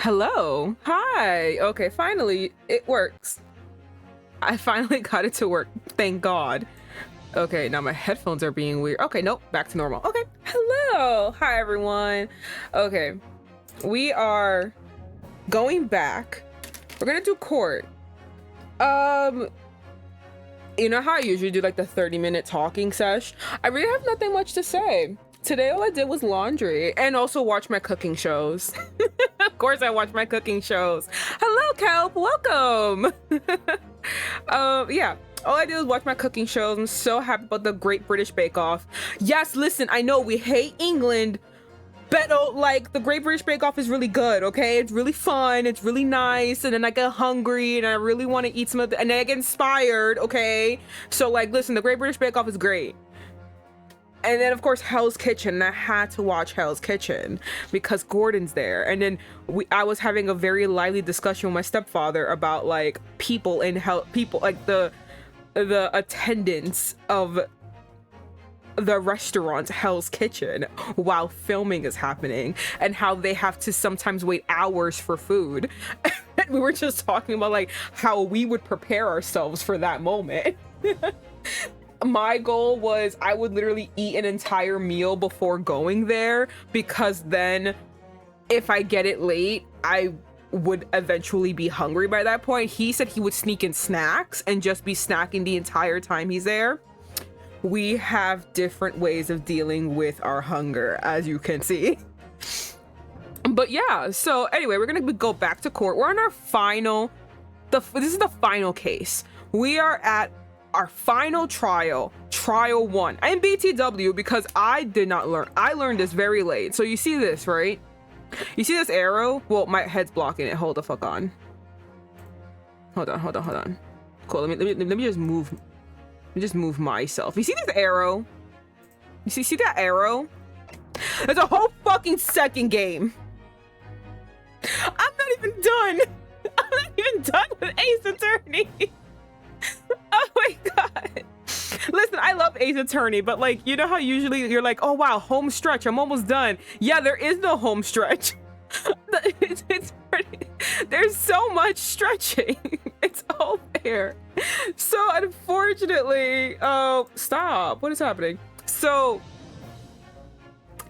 Hello. Hi. Okay, finally it works. I finally got it to work. Thank God. Okay, now my headphones are being weird. Okay, nope, back to normal. Okay. Hello. Hi everyone. Okay. We are going back. We're gonna do court. Um, you know how I usually do like the 30-minute talking sesh? I really have nothing much to say. Today all I did was laundry and also watch my cooking shows. Of course I watch my cooking shows. Hello, Kelp, welcome. Yeah, all I did was watch my cooking shows. I'm so happy about the Great British Bake Off. Yes, listen, I know we hate England, but like the Great British Bake Off is really good, okay? It's really fun, it's really nice, and then I get hungry and I really want to eat some of the, and then I get inspired, okay? So like, listen, the Great British Bake Off is great. And then of course Hell's Kitchen. I had to watch Hell's Kitchen because Gordon's there. And then I was having a very lively discussion with my stepfather about like people in hell, people like the attendance of the restaurant Hell's Kitchen while filming is happening, and how they have to sometimes wait hours for food. We were just talking about like how we would prepare ourselves for that moment. My goal was I would literally eat an entire meal before going there, because then if I get it late, I would eventually be hungry by that point. He said he would sneak in snacks and just be snacking the entire time he's there. We have different ways of dealing with our hunger, as you can see. But yeah, so anyway, we're gonna go back to court. We're on our final, this is the final case. We are at our final trial 1. I'm BTW because I did not learn. I learned this very late. So you see this, right? You see this arrow? Well, my head's blocking it. Hold the fuck on. Hold on. Cool. Let me just move. Let me just move myself. You see this arrow? You see that arrow? There's a whole fucking second game. I'm not even done. I'm not even done with Ace Attorney. Oh my god. Listen, I love Ace Attorney, but like, you know how usually you're like, oh wow, home stretch, I'm almost done. Yeah, there is no home stretch. There's so much stretching. It's all there. So unfortunately, oh, stop. What is happening? So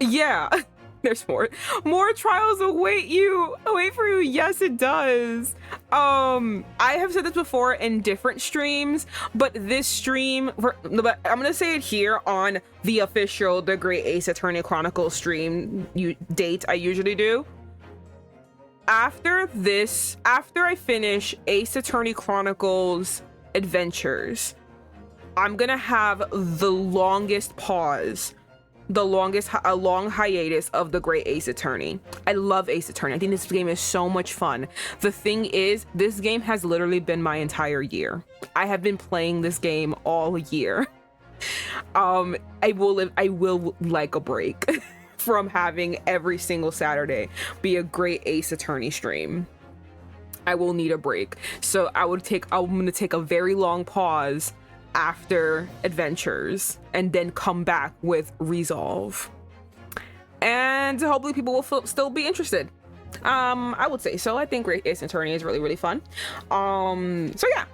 yeah, there's more trials await for you. Yes, it does. I have said this before in different streams, but this stream, but I'm gonna say it here on the official The Great Ace Attorney Chronicles stream date I usually do. After I finish Ace Attorney Chronicles Adventures, I'm gonna have the longest pause, a long hiatus of The Great Ace Attorney. I love Ace Attorney. I think this game is so much fun. The thing is, this game has literally been my entire year. I have been playing this game all year. I will like a break from having every single Saturday be a Great Ace Attorney stream. I will need a break. So I'm gonna take a very long pause after Adventures and then come back with Resolve, and hopefully people will still be interested. I would say so. I think Great Ace Attorney is really, really fun. So yeah,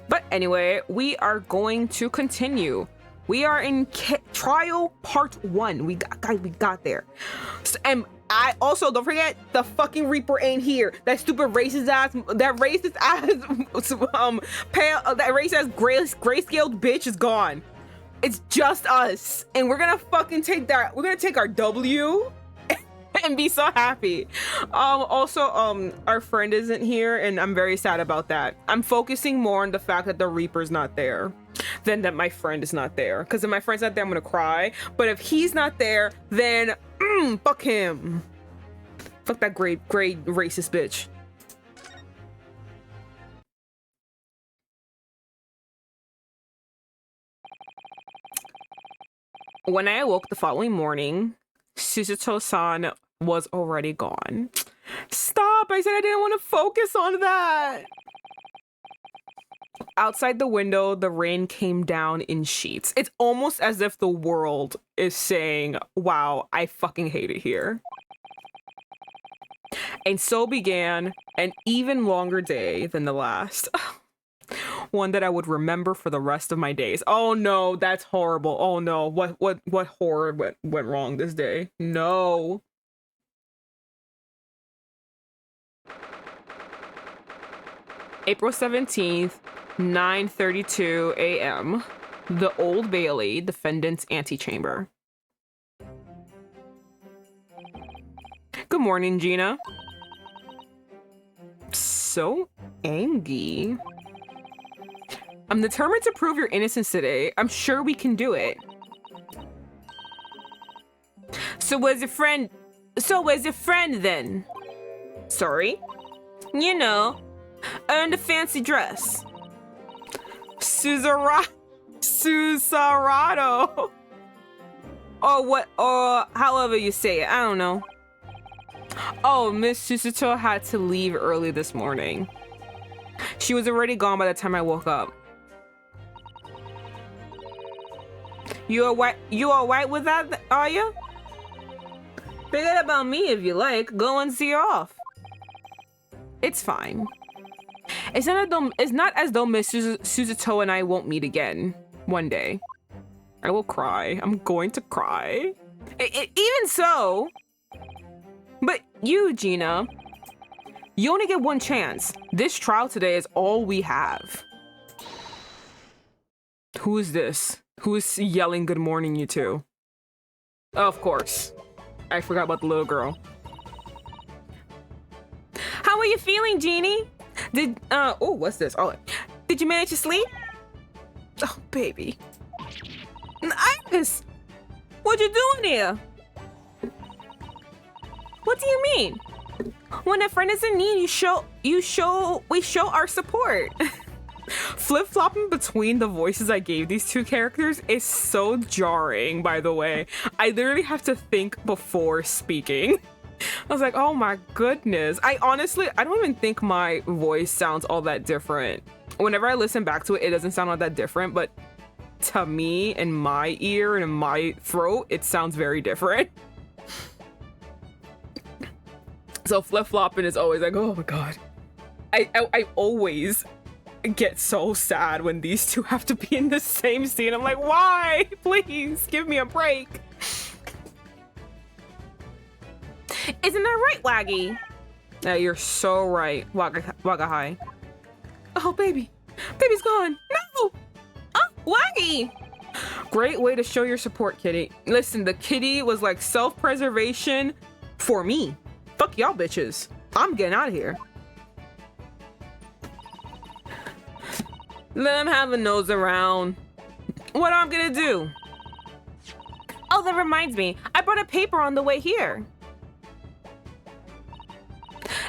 but anyway, we are going to continue. We are in trial part 1. We got there. So, and I also, don't forget, the fucking Reaper ain't here. That stupid racist ass grayscaled bitch is gone. It's just us, and we're gonna fucking take that. We're gonna take our W and be so happy. Also, our friend isn't here, and I'm very sad about that. I'm focusing more on the fact that the Reaper's not there than that my friend is not there. Because if my friend's not there, I'm gonna cry. But if he's not there, then fuck him. Fuck that great racist bitch. When I awoke the following morning, Suzuto-san was already gone. Stop! I said I didn't want to focus on that! Outside the window, the rain came down in sheets. It's almost as if the world is saying, wow, I fucking hate it here. And so began an even longer day than the last. One that I would remember for the rest of my days. Oh no, that's horrible. Oh no, what horror went wrong this day? No. April 17th, 9:32 a.m. The Old Bailey, defendant's antechamber. Good morning, Gina. So angry. I'm determined to prove your innocence today. I'm sure we can do it. So where's your friend then? Sorry? You know, earned a fancy dress. Susarado. Or however you say it, I don't know. Oh, Miss Susato had to leave early this morning. She was already gone by the time I woke up. You all right with that, are you? Forget about me if you like. Go and see her off. It's fine. It's not as though Miss Susato and I won't meet again one day. I will cry. I'm going to cry. Even so. But you, Gina, you only get one chance. This trial today is all we have. Who is this? Who is yelling good morning, you two? Oh, of course. I forgot about the little girl. How are you feeling, Jeannie? Oh, what's this? Oh, did you manage to sleep? Oh, baby. Iris, what you doing here? What do you mean? When a friend is in need, we show our support. Flip-flopping between the voices I gave these two characters is so jarring, by the way. I literally have to think before speaking. I was like, oh my goodness. I don't even think my voice sounds all that different. Whenever I listen back to it, it doesn't sound all that different, but to me, in my ear and in my throat, it sounds very different. So flip-flopping is always like, oh my god. I always get so sad when these two have to be in the same scene. I'm like, why? Please give me a break. Isn't that right, Waggy? Yeah, you're so right, Wagahai. Oh, baby. Baby's gone. No! Oh, Waggy! Great way to show your support, kitty. Listen, the kitty was like self-preservation for me. Fuck y'all bitches. I'm getting out of here. Let him have a nose around. What am I gonna do? Oh, that reminds me. I brought a paper on the way here.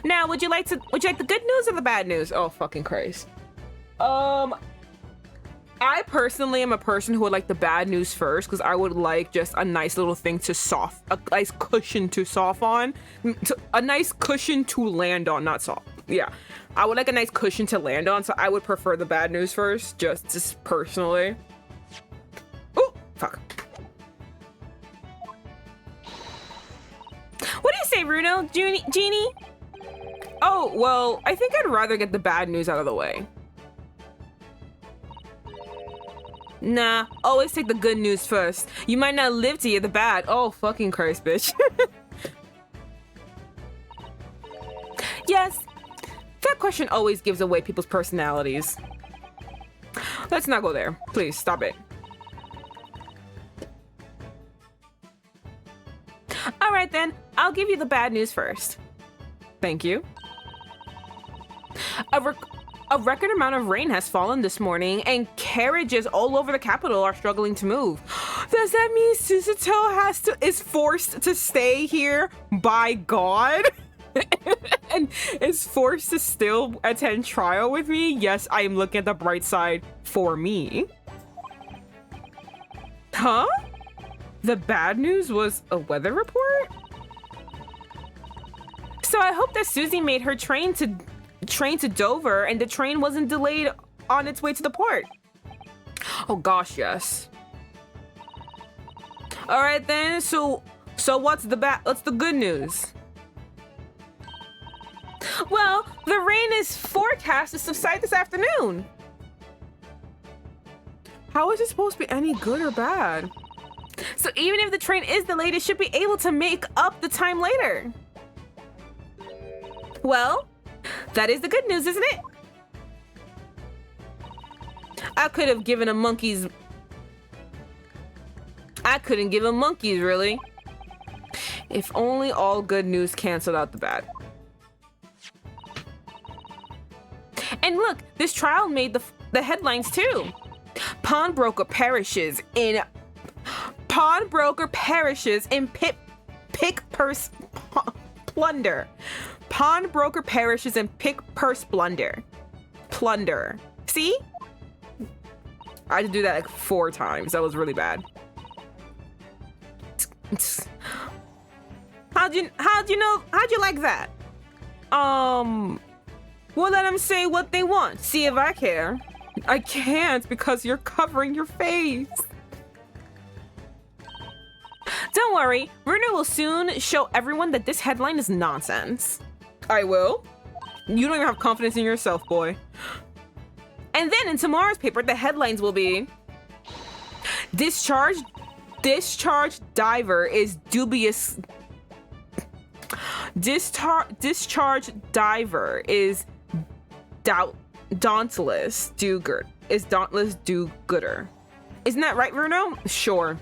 Now, would you like the good news or the bad news? Oh, fucking Christ. I personally am a person who would like the bad news first because I would like just a nice little thing to a nice cushion to a nice cushion to land on, not soft. Yeah, I would like a nice cushion to land on, so I would prefer the bad news first, just personally. Oh, fuck. What do you say, Bruno? Jeannie? Oh, well, I think I'd rather get the bad news out of the way. Nah, always take the good news first. You might not live to hear the bad. Oh, fucking Christ, bitch. Yes, that question always gives away people's personalities. Let's not go there. Please, stop it. All right, then. I'll give you the bad news first. Thank you. A record amount of rain has fallen this morning, and carriages all over the capital are struggling to move. Does that mean Susato is forced to stay here by God? And is forced to still attend trial with me? Yes, I am looking at the bright side for me. Huh? The bad news was a weather report? So I hope that Susie made her train to Dover and the train wasn't delayed on its way to the port. Oh gosh, yes. All right then, so what's the good news? Well, the rain is forecast to subside this afternoon. How is it supposed to be any good or bad? So even if the train is delayed, it should be able to make up the time later. Well, that is the good news, isn't it? I could have given a monkeys. I couldn't give a monkeys, really. If only all good news canceled out the bad. And look, this trial made the headlines too. Pawnbroker perishes in pick purse plunder. Pawnbroker perishes in pick purse plunder. See? I had to do that like 4 times. That was really bad. How'd you like that? Well, let them say what they want. See if I care. I can't because you're covering your face. Don't worry, Bruno will soon show everyone that this headline is nonsense. I will? You don't even have confidence in yourself, boy. And then in tomorrow's paper, the headlines will be Discharge diver is dubious. Discharge diver is dauntless do-gooder. Isn't that right, Bruno? Sure.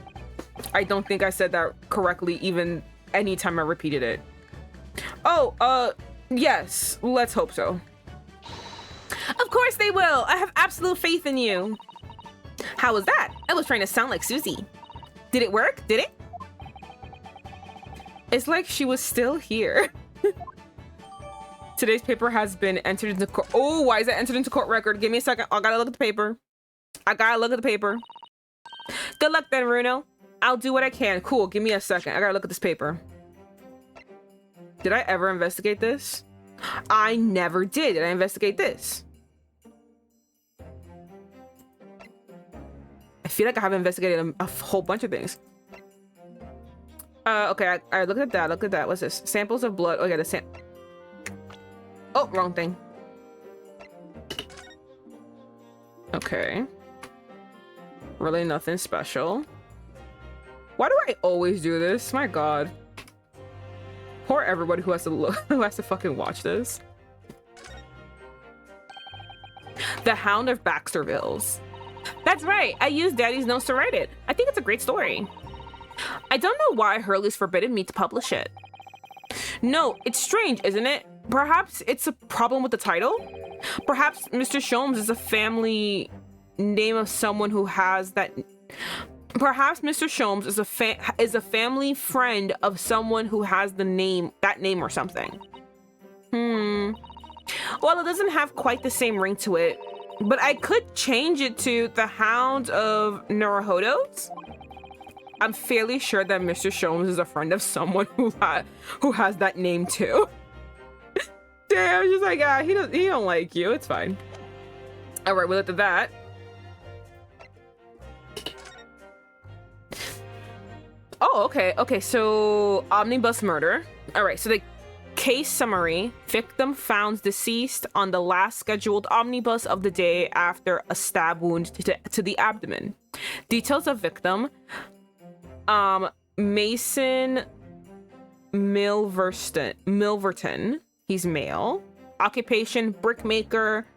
I don't think I said that correctly even anytime I repeated it. Oh, yes, let's hope so. Of course they will. I have absolute faith in you. How was that? I was trying to sound like Susie. Did it work? Did it? It's like she was still here. Today's paper has been entered into court. Oh, why is that entered into court record? Give me a second. I gotta look at the paper. Good luck then, Bruno. I'll do what I can. Cool, give me a second. I gotta look at this paper. Did I ever investigate this? I never did. Did I investigate this? I feel like I haven't investigated a whole bunch of things. Okay, I looked at that. Look at that. What's this? Samples of blood. Oh, yeah, oh, wrong thing. Okay. Really nothing special. Why do I always do this? My God. Poor everybody who has to look, who has to fucking watch this. The Hound of Baxtervilles. That's right. I used Daddy's notes to write it. I think it's a great story. I don't know why Hurley's forbidden me to publish it. No, it's strange, isn't it? Perhaps it's a problem with the title? Perhaps Mr. Sholmes is a family name of someone who has that... Perhaps Mr. Sholmes is a family friend of someone who has that name or something. Well, it doesn't have quite the same ring to it, but I could change it to the Hound of Neurohodos. I'm fairly sure that Mr. Sholmes is a friend of someone who has that name too. Damn, just like, he don't like you. It's fine. All right, we looked at that. Oh, okay. Okay, so omnibus murder. All right, so the case summary: victim found deceased on the last scheduled omnibus of the day after a stab wound to the abdomen. Details of victim: Mason Milverton. He's male. Occupation: brickmaker.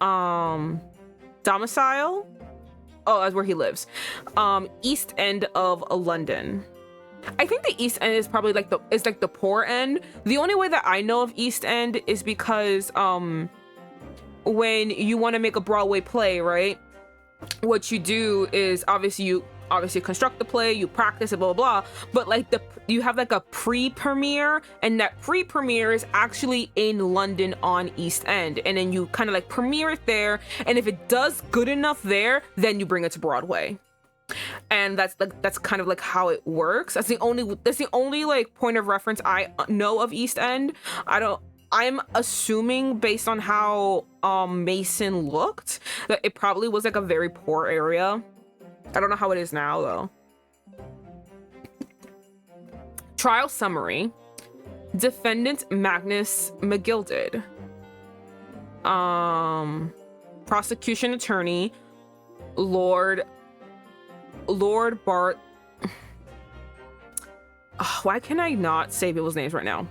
Domicile? Oh, that's where he lives. East End of London. I think the East End is probably like the poor end. The only way that I know of East End is because when you want to make a Broadway play, right? What you do is obviously construct the play, you practice it, blah blah blah. But like you have like a pre-premiere, and that pre-premiere is actually in London on East End, and then you kind of like premiere it there. And if it does good enough there, then you bring it to Broadway. And that's kind of like how it works. That's the only like point of reference I know of East End. I'm assuming based on how Mason looked that it probably was like a very poor area. I don't know how it is now though. Trial summary. Defendant Magnus McGilded. Prosecution attorney Lord Bart. Why can I not say people's names right now?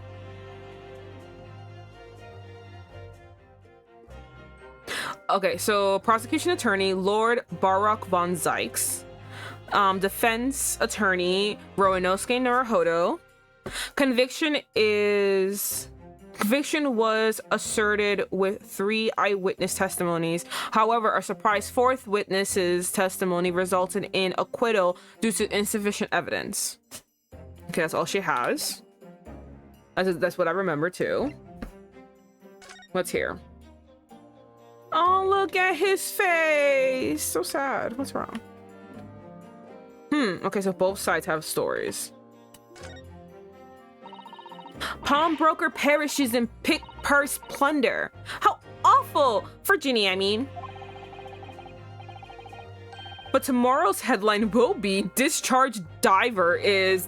Okay, so prosecution attorney Lord Barak Van Zieks. Defense attorney Roanosuke Naruhodo. Conviction was asserted with 3 eyewitness testimonies. However, a surprise 4th witness's testimony resulted in acquittal due to insufficient evidence. Okay, that's all she has. That's what I remember too. What's here? Oh, look at his face. So sad. What's wrong? Okay, so both sides have stories. Pawnbroker perishes in pick purse plunder. How awful! For Ginny, I mean. But tomorrow's headline will be discharged diver is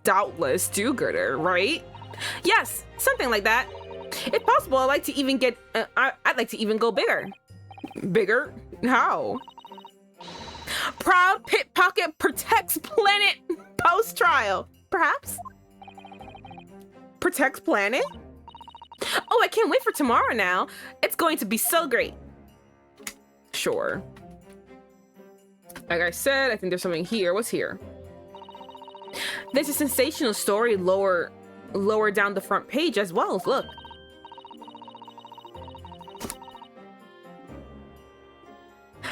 doubtless do-gooder, right? Yes, something like that. If possible, I'd like to even go bigger. Bigger? How? Proud pickpocket protects planet post-trial. Perhaps? Protects planet? Oh, I can't wait for tomorrow now. It's going to be so great. Sure. Like I said, I think there's something here. What's here? There's a sensational story lower down the front page as well. Look.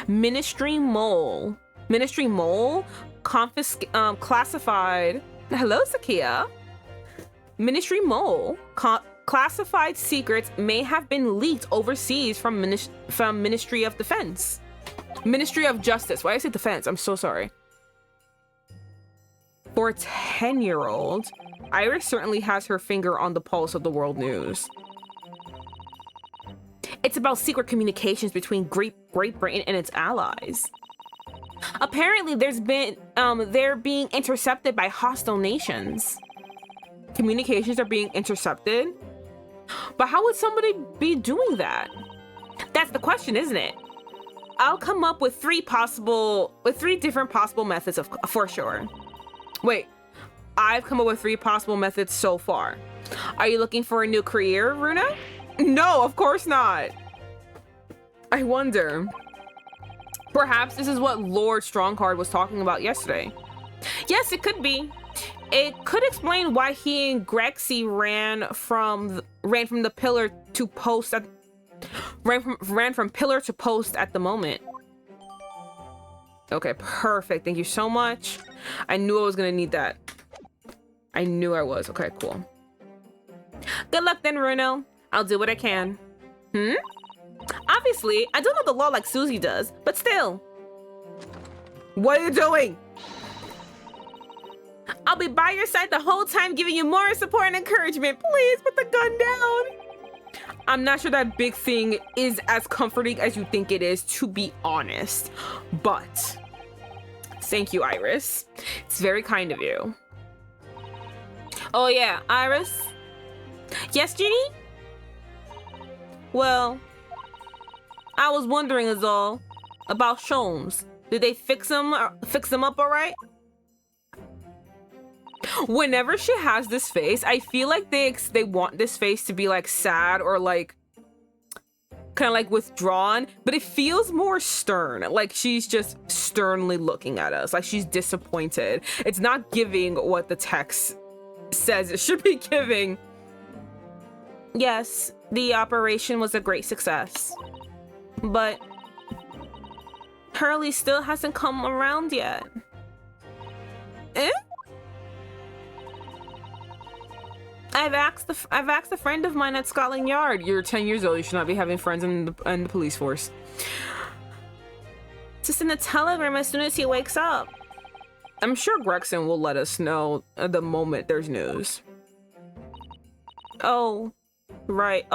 Ministry Mole classified. Hello, Sakia. Ministry Mole classified secrets may have been leaked overseas from Ministry of Defense. Ministry of Justice. Why did I say defense? I'm so sorry. For a 10-year-old, Iris certainly has her finger on the pulse of the world news. It's about secret communications between Great Britain and its allies. Apparently, they're being intercepted by hostile nations. Communications are being intercepted? But how would somebody be doing that? That's the question, isn't it? I'll come up with 3 different possible methods for sure. Wait, I've come up with 3 possible methods so far. Are you looking for a new career, Runa? No, of course not. I wonder. Perhaps this is what Lord Strongheart was talking about yesterday. Yes, it could be. It could explain why he and Grexy ran from pillar to post at the moment. Okay, perfect. Thank you so much. I knew I was gonna need that. I knew I was. Okay, cool. Good luck then, Runo. I'll do what I can. Obviously, I don't know the law like Susie does, but still. What are you doing? I'll be by your side the whole time, giving you more support and encouragement. Please put the gun down. I'm not sure that big thing is as comforting as you think it is, to be honest. But thank you, Iris. It's very kind of you. Oh yeah, Iris? Yes, Ginny? Well, I was wondering is all about Sholmes. Did they fix him up all right? Whenever she has this face, I feel like they want this face to be like sad or like kind of like withdrawn, but it feels more stern. Like she's just sternly looking at us, like she's disappointed. It's not giving what the text says it should be giving. Yes, the operation was a great success, but Hurley still hasn't come around yet. Eh? I've asked a friend of mine at Scotland Yard. You're 10 years old. You should not be having friends in the police force. To send a telegram as soon as he wakes up. I'm sure Gregson will let us know the moment there's news. Oh, right.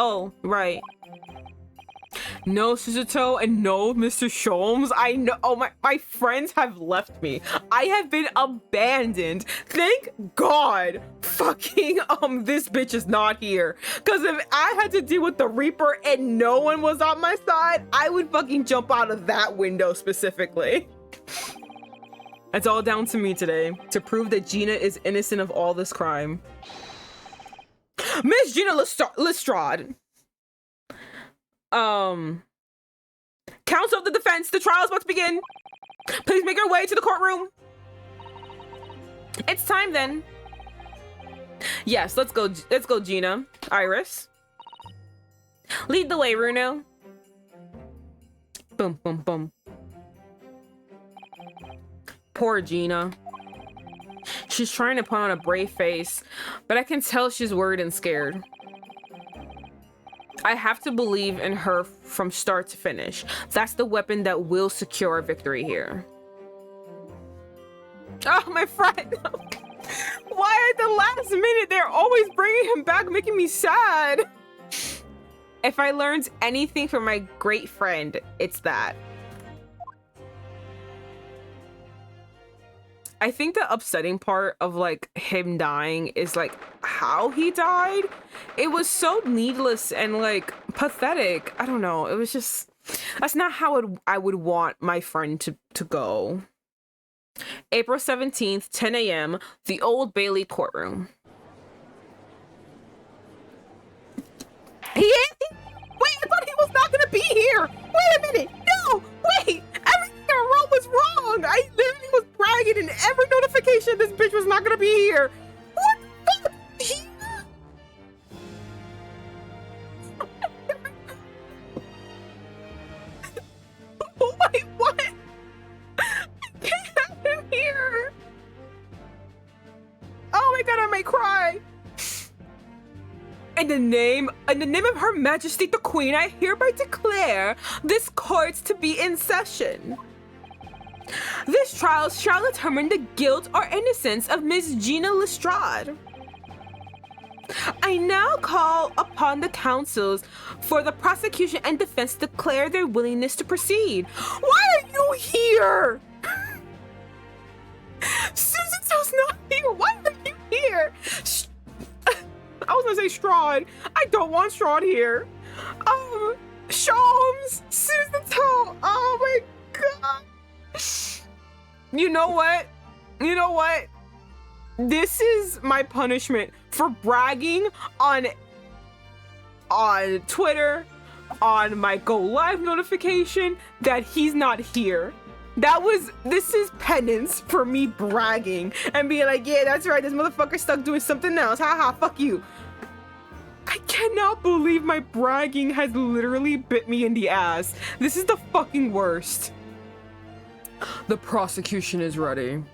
No Suzuto and no Mr. Sholmes. I know. Oh, my friends have left me. I have been abandoned. Thank God fucking this bitch is not here. Because if I had to deal with the Reaper and no one was on my side, I would fucking jump out of that window specifically. It's all down to me today to prove that Gina is innocent of all this crime. Miss Gina Lestrade. Counsel of the defense, the trial is about to begin. Please make your way to the courtroom. It's time then. Yes, let's go, Gina. Iris. Lead the way, Runo. Boom, boom, boom. Poor Gina. She's trying to put on a brave face, but I can tell she's worried and scared. I have to believe in her from start to finish. That's the weapon that will secure a victory here. Oh, my friend. Why at the last minute they're always bringing him back, making me sad? If I learned anything from my great friend, it's that. I think the upsetting part of like him dying is like how he died. It was so needless and like pathetic. I don't know. It was just, that's not how I would want my friend to go. April 17th, 10 a.m., the Old Bailey courtroom. He is? Wait, I thought he was not gonna be here. Wait a minute. No, wait. Everything I wrote was wrong. I literally was bragging in every notification this bitch was not gonna be here. What the fuck? Wait, what? I can't have him here. Oh my god, I might cry. In the name of Her Majesty the Queen, I hereby declare this court to be in session. This trial shall determine the guilt or innocence of Miss Gina Lestrade. I now call upon the counsels for the prosecution and defense to declare their willingness to proceed. Why are you here? Susan's not here. Why are you here? I was gonna say Strahd. I don't want Strahd here. Sholmes, Susanto. Oh my god. You know what? You know what? This is my punishment for bragging on Twitter, on my Go Live notification that he's not here. This is penance for me bragging and being like, yeah, that's right, this motherfucker's stuck doing something else. Haha, fuck you. I cannot believe my bragging has literally bit me in the ass. This is the fucking worst. The prosecution is ready.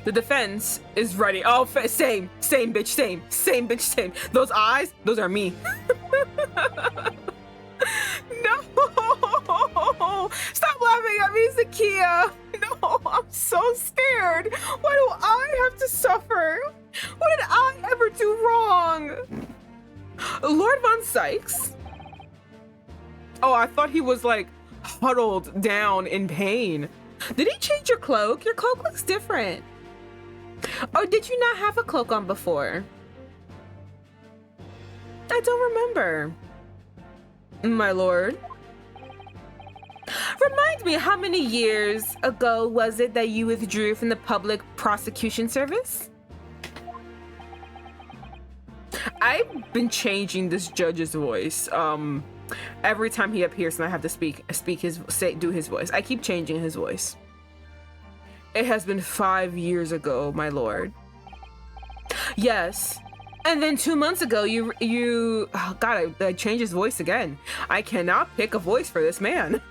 The defense is ready. Oh, same bitch, same bitch, same. Those eyes, those are me. No! Stop laughing at me, Zakia! No, I'm so scared! Why do I have to suffer? What did I ever do wrong? Lord Van Zieks? Oh, I thought he was like huddled down in pain. Did he change your cloak? Your cloak looks different. Or did you not have a cloak on before? I don't remember. My lord. Remind me, how many years ago was it that you withdrew from the public prosecution service? I've been changing this judge's voice. Every time he appears and I have to do his voice. I keep changing his voice. It has been 5 years ago, my lord. Yes. And then 2 months ago, oh god, I changed his voice again. I cannot pick a voice for this man.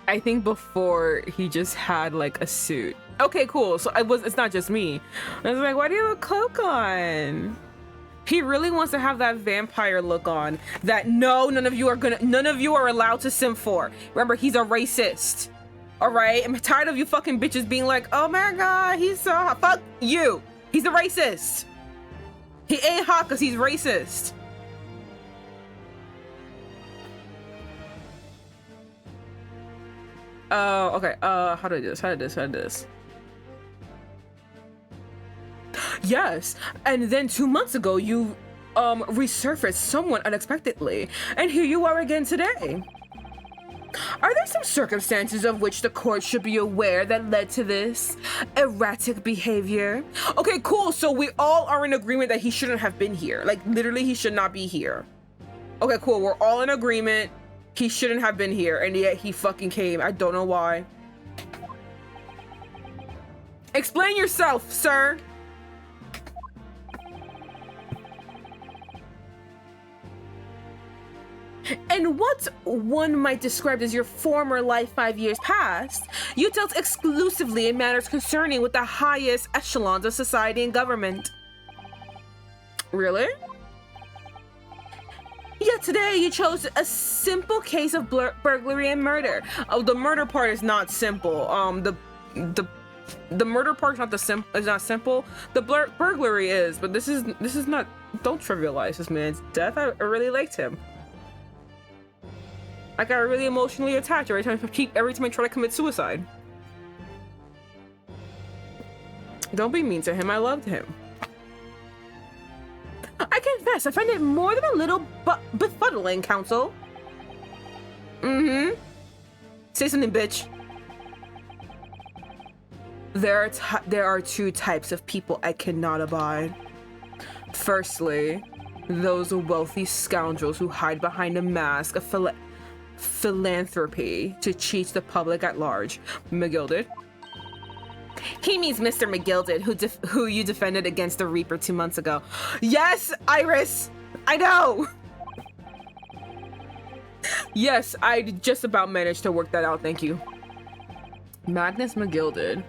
I think before he just had like a suit. Okay, cool. So it's not just me. I was like, why do you have a cloak on? He really wants to have that vampire look on that none of you are allowed to sim for. Remember, he's a racist. All right, I'm tired of you fucking bitches being like, oh my god, he's so hot. Fuck you. He's a racist. He ain't hot because he's racist. Okay. How did this? Yes, and then 2 months ago, you, resurfaced somewhat unexpectedly, and here you are again today. Are there some circumstances of which the court should be aware that led to this erratic behavior? Okay, cool. So we all are in agreement that he shouldn't have been here. Like, literally, he should not be here. Okay, cool. We're all in agreement. He shouldn't have been here, and yet he fucking came. I don't know why. Explain yourself, sir. In what one might describe as your former life 5 years past, you dealt exclusively in matters concerning with the highest echelons of society and government. Really? Yet today you chose a simple case of burglary and murder. Oh, the murder part is not simple. The murder part is not simple. The burglary is, but this is not. Don't trivialize this man's death. I really liked him. I got really emotionally attached every time I try to commit suicide. Don't be mean to him. I loved him. I confess, I find it more than a little befuddling, Counsel. Say something, bitch. There are two types of people I cannot abide. Firstly, those wealthy scoundrels who hide behind a mask of philanthropy to cheat the public at large. McGilded. He means Mr. McGilded, who you defended against the Reaper 2 months ago. Yes, Iris! I know! Yes, I just about managed to work that out, thank you. Magnus McGilded.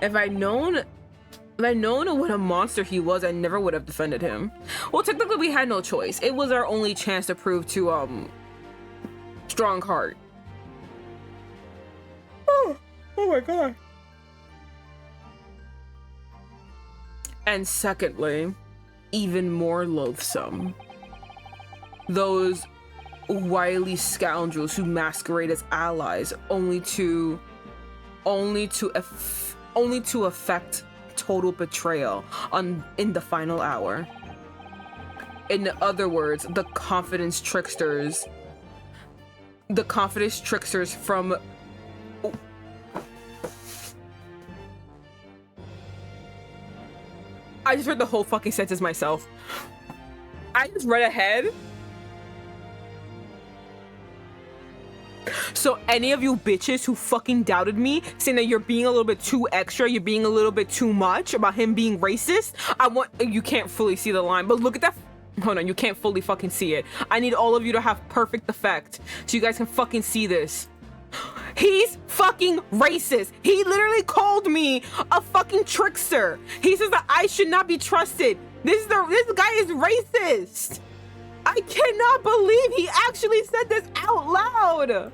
If I'd known what a monster he was, I never would have defended him. Well, technically we had no choice. It was our only chance to prove to, strong heart. Oh my god. And secondly, even more loathsome, those wily scoundrels who masquerade as allies only to effect total betrayal in the final hour. In other words, the confidence tricksters from I just read the whole fucking sentence myself. I just read ahead. So any of you bitches who fucking doubted me, saying that you're being a little bit too extra, you're being a little bit too much about him being racist, you can't fully see the line, but look at that. Hold on, you can't fully fucking see it. I need all of you to have perfect effect so you guys can fucking see this. He's fucking racist. He literally called me a fucking trickster. He says that I should not be trusted. This guy is racist. I cannot believe he actually said this out loud.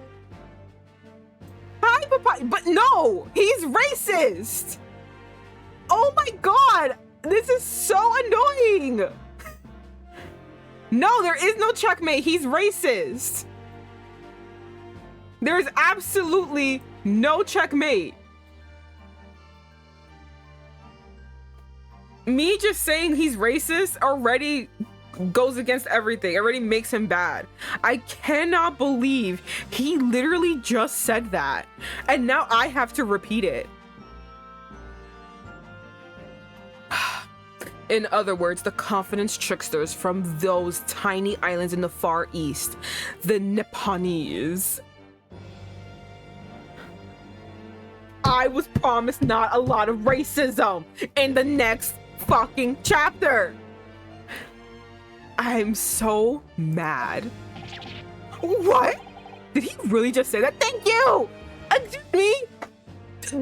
Hi, Papa. But no, he's racist. Oh my god, this is so annoying. No, there is no checkmate. He's racist. There is absolutely no checkmate. Me just saying he's racist already goes against everything. It already makes him bad. I cannot believe he literally just said that. And now I have to repeat it. In other words, the confidence tricksters from those tiny islands in the Far East, the Nipponese. I was promised not a lot of racism in the next fucking chapter. I'm so mad. What? Did he really just say that? Thank you! Excuse me?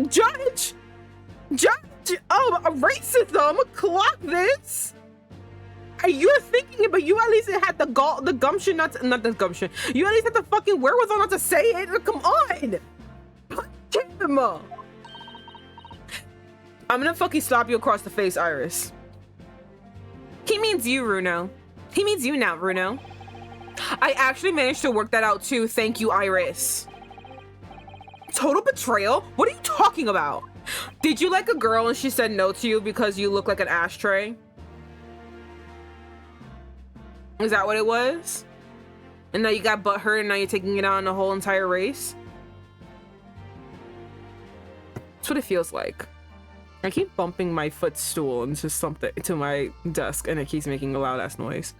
Judge! Racism? Clock this! You're thinking it, but you at least had the gumption, not the gumption. You at least had the fucking wherewithal not to say it. Come on! Him. I'm gonna fucking slap you across the face, Iris. He means you, Runo. He means you now, Runo. I actually managed to work that out too. Thank you, Iris. total betrayal? What are you talking about? Did you like a girl and she said no to you because you look like an ashtray? Is that what it was? And now you got butthurt and now you're taking it out on the whole entire race? That's what it feels like. I keep bumping my footstool into something to my desk and it keeps making a loud ass noise.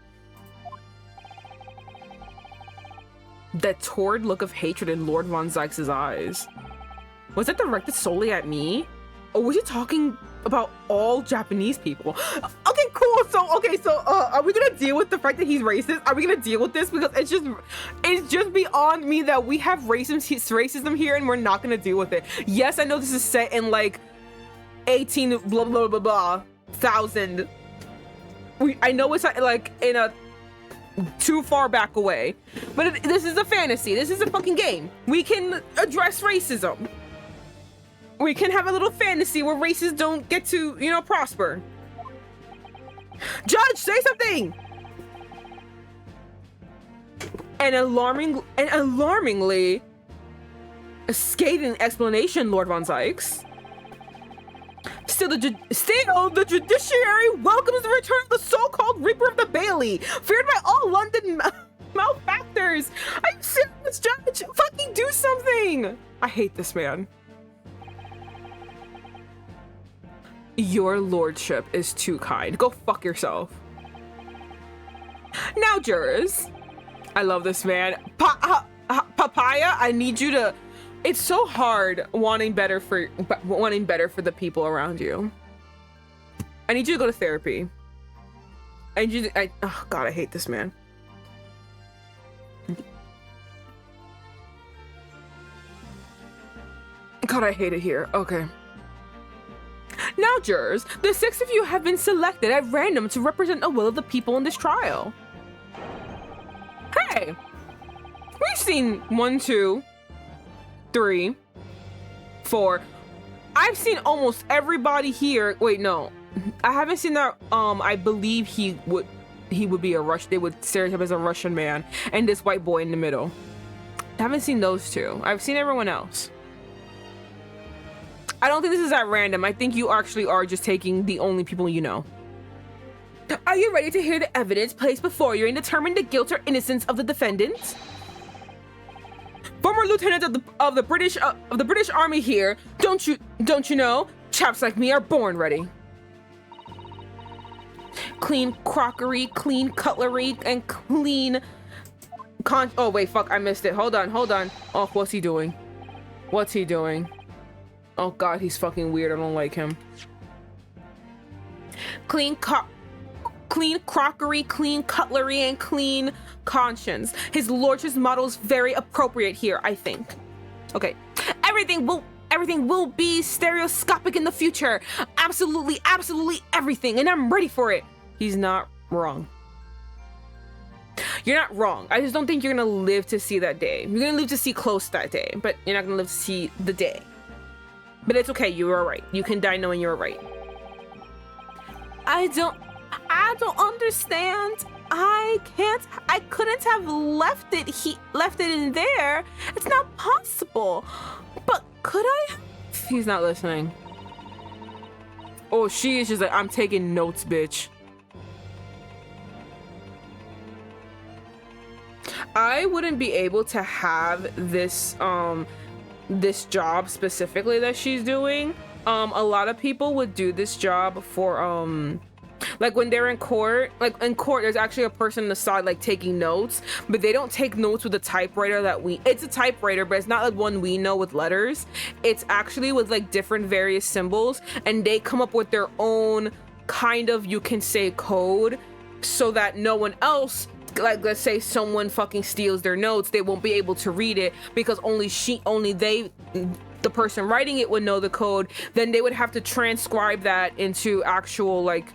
That torrid look of hatred in Lord Van Zieks' eyes. Was that directed solely at me? Or was he talking about all Japanese people? Okay, cool. So are we gonna deal with the fact that he's racist? Are we gonna deal with this? Because it's just beyond me that we have racism here and we're not gonna deal with it. Yes, I know this is set in like 18 blah blah blah blah thousand. I know it's like in a too far back away, but this is a fantasy. This is a fucking game. We can address racism. We can have a little fantasy where races don't get to, you know, prosper. Judge, say something. An alarmingly scathing explanation, Lord Van Zieks. Still, the judiciary welcomes the return of the so-called Reaper of the Bailey, feared by all London malefactors. I'm serious, Judge. Fucking do something. I hate this man. Your lordship is too kind. Go fuck yourself. Now, jurors. I love this man. Papaya, I need you to... It's so hard wanting better for the people around you. I need you to go to therapy. I need you to... oh, God, I hate this man. God, I hate it here. Okay. Now, jurors, the 6 of you have been selected at random to represent the will of the people in this trial. Hey! We've seen 1, 2, 3, 4. I've seen almost everybody here. Wait, no. I haven't seen that. I believe he would be a Russian. They would stereotype as a Russian man. And this white boy in the middle. I haven't seen those 2. I've seen everyone else. I don't think this is at random. I think you actually are just taking the only people you know. Are you ready to hear the evidence placed before you and determine the guilt or innocence of the defendants? Former lieutenant of the British Army here. Don't you know? Chaps like me are born ready. Clean crockery, clean cutlery, and clean oh wait, fuck, I missed it. Hold on. Oh, what's he doing? Oh God, he's fucking weird. I don't like him. Clean crockery, clean cutlery, and clean conscience. His lordship's model is very appropriate here, I think. Okay. Everything will be stereoscopic in the future. Absolutely everything, and I'm ready for it. He's not wrong. You're not wrong. I just don't think you're gonna live to see that day. You're gonna live to see close to that day, but you're not gonna live to see the day. But it's okay, you were right. You can die knowing you were right. I don't understand. I couldn't have left it in there. It's not possible. But could I? He's not listening. Oh, she is just like, I'm taking notes, bitch. I wouldn't be able to have this this job specifically that she's doing. A lot of people would do this job for like when they're in court. Like in court, there's actually a person on the side like taking notes, but they don't take notes with a typewriter it's a typewriter, but it's not like one we know with letters. It's actually with like different various symbols, and they come up with their own kind of, you can say, code, so that no one else, like let's say someone fucking steals their notes, they won't be able to read it, because the person writing it would know the code. Then they would have to transcribe that into actual like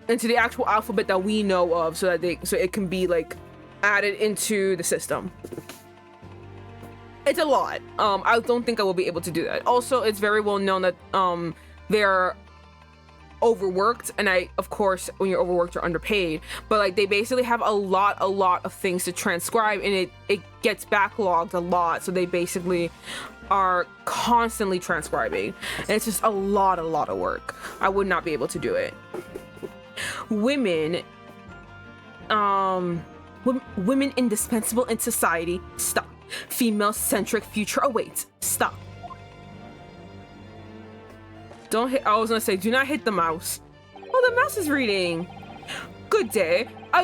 into the actual alphabet that we know of, so it can be like added into the system. It's a lot. I don't think I will be able to do that. Also, it's very well known that there overworked, and of course, when you're overworked, you're underpaid, but like they basically have a lot of things to transcribe, and it gets backlogged a lot, so they basically are constantly transcribing, and it's just a lot of work. I would not be able to do it. Women indispensable in society. Stop. Female-centric future awaits. Stop. Don't hit. I was gonna say, do not hit the mouse. Oh, the mouse is reading. Good day. I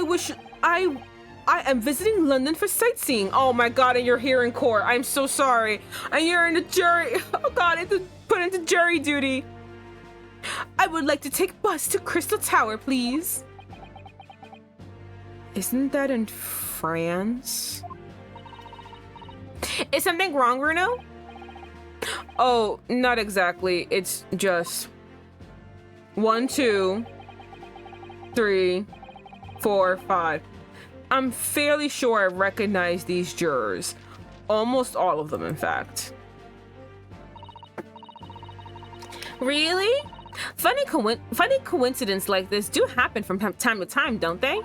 am visiting London for sightseeing. Oh my god, and you're here in court. I'm so sorry. And you're in the jury. Oh god, I have to put into jury duty. I would like to take bus to Crystal Tower, please. Isn't that in France? Is something wrong, Bruno? Oh, not exactly. It's just 1, 2, 3, 4, 5. I'm fairly sure I recognize these jurors. Almost all of them, in fact. Really? Funny coincidence like this do happen from time to time, don't they?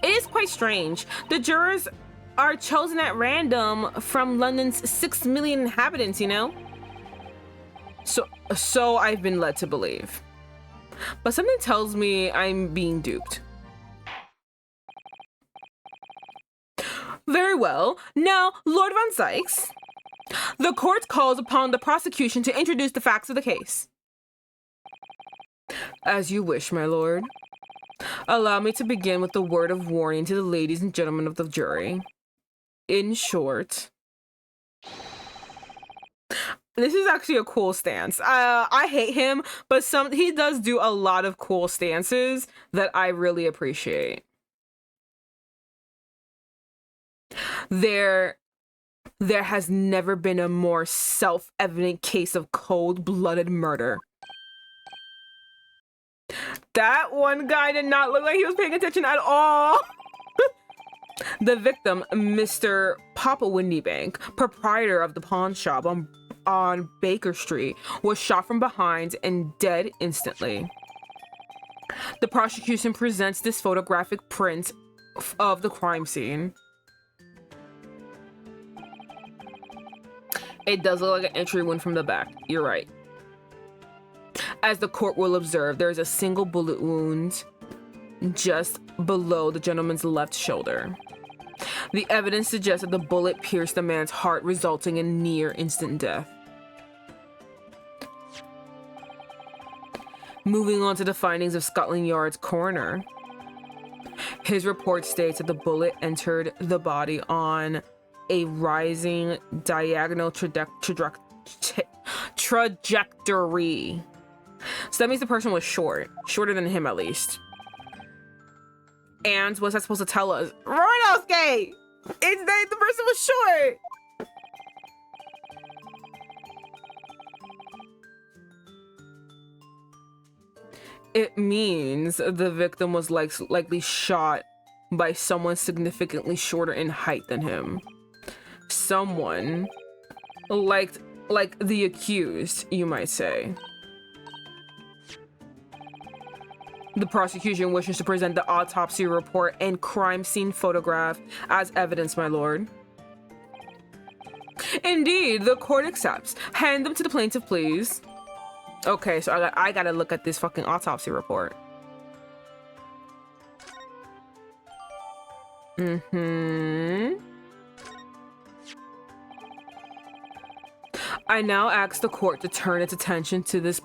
It is quite strange. The jurors are chosen at random from London's 6 million inhabitants, you know? So I've been led to believe. But something tells me I'm being duped. Very well. Now, Lord Van Zieks, the court calls upon the prosecution to introduce the facts of the case. As you wish, my lord. Allow me to begin with a word of warning to the ladies and gentlemen of the jury. In short, this is actually a cool stance. I hate him, but he does do a lot of cool stances that I really appreciate. There has never been a more self-evident case of cold-blooded murder. That one guy did not look like he was paying attention at all. The victim, Mr. Papa Windybank, proprietor of the pawn shop on Baker Street, was shot from behind and dead instantly. The prosecution presents this photographic print of the crime scene. It does look like an entry wound from the back. You're right. As the court will observe, there is a single bullet wound just below the gentleman's left shoulder. The evidence suggests that the bullet pierced the man's heart, resulting in near instant death. Moving on to the findings of Scotland Yard's coroner. His report states that the bullet entered the body on a rising diagonal trajectory. So that means the person was shorter than him at least. And what's that supposed to tell us? Roanoke! It's that the person was short. It means the victim was likely shot by someone significantly shorter in height than him. Someone like the accused, you might say. The prosecution wishes to present the autopsy report and crime scene photograph as evidence, my lord. Indeed, the court accepts. Hand them to the plaintiff, please. Okay, so I gotta look at this fucking autopsy report. I now ask the court to turn its attention to this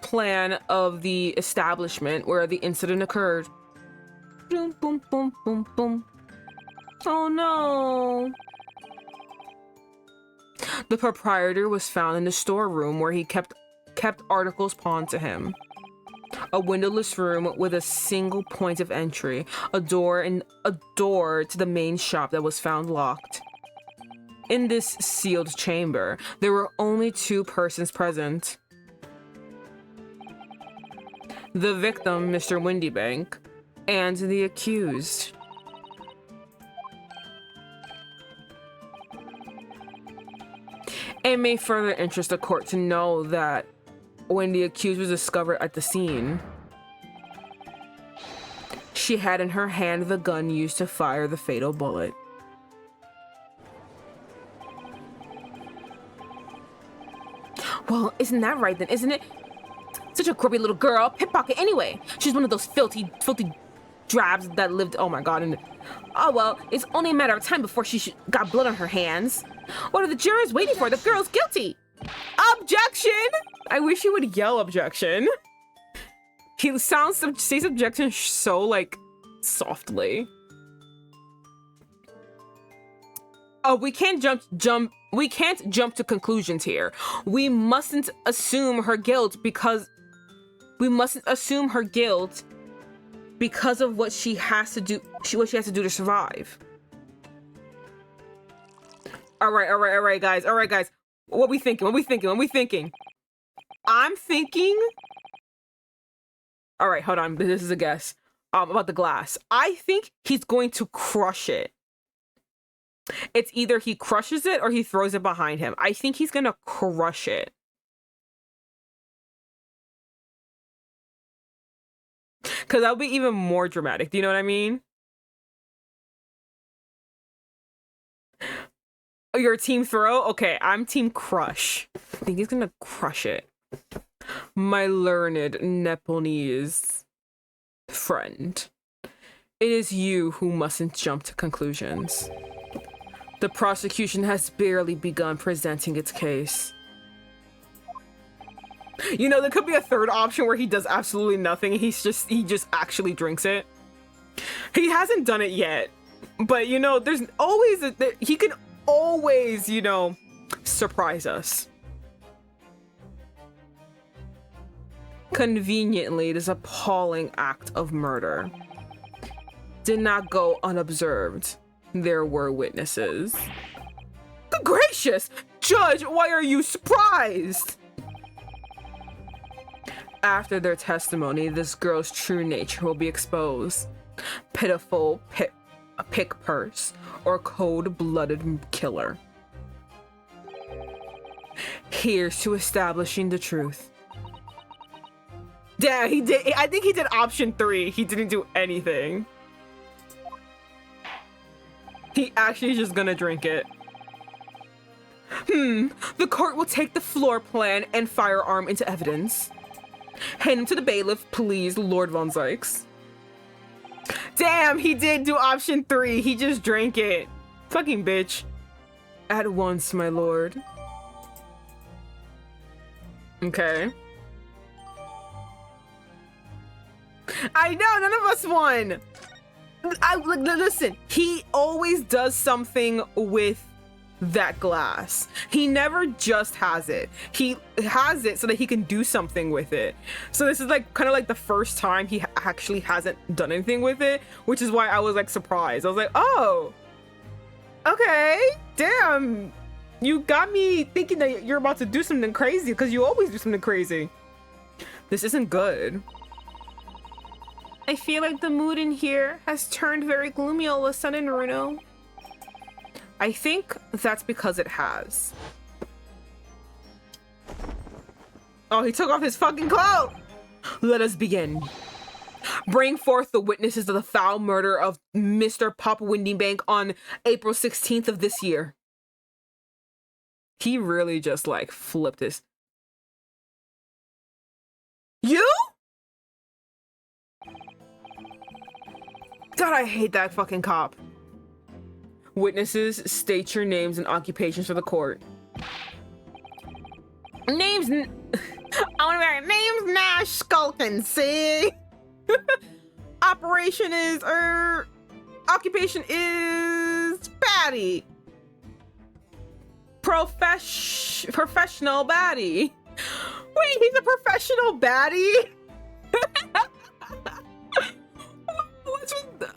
plan of the establishment where the incident occurred. Boom, boom, boom, boom, boom. Oh no. The proprietor was found in the storeroom where he kept articles pawned to him. A windowless room with a single point of entry, a door to the main shop that was found locked. In this sealed chamber, there were only 2 persons present. The victim, Mr. Windybank, and the accused. It may further interest the court to know that when the accused was discovered at the scene. She had in her hand the gun used to fire the fatal bullet. Well, isn't that right then, isn't it? Such a grubby little girl, pickpocket anyway. She's one of those filthy drabs that lived, oh my god, and oh well, it's only a matter of time before she got blood on her hands. What are the jurors waiting for? The girl's guilty. Objection! I wish he would yell objection. He says objection so like softly. Oh, we can't jump to conclusions here. We mustn't assume her guilt because of what she has to do. What she has to do to survive. All right, guys. What we thinking? I'm thinking. All right, hold on. This is a guess. About the glass. I think he's going to crush it. It's either he crushes it or he throws it behind him. I think he's gonna crush it. Because that'll be even more dramatic. Do you know what I mean? Oh, you're team throw? Okay, I'm team crush. I think he's gonna crush it. My learned Nepalese friend. It is you who mustn't jump to conclusions. The prosecution has barely begun presenting its case. You know, there could be a third option where he does absolutely nothing. He just actually drinks it. He hasn't done it yet, but you know, there's always he can always, you know, surprise us. Conveniently, this appalling act of murder did not go unobserved. There were witnesses. Good gracious! Judge, why are you surprised? After their testimony, this girl's true nature will be exposed. Pitiful pick purse or cold-blooded killer. Here's to establishing the truth. Damn, he did. I think he did option 3. He didn't do anything. He actually is just gonna drink it. The court will take the floor plan and firearm into evidence. Hand him to the bailiff, please, Lord Van Zieks. Damn, he did do option 3. He just drank it. Fucking bitch. At once, my lord. Okay. I know, none of us won. Listen, he always does something with that glass. He never just has it. He has it so that he can do something with it. So this is like kind of like the first time he actually hasn't done anything with it, which is why I was like surprised. I was like, oh, okay, damn. You got me thinking that you're about to do something crazy because you always do something crazy. This isn't good. I feel like the mood in here has turned very gloomy all of a sudden, Runo. I think that's because it has. Oh, he took off his fucking cloak! Let us begin. Bring forth the witnesses of the foul murder of Mr. Pop Windybank on April 16th of this year. He really just like flipped his... You? God, I hate that fucking cop. Witnesses, state your names and occupations for the court. Names... I want to names Nash Skulkin, see? Operation is... Occupation is... baddie. Professional baddie. Wait, he's a professional baddie?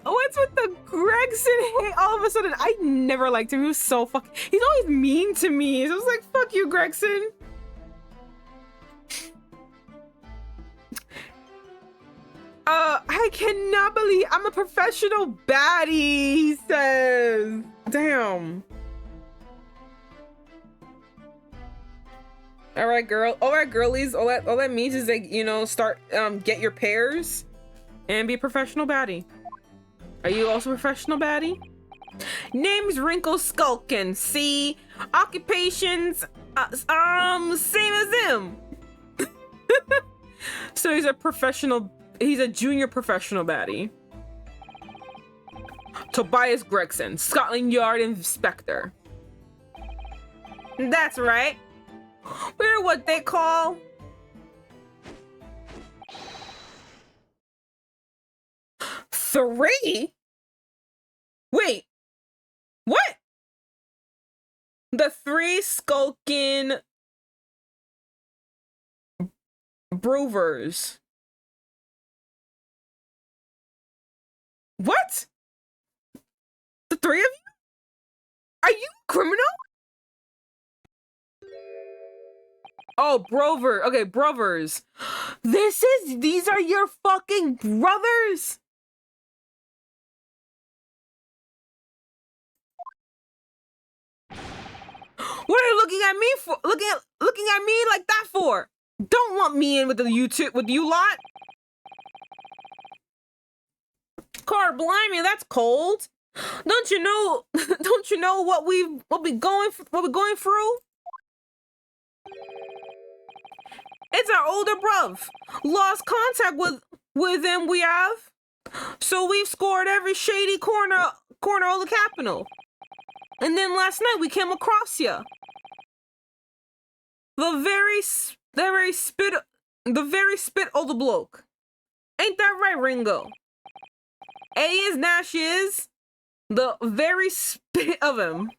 What's with the Gregson hate all of a sudden? I never liked him. He was so he's always mean to me. So I was like, fuck you, Gregson. I cannot believe I'm a professional baddie, he says. Damn. All right, girl. All right, girlies. All that means is that, you know, start get your pairs and be a professional baddie. Are you also a professional baddie? Name's Wrinkle Skulkin. See, occupations, same as him. So he's a professional. He's a junior professional baddie. Tobias Gregson, Scotland Yard Inspector. That's right. We're what they call three. Wait, what? The three skulking Brewers. What? The three of you? Are you a criminal? Oh, Brover. Okay, brothers. These are your fucking brothers? What are you looking at me for? Looking at me like that for? Don't want me in with the YouTube with you lot. Car blimey, that's cold. Don't you know? Don't you know what we're going through? It's our older bruv. Lost contact with him. We have. So we've scored every shady corner of the capital. And then last night we came across you. The very spit of the bloke. Ain't that right, Ringo? A is Nash is the very spit of him.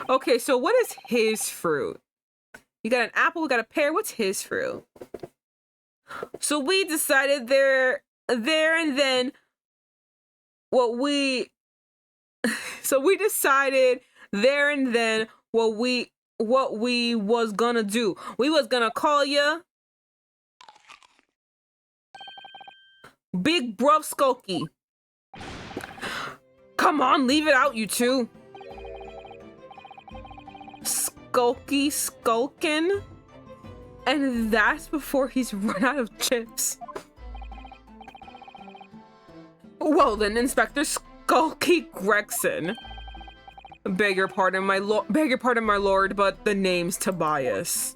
Okay, so what is his fruit? You got an apple, we got a pear. What's his fruit? So we decided there and then what we was gonna do. We was gonna call you Big Bruv Skulky. Come on, leave it out, you two. Skulky Skulkin? And that's before he's run out of chips. Well then, Inspector Skulky Gregson. Beg your pardon, my lord, but the name's Tobias.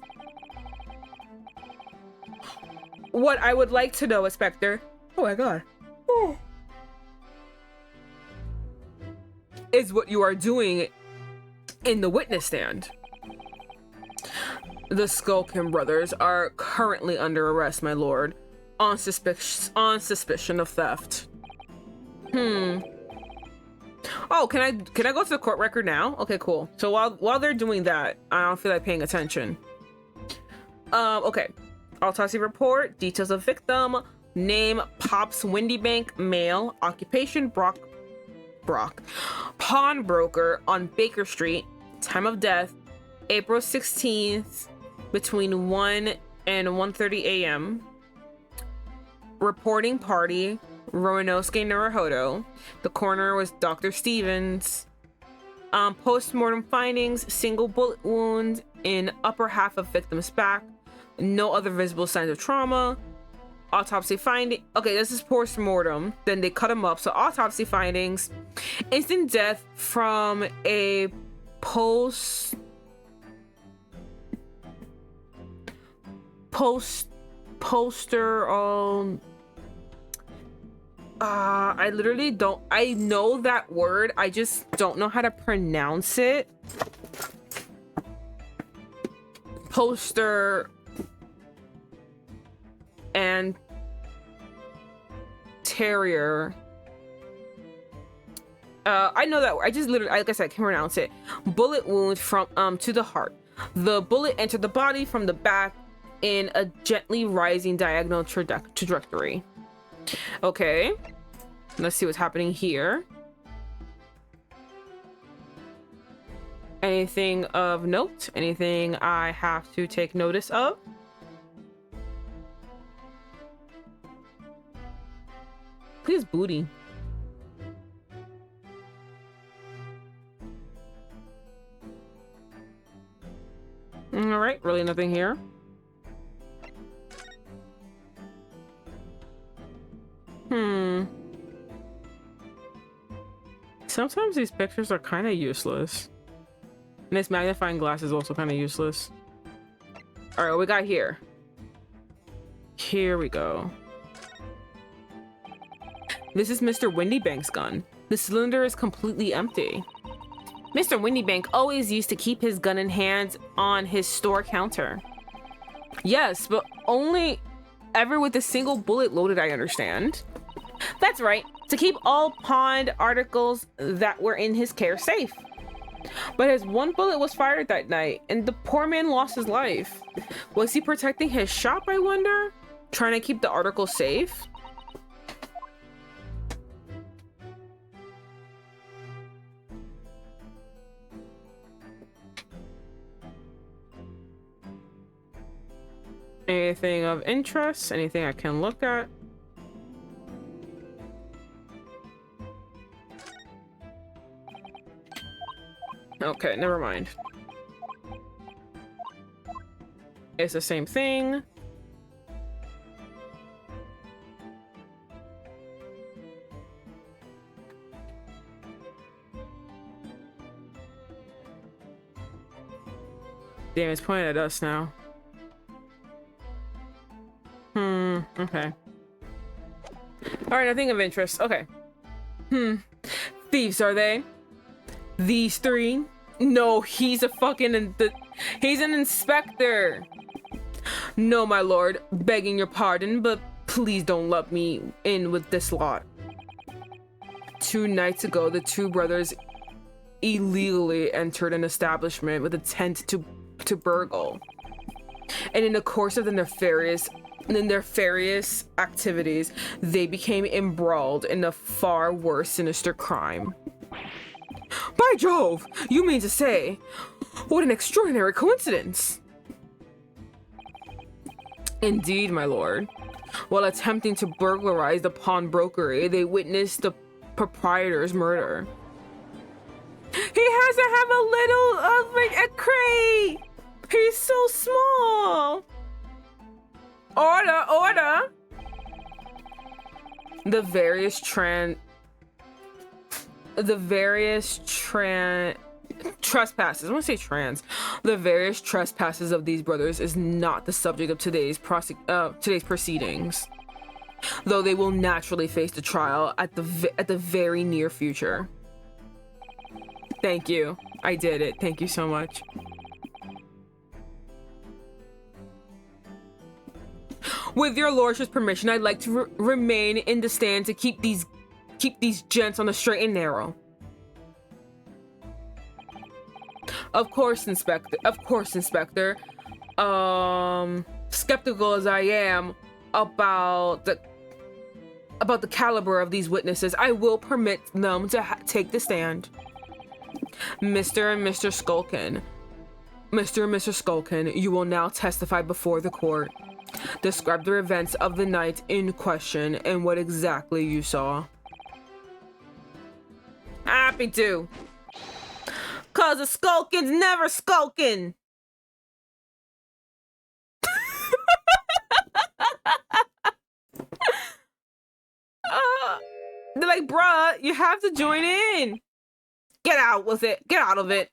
What I would like to know, Inspector. Oh my god. Oh. Is what you are doing in the witness stand. The Skulkin brothers are currently under arrest, my lord, on suspicion of theft. Oh, can I go to the court record now? Okay, cool. So while they're doing that, I don't feel like paying attention. Okay. Autopsy report, details of victim, name Pops Windybank, male, occupation Brock, pawnbroker on Baker Street, time of death April 16th between 1 and 1:30 a.m. Reporting party Roanoke Naruhodo. The coroner was Dr. Stevens. Post-mortem findings, single bullet wound in upper half of victim's back, no other visible signs of trauma. Autopsy finding, okay, this is post-mortem, then they cut him up. So autopsy findings, instant death from a poster I literally don't, I know that word, I just don't know how to pronounce it. Poster and terrier. I know that, I just literally, I guess I can pronounce it. Bullet wound from to the heart. The bullet entered the body from the back in a gently rising diagonal trajectory. Okay, let's see what's happening here. Anything of note? Anything I have to take notice of? Please, booty. All right. really nothing here. Sometimes these pictures are kind of useless. And this magnifying glass is also kind of useless. All right, what we got here? Here we go. This is Mr. Windybank's gun. The cylinder is completely empty. Mr. Windybank always used to keep his gun in hand on his store counter. Yes, but only ever with a single bullet loaded, I understand. That's right, to keep all pawned articles that were in his care safe. But his one bullet was fired that night, and the poor man lost his life. Was he protecting his shop, I wonder? Trying to keep the article safe? Anything of interest? Anything I can look at? Okay, never mind. It's the same thing. Damn, it's pointing at us now. Okay. Alright, nothing of interest. Okay. Thieves, are they? These three? No, he's a fucking... he's an inspector. No, my lord. Begging your pardon, but please don't let me in with this lot. 2 nights ago, the 2 brothers illegally entered an establishment with intent to burgle. And in the course of the nefarious activities, they became embroiled in a far worse sinister crime. By Jove! You mean to say, what an extraordinary coincidence! Indeed, my lord. While attempting to burglarize the pawnbrokery, they witnessed the proprietor's murder. He has to have a little of a crate! He's so small! Order, order! The various trespasses. I want to say trans. The various trespasses of these brothers is not the subject of today's proceedings, though they will naturally face the trial at the very near future. Thank you. I did it. Thank you so much. With your lordship's permission, I'd like to remain in the stand to keep these gents on the straight and narrow. Of course, Inspector. Of course, Inspector. Skeptical as I am about the caliber of these witnesses, I will permit them to take the stand. Mr. and Mr. Skulkin. Mr. and Mr. Skulkin, you will now testify before the court. Describe the events of the night in question and what exactly you saw. Happy to. 'Cause a skulkin's never skulking. They're like, bruh, you have to join in. Get out with it. Get out of it.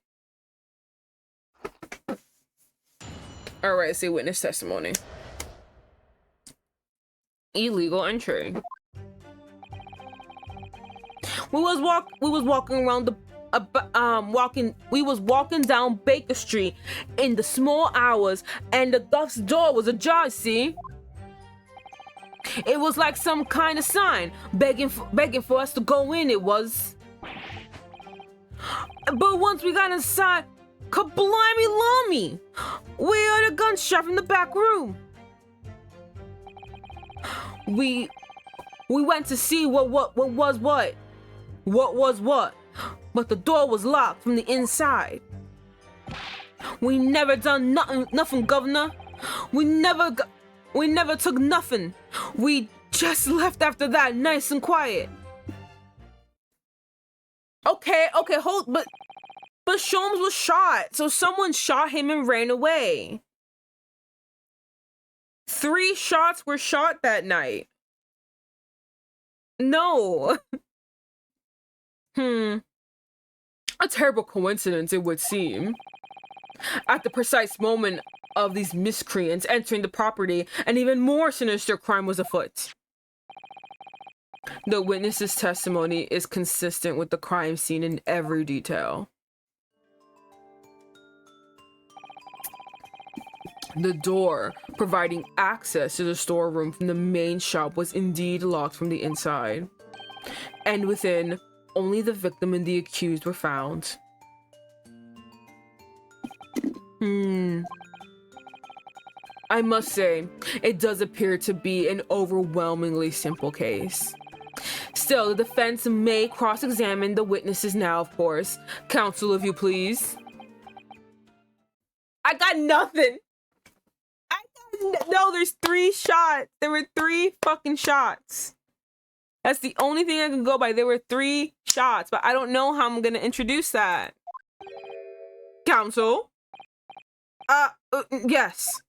All right, see witness testimony. Illegal entry. We was walking around the we was walking down Baker Street in the small hours, and the Duff's door was ajar, see? It was like some kind of sign begging for us to go in, it was. But once we got inside, kablimey lummy, we heard a gunshot from the back room. We went to see what was what, but the door was locked from the inside. We never done nothing, governor. We never took nothing. We just left after that, nice and quiet. Okay, hold, but Sholmes was shot, so someone shot him and ran away. 3 shots were shot that night. No. A terrible coincidence, it would seem. At the precise moment of these miscreants entering the property, an even more sinister crime was afoot. The witness's testimony is consistent with the crime scene in every detail. The door providing access to the storeroom from the main shop was indeed locked from the inside. And within, only the victim and the accused were found. I must say, it does appear to be an overwhelmingly simple case. Still, the defense may cross-examine the witnesses now, of course. Counsel, if you please. I got nothing. No, there's 3 shots. There were 3 fucking shots. That's the only thing I can go by. There were 3 shots, but I don't know how I'm gonna introduce that. Counsel? Yes.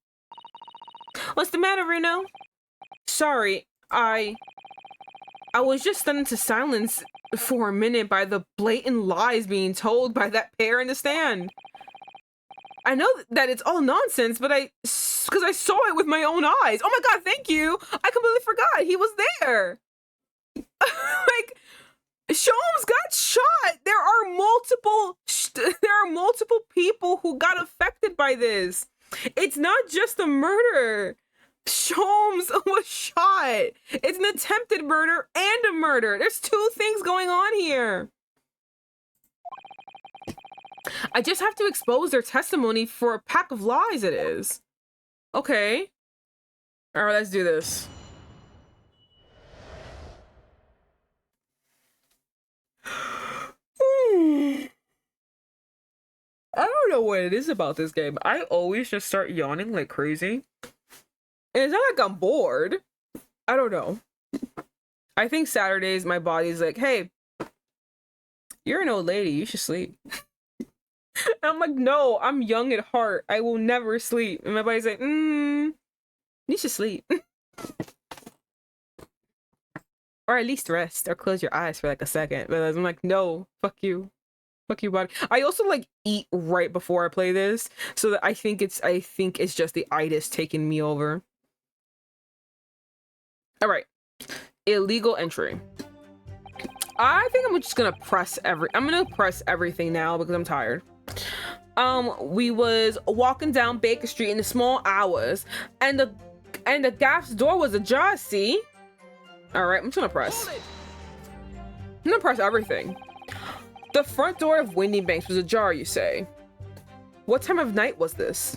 What's the matter, Reno? Sorry, I was just stunned into silence for a minute by the blatant lies being told by that pair in the stand. I know that it's all nonsense, but because I saw it with my own eyes. Oh my god, thank you! I completely forgot he was there! Like, Sholmes got shot! There are multiple people who got affected by this. It's not just a murder. Sholmes was shot. It's an attempted murder and a murder. There's 2 things going on here. I just have to expose their testimony for a pack of lies, it is. Okay. All right, let's do this. I don't know what it is about this game. I always just start yawning like crazy. And it's not like I'm bored. I don't know. I think Saturdays my body's like, hey, you're an old lady, you should sleep. I'm like, no, I'm young at heart. I will never sleep. And my body's like, you should sleep. Or at least rest or close your eyes for like a second. But I'm like, no, fuck you. Fuck you, body. I also like eat right before I play this. So that I think it's just the itis taking me over. All right. Illegal entry. I think I'm just gonna press everything now because I'm tired. We was walking down Baker Street in the small hours, and the gaff's door was ajar. See? All right, I'm just gonna press. I'm gonna press everything. The front door of Windy Banks was ajar, you say? What time of night was this?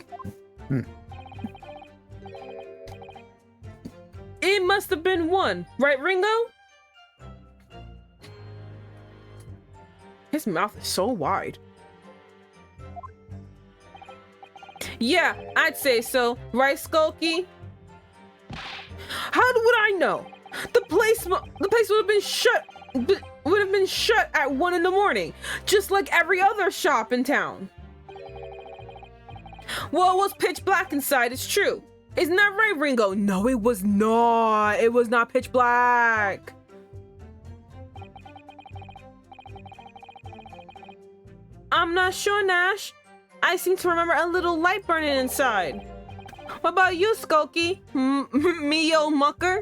It must have been 1, right, Ringo? His mouth is so wide. Yeah, I'd say so. Right, Skulky? How would I know? The place would have been shut. Would have been shut at 1 in the morning, just like every other shop in town. Well, it was pitch black inside. It's true. Isn't that right, Ringo? No, it was not. It was not pitch black. I'm not sure, Nash. I seem to remember a little light burning inside. What about you, Skulky? Me, old mucker?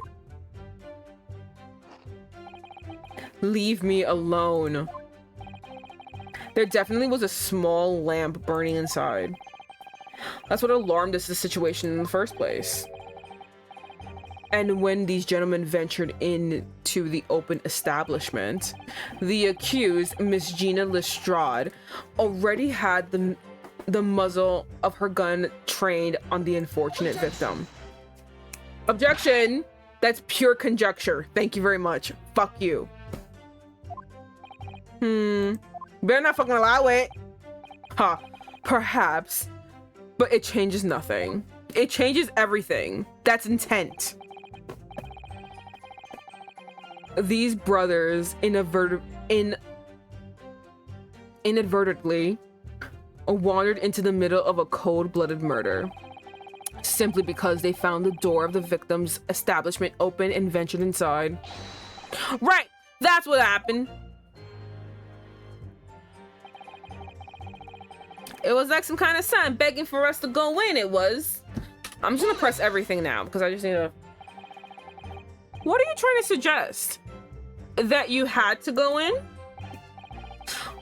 Leave me alone. There definitely was a small lamp burning inside. That's what alarmed us the situation in the first place. And when these gentlemen ventured into the open establishment, the accused, Miss Gina Lestrade, already had the muzzle of her gun trained on the unfortunate victim. Objection! That's pure conjecture. Thank you very much. Fuck you. Better not fucking allow it. Huh. Perhaps. But it changes nothing. It changes everything. That's intent. These brothers inadvertently wandered into the middle of a cold-blooded murder. simply because they found the door of the victim's establishment open and ventured inside. Right, that's what happened. It was like some kind of sign begging for us to go in, it was. I'm just gonna press everything now because I just need to... What are you trying to suggest? That you had to go in?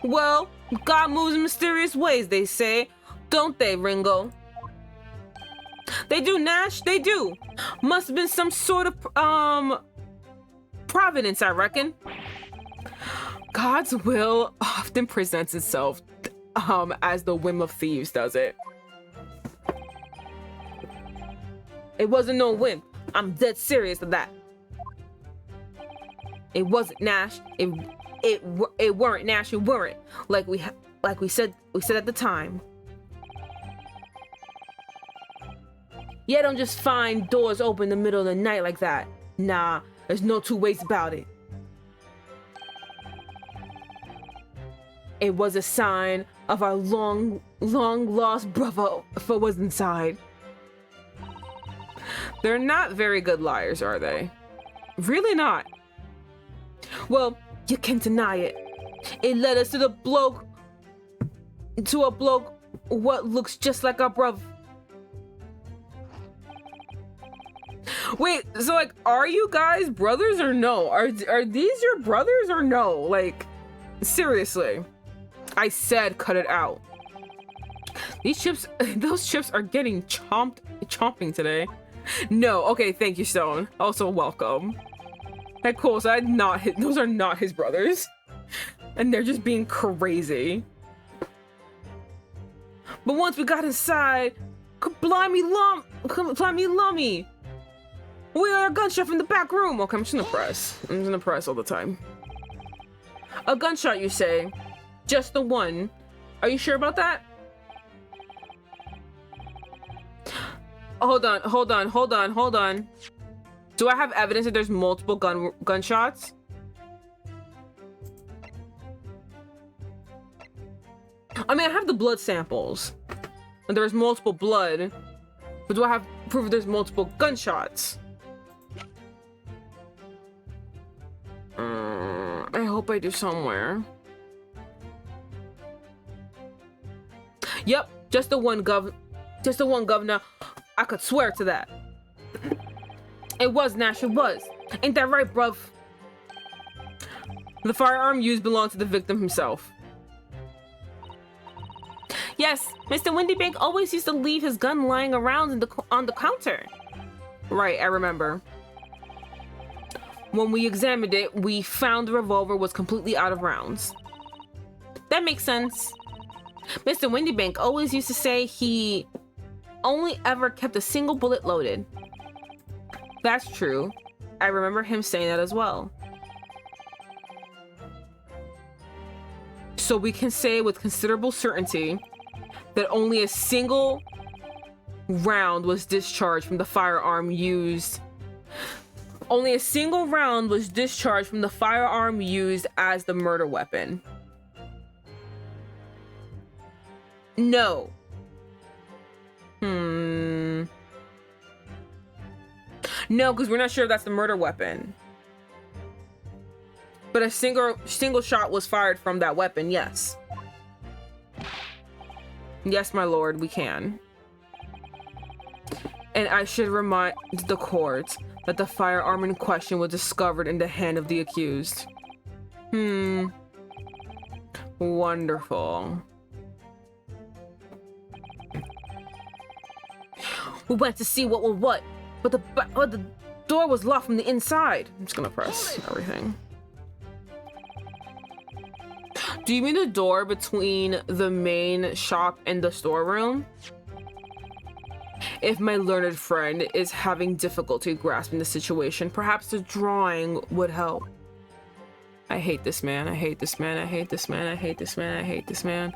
Well, God moves in mysterious ways, they say. Don't they, Ringo? They do, Nash, they do. Must have been some sort of, providence, I reckon. God's will often presents itself, as the whim of thieves does it. It wasn't no whim. I'm dead serious of that. It wasn't, Nash. It weren't, Nash. It weren't. Like we said at the time. Yeah, don't just find doors open in the middle of the night like that. Nah, there's no two ways about it. It was a sign of our long lost brother for was inside. They're not very good liars, are they? Really not. Well, you can't deny it. It led us to a bloke what looks just like our brother. Wait, so like, are you guys brothers or no? Are these your brothers or no? Like, seriously. I said cut it out. Those chips are getting chomping today. No, okay, thank you, Stone. Also, welcome. Hey, cool, so those are not his brothers. And they're just being crazy. But once we got inside, blimey lummy. We heard a gunshot from the back room. Okay, I'm just gonna press all the time. A gunshot, you say? Just the one. Are you sure about that? Hold on. Do I have evidence that there's multiple gunshots? I mean, I have the blood samples. And there's multiple blood. But do I have proof there's multiple gunshots? I hope I do somewhere. Yep, just the one, governor. I could swear to that. It was, Nash, it was. Ain't that right, bruv? The firearm used belonged to the victim himself. Yes, Mr. Windybank always used to leave his gun lying around on the counter. Right, I remember. When we examined it, we found the revolver was completely out of rounds. That makes sense. Mr. Windybank always used to say he only ever kept a single bullet loaded. That's true. I remember him saying that as well. So we can say with considerable certainty that only a single round was discharged from the firearm used. Only a single round was discharged from the firearm used as the murder weapon. No. No, because we're not sure if that's the murder weapon. But a single shot was fired from that weapon, yes. Yes, my lord, we can. And I should remind the court that the firearm in question was discovered in the hand of the accused. Wonderful. We went to see what was what, but the door was locked from the inside. I'm just gonna press everything. Do you mean the door between the main shop and the storeroom? If my learned friend is having difficulty grasping the situation, perhaps the drawing would help. I hate this man. I hate this man. I hate this man. I hate this man. I hate this man.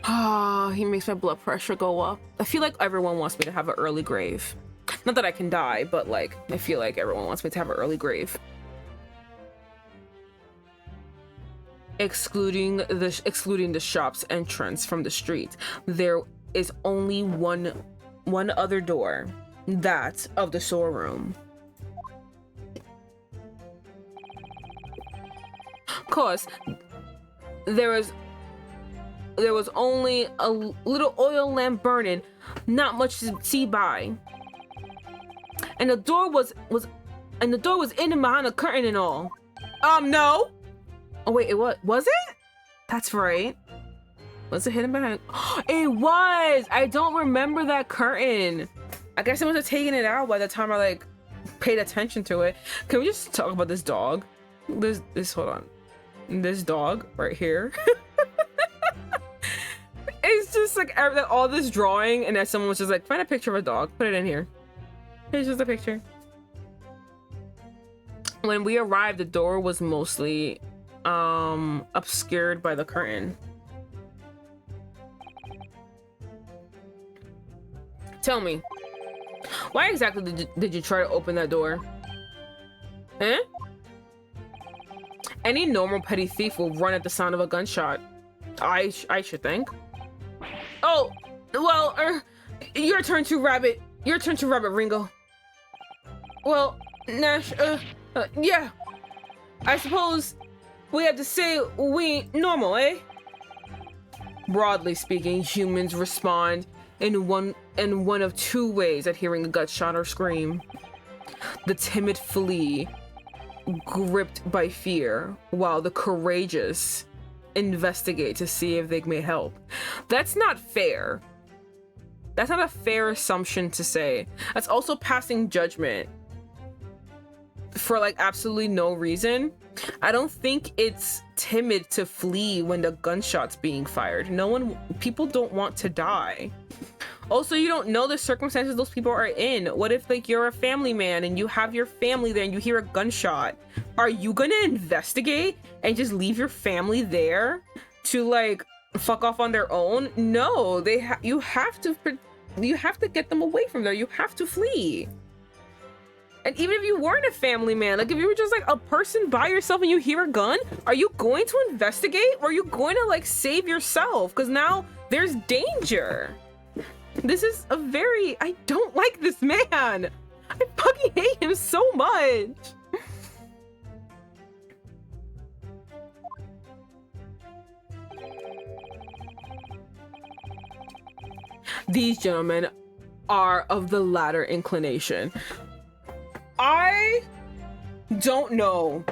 Ah, he makes my blood pressure go up. I feel like everyone wants me to have an early grave. Not that I can die, but like, I feel like everyone wants me to have an early grave. Excluding the shop's entrance from the street, there is only one one other door, that of the storeroom. Of course, there was only a little oil lamp burning, not much to see by. And the door was in and behind a curtain and all. No. Oh wait, it was it? That's right. Was it hidden behind? It was! I don't remember that curtain. I guess I must have taken it out by the time I like paid attention to it. Can we just talk about this dog? Hold on. This dog right here. It's just like all this drawing, and then someone was just like, find a picture of a dog, put it in here. Here's just a picture. When we arrived, the door was mostly obscured by the curtain. Tell me, why exactly did you try to open that door? Eh? Any normal petty thief will run at the sound of a gunshot. I should think. Oh, well, your turn to rabbit. Your turn to rabbit, Ringo. Well, Nash, yeah. I suppose we have to say we ain't normal, eh? Broadly speaking, humans respond in one of two ways at hearing a gunshot or scream. The timid flee, gripped by fear, while the courageous investigate to see if they may help. That's not fair. That's not a fair assumption to say. That's also passing judgment for like absolutely no reason. I don't think it's timid to flee when the gunshot's being fired. People don't want to die. Also, you don't know the circumstances those people are in. What if like you're a family man and you have your family there and you hear a gunshot? Are you gonna investigate and just leave your family there to like fuck off on their own? No, you have to get them away from there. You have to flee. And even if you weren't a family man, like if you were just like a person by yourself and you hear a gun, are you going to investigate or are you going to like save yourself? Because now there's danger. This is I don't like this man. I fucking hate him so much. These gentlemen are of the latter inclination. I don't know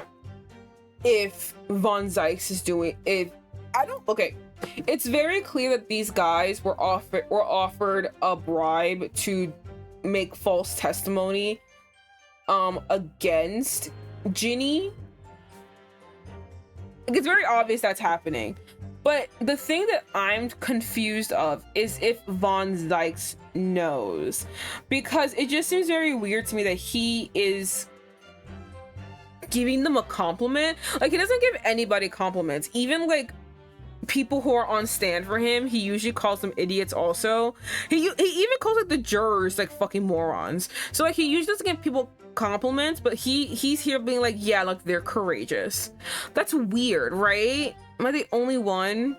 if Van Zieks is doing okay. It's very clear that these guys were offered a bribe to make false testimony against Ginny. It's very obvious that's happening. But the thing that I'm confused of is if Van Zieks knows, because it just seems very weird to me that he is giving them a compliment. Like, he doesn't give anybody compliments, even like people who are on stand for him. He usually calls them idiots also. He even calls like the jurors like fucking morons. So like he usually doesn't give people compliments, but he's here being like, yeah, like they're courageous. That's weird, right? Am I the only one?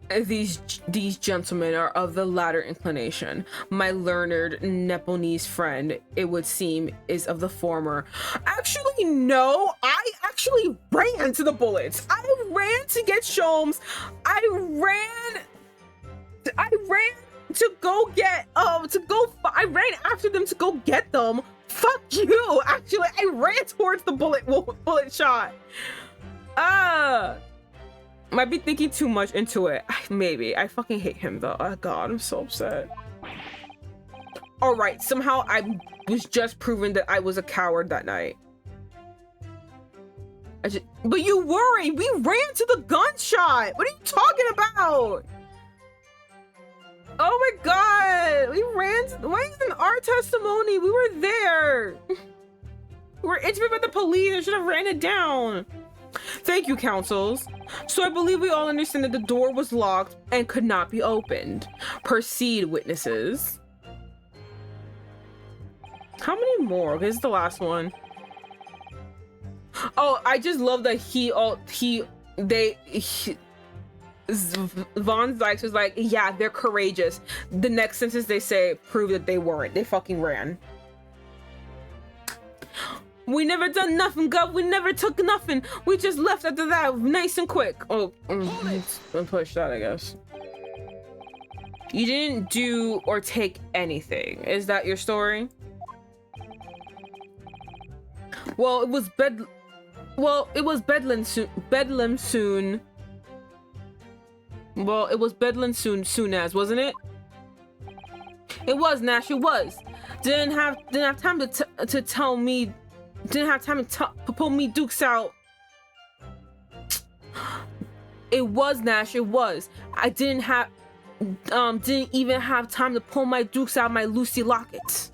These gentlemen are of the latter inclination. My learned Nepalese friend, it would seem, is of the former. Actually, no. I actually ran to the bullets. I ran to get Sholmes. I ran to go get I ran after them to go get them. Fuck you. Actually, I ran towards the bullet shot. Might be thinking too much into it. Maybe. I fucking hate him though. Oh god, I'm so upset. All right, somehow I was just proven that I was a coward that night. But you weren't. We ran to the gunshot. What are you talking about? Oh my god, we ran. Why isn't our testimony? We were there. We were interviewed by the police. I should have ran it down. Thank you, counsels. So I believe we all understand that the door was locked and could not be opened. Proceed, witnesses. How many more? This is the last one. Oh, I just love that Von Zieks was like, yeah, they're courageous. The next sentence they say proved that they weren't. They fucking ran. We never done nothing, Gov. We never took nothing. We just left after that, nice and quick. Oh, push that, I guess. You didn't do or take anything. Is that your story? Well, it was Bedlam soon. Well, it was Bedlam soon as, wasn't it? It was, Nash, it was. Didn't have time to tell me. Didn't have time to pull me dukes out. It was, Nash, it was. I didn't even have time to pull my dukes out my Lucy lockets.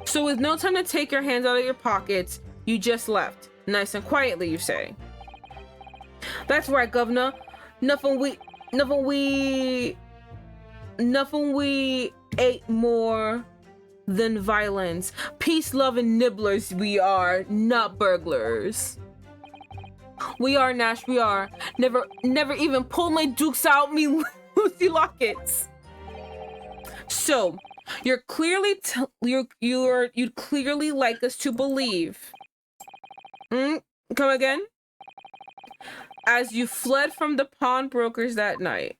So with no time to take your hands out of your pockets, you just left. Nice and quietly, you say. That's right, Governor. Nothing we ate more than violence. Peace-loving nibblers we are, not burglars. We are, Nash, we are. Never even pulled my dukes out me Lucy lockets. So, you'd clearly like us to believe. Come again? As you fled from the pawnbrokers that night,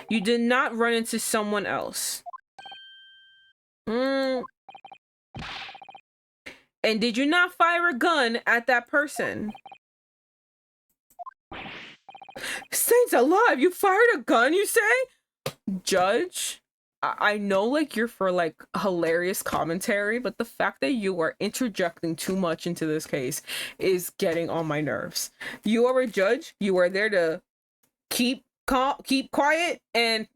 you did not run into someone else. And did you not fire a gun at that person? Saints alive, you fired a gun, you say? Judge, I know, like, you're for, like, hilarious commentary, but the fact that you are interjecting too much into this case is getting on my nerves. You are a judge. You are there to keep quiet and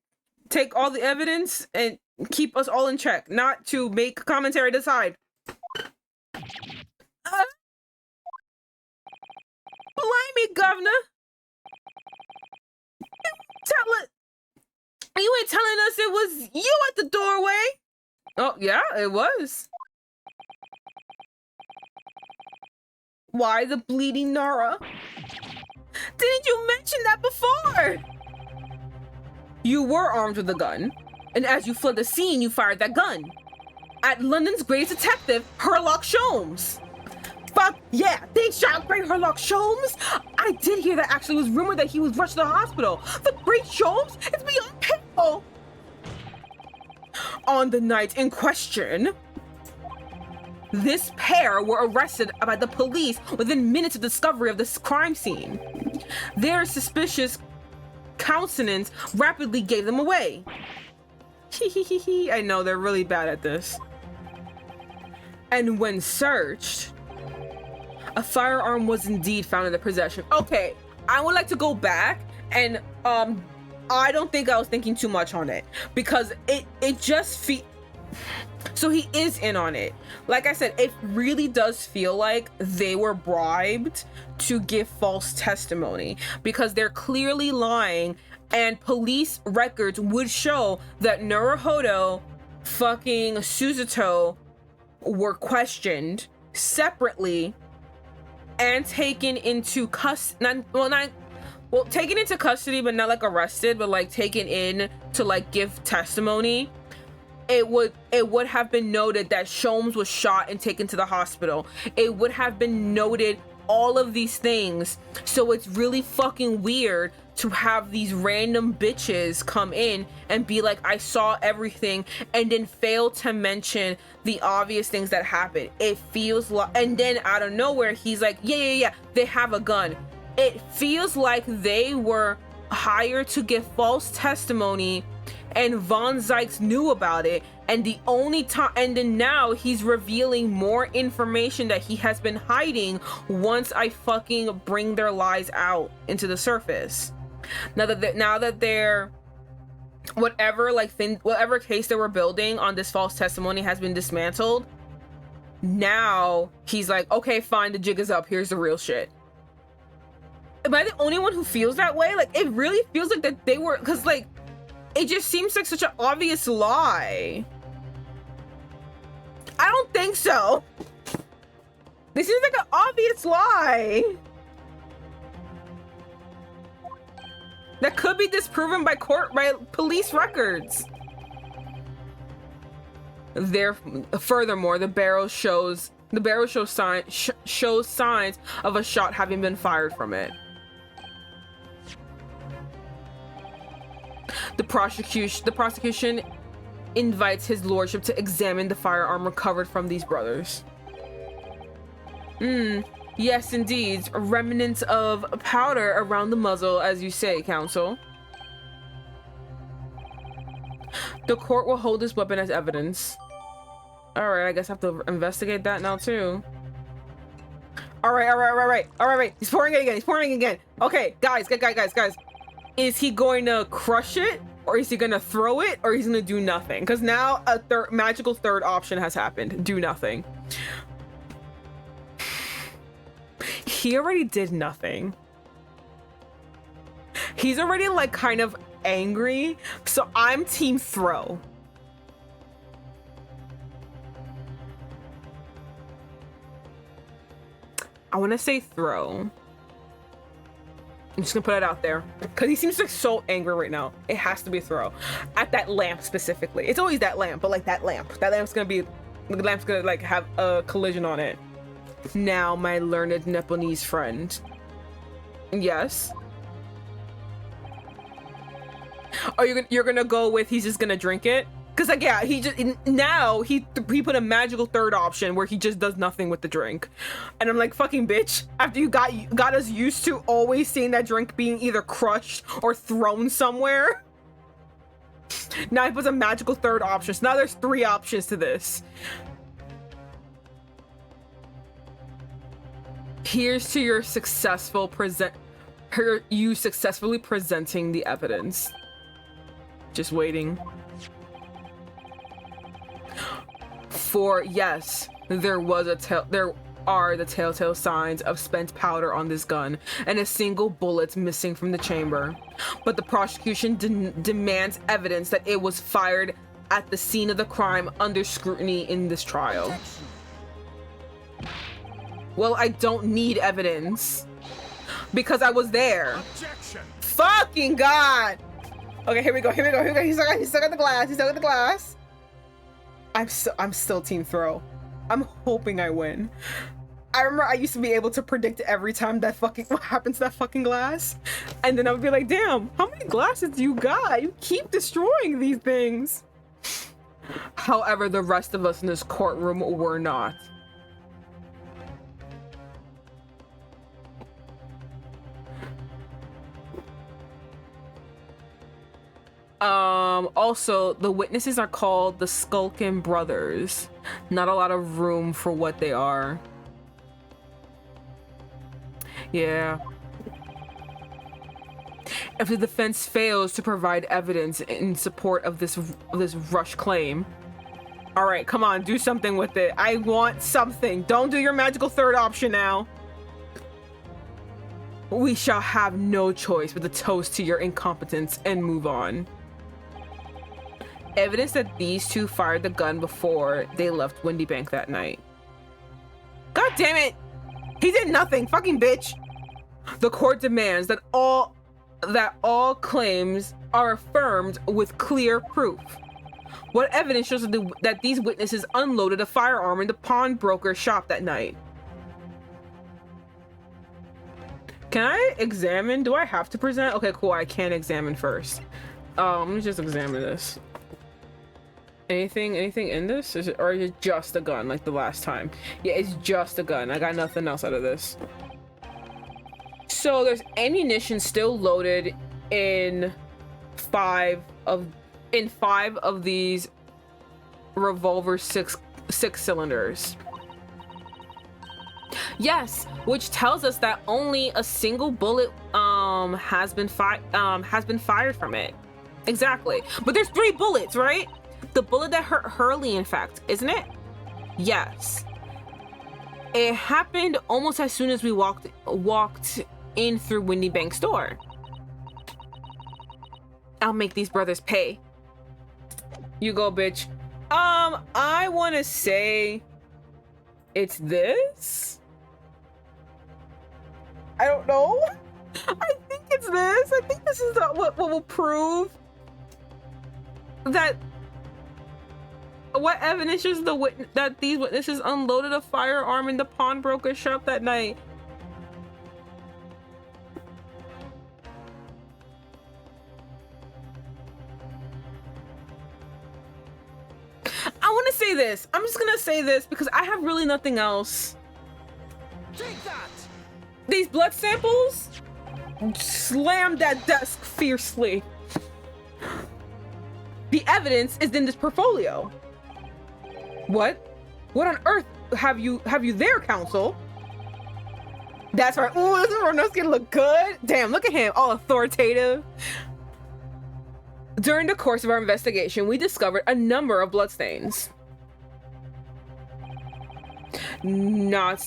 take all the evidence and keep us all in check, not to make commentary decide. Blimey, Governor! You ain't telling us it was you at the doorway? Oh, yeah, it was. Why the bleeding Nara? Didn't you mention that before? You were armed with a gun, and as you fled the scene, you fired that gun. At London's greatest detective, Herlock Sholmes. Fuck yeah, they shot Great Herlock Sholmes? I did hear that actually was rumored that he was rushed to the hospital. The Great Sholmes? It's beyond painful. On the night in question, this pair were arrested by the police within minutes of discovery of this crime scene. Their suspicious countenance rapidly gave them away. I know, they're really bad at this. And when searched, a firearm was indeed found in their possession. Okay, I would like to go back and I don't think I was thinking too much on it because it just so he is in on it. Like I said, it really does feel like they were bribed to give false testimony because they're clearly lying, and police records would show that Naruhodo fucking Suzuto were questioned separately and taken into taken into custody, but not like arrested, but like taken in to like give testimony. It would have been noted that Sholmes was shot and taken to the hospital. It would have been noted all of these things. So it's really fucking weird to have these random bitches come in and be like, I saw everything, and then fail to mention the obvious things that happened. It feels like, and then out of nowhere, he's like, yeah, they have a gun. It feels like they were hired to give false testimony, and Von Zieks knew about it, and the only time, and then now he's revealing more information that he has been hiding once I fucking bring their lies out into the surface. Now that they're whatever case they were building on this false testimony has been dismantled, now he's like, okay, fine, the jig is up, here's the real shit. Am I the only one who feels that way? Like, it really feels like that they were, because like it just seems like such an obvious lie. I don't think so. This seems like an obvious lie. That could be disproven by police records. Furthermore, the barrel shows signs of a shot having been fired from it. The prosecution invites his lordship to examine the firearm recovered from these brothers. Yes, indeed. Remnants of powder around the muzzle, as you say, counsel. The court will hold this weapon as evidence. Alright, I guess I have to investigate that now, too. Alright. He's pouring it again. Okay, guys. Is he going to crush it? Or is he going to throw it? Or he's going to do nothing? Because now a magical third option has happened. Do nothing. He already did nothing. He's already like kind of angry. So I'm team throw. I want to say throw. I'm just gonna put it out there because he seems like so angry right now. It has to be a throw at that lamp specifically. It's always that lamp, but like that lamp's gonna like have a collision on it. Now, my learned Nepalese friend. Yes. Oh, you're gonna go with he's just gonna drink it? Cause like yeah, he put a magical third option where he just does nothing with the drink, and I'm like, fucking bitch! After you got us used to always seeing that drink being either crushed or thrown somewhere, now he puts a magical third option. So now there's 3 options to this. Here's to your successfully presenting the evidence. Just waiting. For yes, there are the telltale signs of spent powder on this gun and a single bullet missing from the chamber. But the prosecution demands evidence that it was fired at the scene of the crime under scrutiny in this trial. Well, I don't need evidence because I was there. Objection. Fucking God. Okay, here we go. He's still got the glass. I'm still team throw. I'm hoping I win. I remember I used to be able to predict every time what happens to that fucking glass. And then I would be like, damn, how many glasses do you got? You keep destroying these things. However, the rest of us in this courtroom were not. Also, the witnesses are called the Skulkin brothers. Not a lot of room for what they are. Yeah. If the defense fails to provide evidence in support of this rush claim, all right, come on, do something with it. I want something. Don't do your magical third option now. We shall have no choice but to toast to your incompetence and move on. Evidence that these two fired the gun before they left Windy Bank that night. God damn it! He did nothing, fucking bitch! The court demands that all claims are affirmed with clear proof. What evidence shows that these witnesses unloaded a firearm in the pawnbroker shop that night? Can I examine? Do I have to present? Okay, cool. I can examine first. Let me just examine this. Anything in this? Is it just a gun like the last time? Yeah, it's just a gun. I got nothing else out of this. So there's ammunition still loaded in 5 of these revolver six cylinders. Yes, which tells us that only a single bullet has been fired from it. Exactly. But there's 3 bullets, right? The bullet that hurt Hurley, in fact, isn't it? Yes. It happened almost as soon as we walked in through Windy Bank's door. I'll make these brothers pay. You go, bitch. I want to say it's this. I don't know. I think it's this. I think this is what will prove that. What evidence is that these witnesses unloaded a firearm in the pawnbroker shop that night? I want to say this. I'm just gonna say this because I have really nothing else. Take that! These blood samples slammed that desk fiercely. The evidence is in this portfolio. What? What on earth have you there, counsel? That's right. Ooh, doesn't Ronosuke look good? Damn, look at him, all authoritative. During the course of our investigation, we discovered a number of bloodstains. Not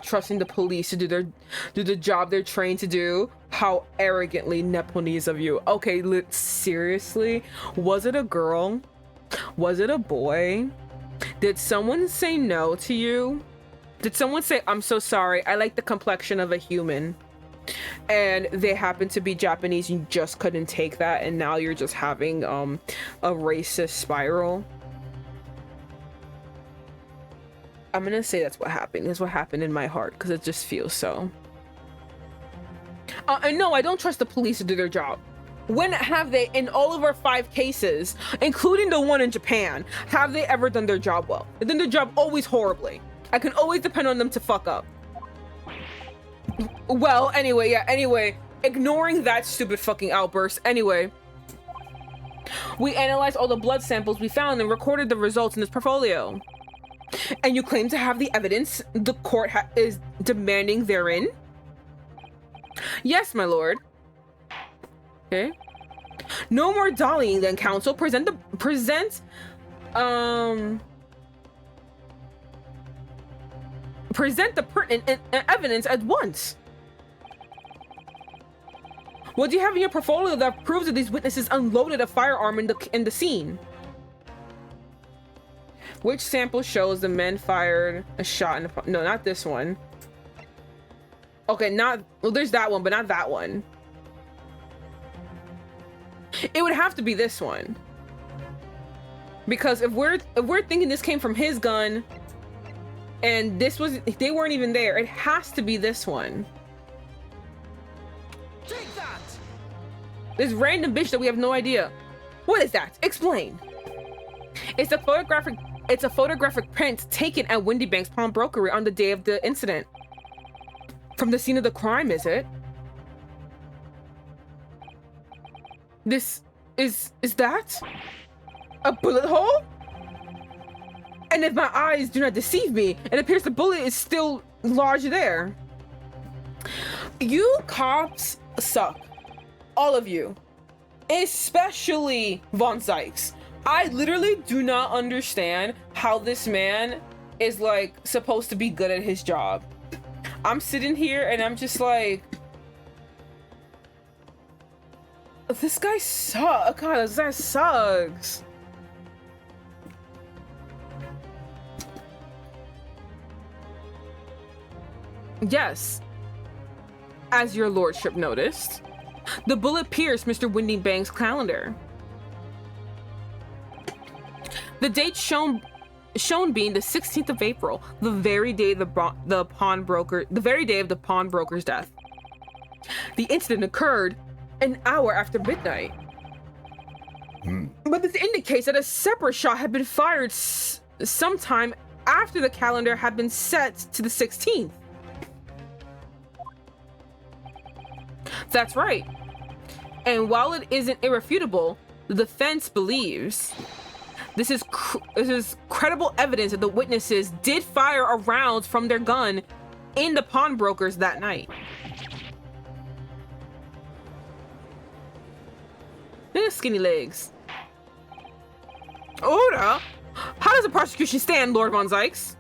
trusting the police to do the job they're trained to do. How arrogantly Nepalese of you. Okay, seriously? Was it a girl? Was it a boy? Did someone say no to you? Did someone say, I'm so sorry, I like the complexion of a human? And they happen to be Japanese, you just couldn't take that, and now you're just having a racist spiral? I'm gonna say that's what happened. That's what happened in my heart, because it just feels so. And no, I don't trust the police to do their job. When have they, in all of our 5 cases, including the one in Japan, have they ever done their job well? They've done their job always horribly. I can always depend on them to fuck up. Well, anyway, ignoring that stupid fucking outburst, anyway. We analyzed all the blood samples we found and recorded the results in this portfolio. And you claim to have the evidence the court is demanding therein? Yes, my lord. Okay. No more dollying then, counsel. Present the pertinent evidence at once. What do you have in your portfolio that proves that these witnesses unloaded a firearm in the scene? Which sample shows the men fired a shot in the... No, not this one. Okay, well, there's that one, but not that one. It would have to be this one. Because if we're thinking this came from his gun and they weren't even there, it has to be this one. Take that! This random bitch that we have no idea. What is that? Explain. It's a photographic print taken at Windy Bank's pawnbrokery on the day of the incident. From the scene of the crime, is it? This is that a bullet hole? And if my eyes do not deceive me, it appears the bullet is still lodged there. You cops suck. All of you. Especially Van Zieks. I literally do not understand how this man is like supposed to be good at his job. I'm sitting here and I'm just like, this guy sucks. God, this guy sucks. Yes, as your lordship noticed, the bullet pierced Mr. Windy Bank's calendar. The date shown being the 16th of April, the very day of the pawnbroker's death. The incident occurred an hour after midnight. But this indicates that a separate shot had been fired sometime after the calendar had been set to the 16th. That's right. And while it isn't irrefutable, the defense believes this is credible evidence that the witnesses did fire a round from their gun in the pawnbrokers that night. Look at skinny legs. Order? How does the prosecution stand, Lord Van Zieks?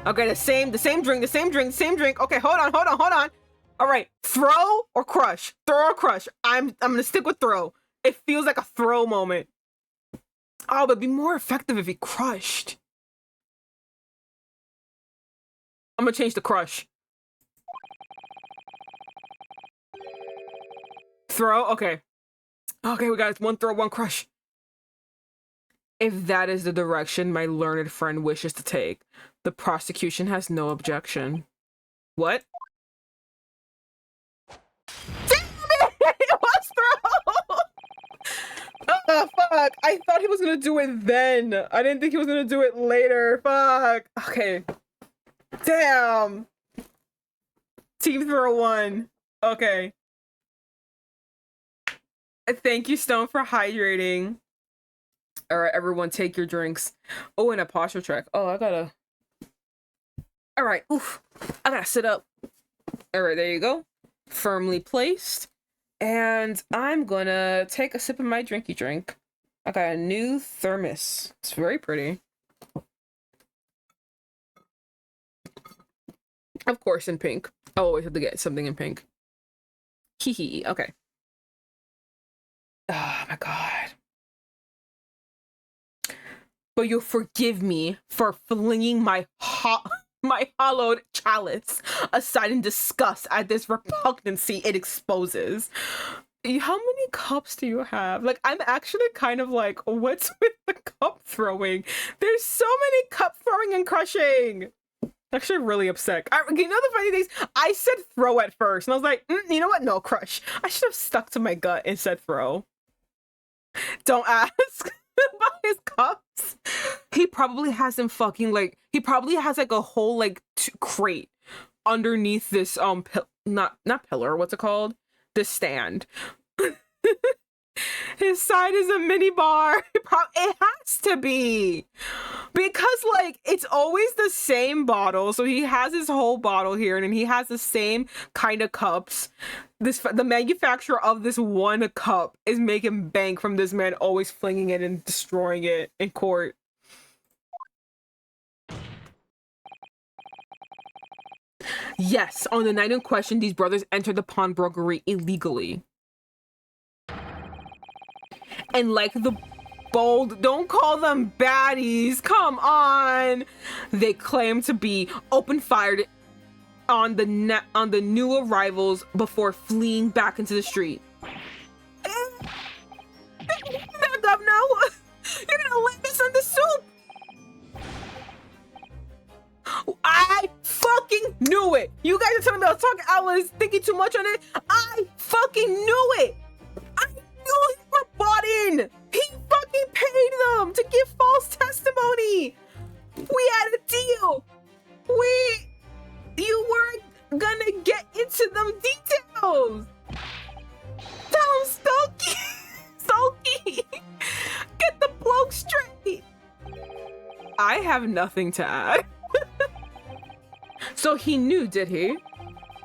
Okay, the same drink. Okay, hold on. All right, throw or crush? Throw or crush? I'm gonna stick with throw. It feels like a throw moment. Oh, but it'd be more effective if he crushed. I'm gonna change the crush. throw? Okay. Okay, we got one throw, one crush. If that is the direction my learned friend wishes to take, the prosecution has no objection. What? Damn it! It was throw! Oh, fuck. I thought he was gonna do it then. I didn't think he was gonna do it later. Fuck. Okay. Damn. Team throw one. Okay. Thank you, Stone, for hydrating. All right, everyone, take your drinks. Oh, and a posture check. Oh, I gotta. All right. Oof. I gotta sit up. All right, there you go. Firmly placed. And I'm gonna take a sip of my drinky drink. I got a new thermos. It's very pretty. Of course, in pink. I always have to get something in pink. Hee hee. Okay. Oh my god. But you'll forgive me for flinging my hollowed chalice aside in disgust at this repugnancy it exposes. How many cups do you have? Like, I'm actually kind of like, what's with the cup throwing? There's so many cup throwing and crushing. Actually, really upset. You know the funny thing is, I said throw at first, and I was like, you know what? No, crush. I should have stuck to my gut and said throw. Don't ask about his cups. He probably has him fucking like. He probably has like a whole like crate underneath this not pillar. What's it called? This stand. His side is a mini bar. It has to be. Because, like, it's always the same bottle. So he has his whole bottle here, and then he has the same kind of cups. The manufacturer of this one cup is making bank from this man always flinging it and destroying it in court. Yes, on the night in question, these brothers entered the pawnbrokery illegally. And like the bold, don't call them baddies, come on. They claim to be open fired on the new arrivals before fleeing back into the street. Governor, you're gonna let this in the soup. I fucking knew it. You guys are telling me I was talking, I was thinking too much on it. I fucking knew it. I knew you were bought in. He fucking paid them to give false testimony. We had a deal. You weren't gonna get into them details. Tell him, Stokey. Stokey. Get the bloke straight. I have nothing to add. So he knew, did he?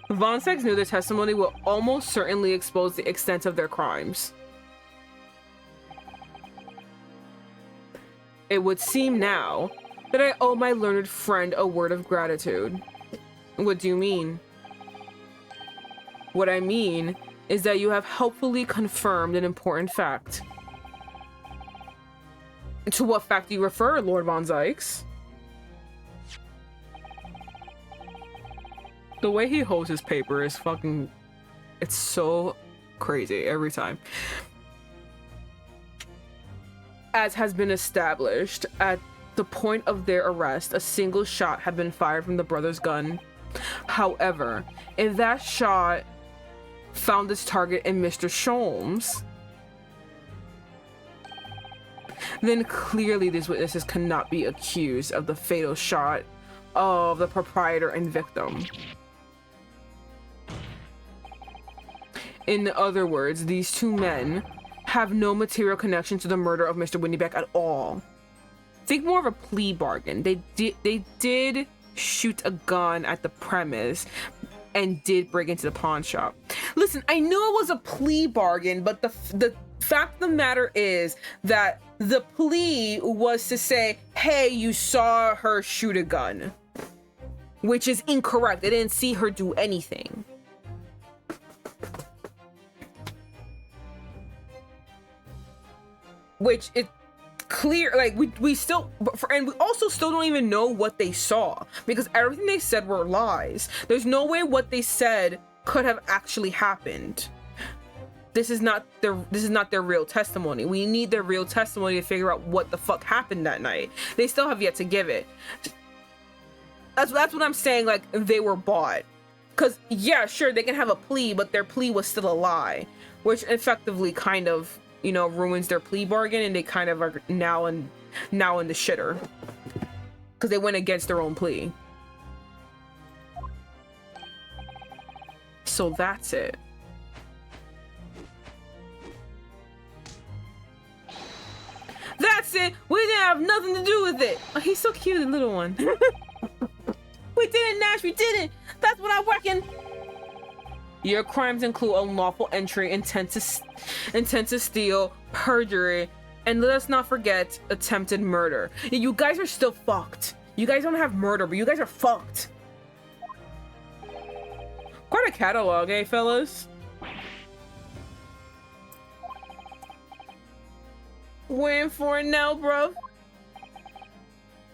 Van Zieks knew the testimony will almost certainly expose the extent of their crimes. It would seem now that I owe my learned friend a word of gratitude. What do you mean? What I mean is that you have helpfully confirmed an important fact. To what fact do you refer, Lord Van Zieks? The way he holds his paper is fucking... It's so crazy every time. As has been established, at the point of their arrest, a single shot had been fired from the brother's gun. However, if that shot found its target in Mr. Sholmes, then clearly these witnesses cannot be accused of the fatal shot of the proprietor and victim. In other words, these two men have no material connection to the murder of Mr. Winniebeck at all. Think more of a plea bargain. They did shoot a gun at the premise and did break into the pawn shop. Listen, I knew it was a plea bargain, but the fact of the matter is that the plea was to say, hey, you saw her shoot a gun, which is incorrect. They didn't see her do anything. Which it clear, like we still, and we also still don't even know what they saw because everything they said were lies. There's no way what they said could have actually happened. their real testimony. We need their real testimony to figure out what the fuck happened that night. They still have yet to give it. That's what I'm saying, like, they were bought. Because, yeah, sure, they can have a plea, but their plea was still a lie. Which effectively kind of, you know, ruins their plea bargain, and they kind of are now in the shitter. Because they went against their own plea. So that's it. That's it! We didn't have nothing to do with it! Oh, he's so cute, the little one. We didn't, Nash, we didn't! That's what I reckon! Your crimes include unlawful entry, intent to steal, perjury, and let us not forget attempted murder. You guys are still fucked. You guys don't have murder, but you guys are fucked. Quite a catalog, eh, fellas? Waiting for it now, bro.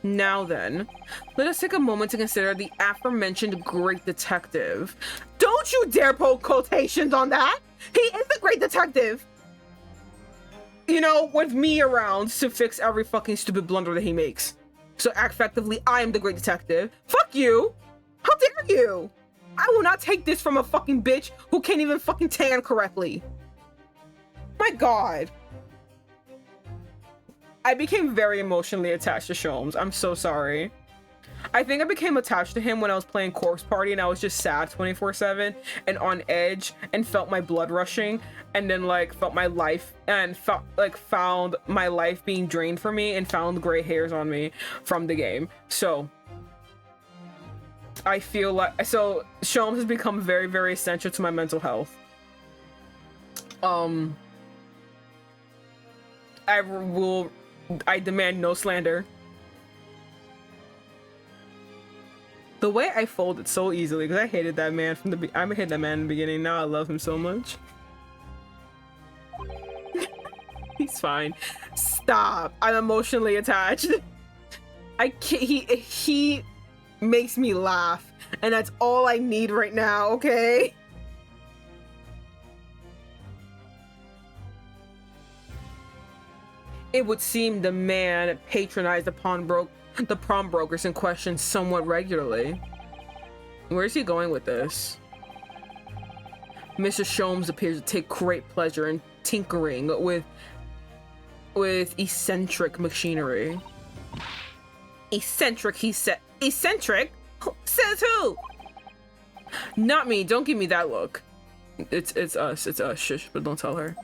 Now then, let us take a moment to consider the aforementioned great detective. Don't you dare poke quotations on that! He is the great detective! You know, with me around to fix every fucking stupid blunder that he makes. So effectively, I am the great detective. Fuck you! How dare you! I will not take this from a fucking bitch who can't even fucking tan correctly. My god. I became very emotionally attached to Sholmes. I'm so sorry. I think I became attached to him when I was playing Corpse Party and I was just sad 24/7 and on edge and felt my blood rushing and then like felt my life and found my life being drained from me and found gray hairs on me from the game. So I feel like Sholmes has become very, very essential to my mental health. I demand no slander. The way I folded so easily because I hated that man from the I hated that man in the beginning. Now I love him so much. He's fine. Stop. I'm emotionally attached. I can't. He makes me laugh, and that's all I need right now. Okay. It would seem the man patronized the pawnbrokers in question somewhat regularly. Where is he going with this? Mr. Sholmes appears to take great pleasure in tinkering with eccentric machinery. Eccentric, he said. Eccentric? Says who? Not me. Don't give me that look. It's us. It's us. Shush, but don't tell her.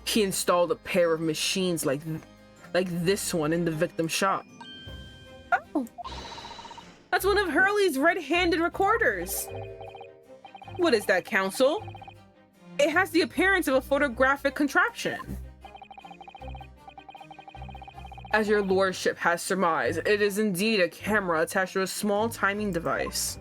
He installed a pair of machines like this one in the victim's shop. Oh, that's one of Hurley's red-handed recorders. What is that, Counsel? It has the appearance of a photographic contraption. As your lordship has surmised, it is indeed a camera attached to a small timing device.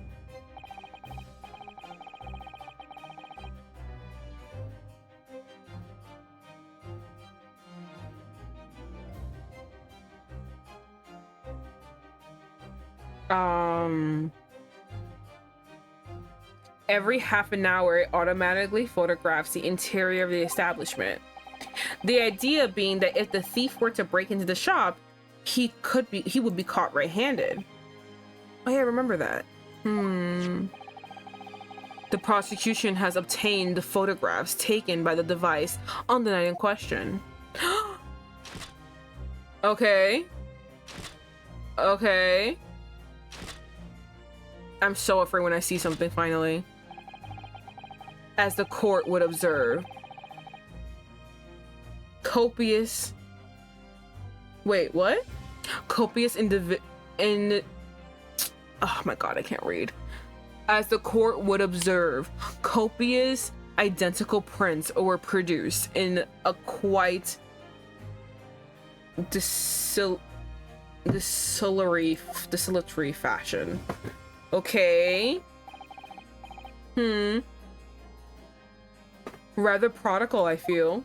Every half an hour, it automatically photographs the interior of the establishment. The idea being that if the thief were to break into the shop, he would be caught red-handed. Oh yeah, I remember that. The prosecution has obtained the photographs taken by the device on the night in question. Okay. Okay. I'm so afraid when I see something finally. As the court would observe. Copious. Wait, what? Copious oh my god, I can't read. As the court would observe, copious identical prints were produced in a quite desultory fashion. Okay. Rather prodigal, I feel.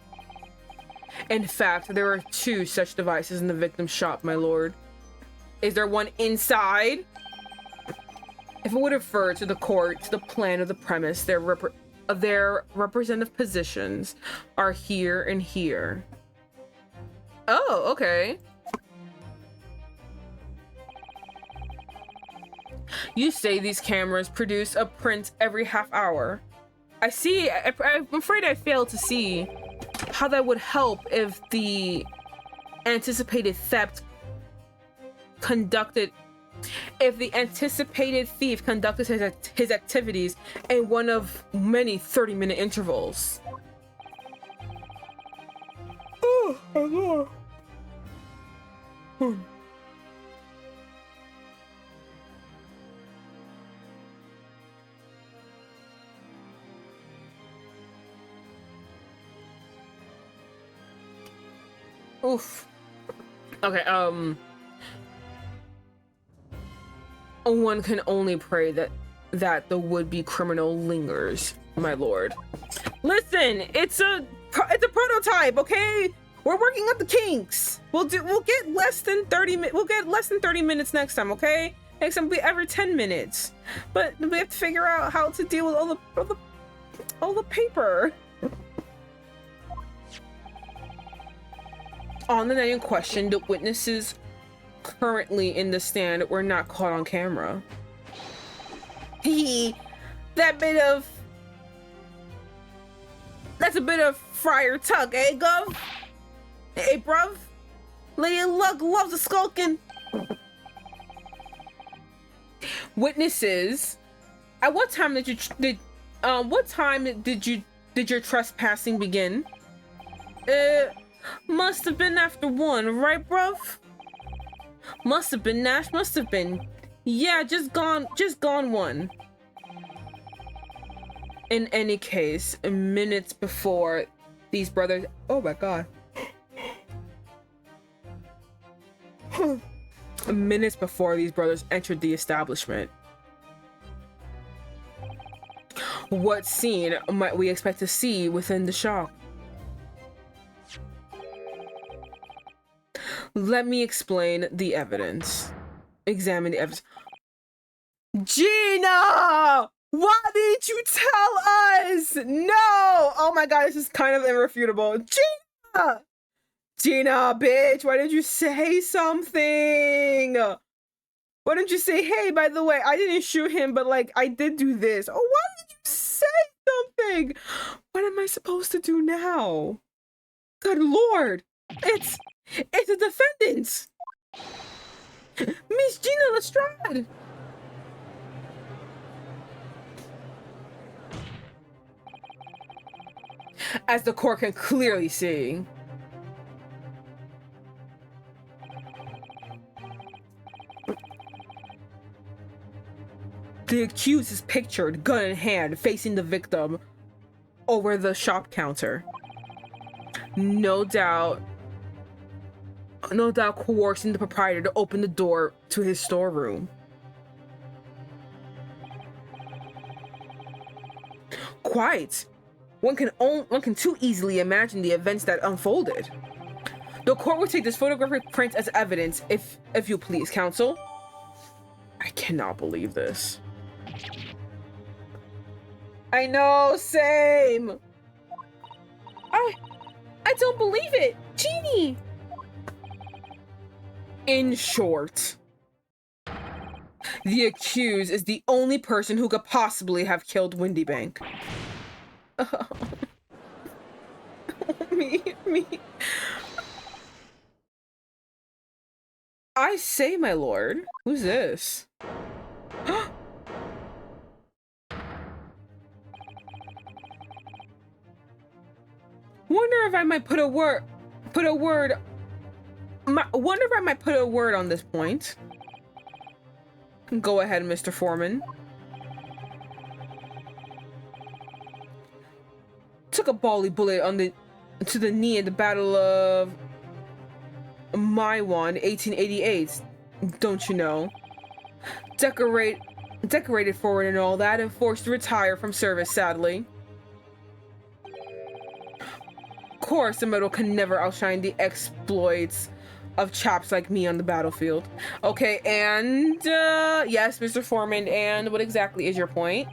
In fact, there are 2 such devices in the victim's shop, my lord. Is there one inside? If it would refer to the court, to the plan, or the premise, their representative positions are here and here. Oh, okay. You say these cameras produce a print every half hour. I see. I'm afraid I failed to see how that would help if the anticipated theft conducted. If the anticipated thief conducted his activities in one of many 30-minute intervals. Oh, hello. Oof. Okay, one can only pray that the would-be criminal lingers, my lord. Listen, it's a prototype, okay? We're working out the kinks. We'll get less than 30 minutes. We'll get less than 30 minutes next time, okay? Next time will be every 10 minutes. But we have to figure out how to deal with all the paper. On the night in question, the witnesses currently in the stand were not caught on camera. That's a bit of Friar Tuck, eh, Gov? Hey, bruv? Lady Luck loves a skulking. Witnesses, at what time did your trespassing begin? Must have been after 1, right, bruv? Must have been, Nash, must have been. Yeah, just gone 1. In any case, minutes before these brothers... Oh my god. Minutes before these brothers entered the establishment. What scene might we expect to see within the shop? Let me explain the evidence. Examine the evidence. Gina! Why didn't you tell us? No! Oh my god, this is kind of irrefutable. Gina! Gina, bitch, why didn't you say something? Why didn't you say, hey, by the way, I didn't shoot him, but like, I did do this. Oh, why did you say something? What am I supposed to do now? Good lord! It's the defendant! Miss Gina Lestrade! As the court can clearly see. The accused is pictured, gun in hand, facing the victim over the shop counter. No doubt coercing the proprietor to open the door to his storeroom. Quite. One can too easily imagine the events that unfolded. The court will take this photographic print as evidence, if you please, counsel. I cannot believe this. I know, same. I don't believe it, Jeannie. In short, the accused is the only person who could possibly have killed Windybank. Oh. me. I say, my lord, who's this? Wonder if I might put a word on this point. Go ahead, Mr. Foreman. Took a bally bullet to the knee in the Battle of Maiwan, 1888. Don't you know? Decorated for it and all that, and forced to retire from service, sadly. Of course, the medal can never outshine the exploits of chaps like me on the battlefield. Okay, and yes, Mr. Foreman, and what exactly is your point?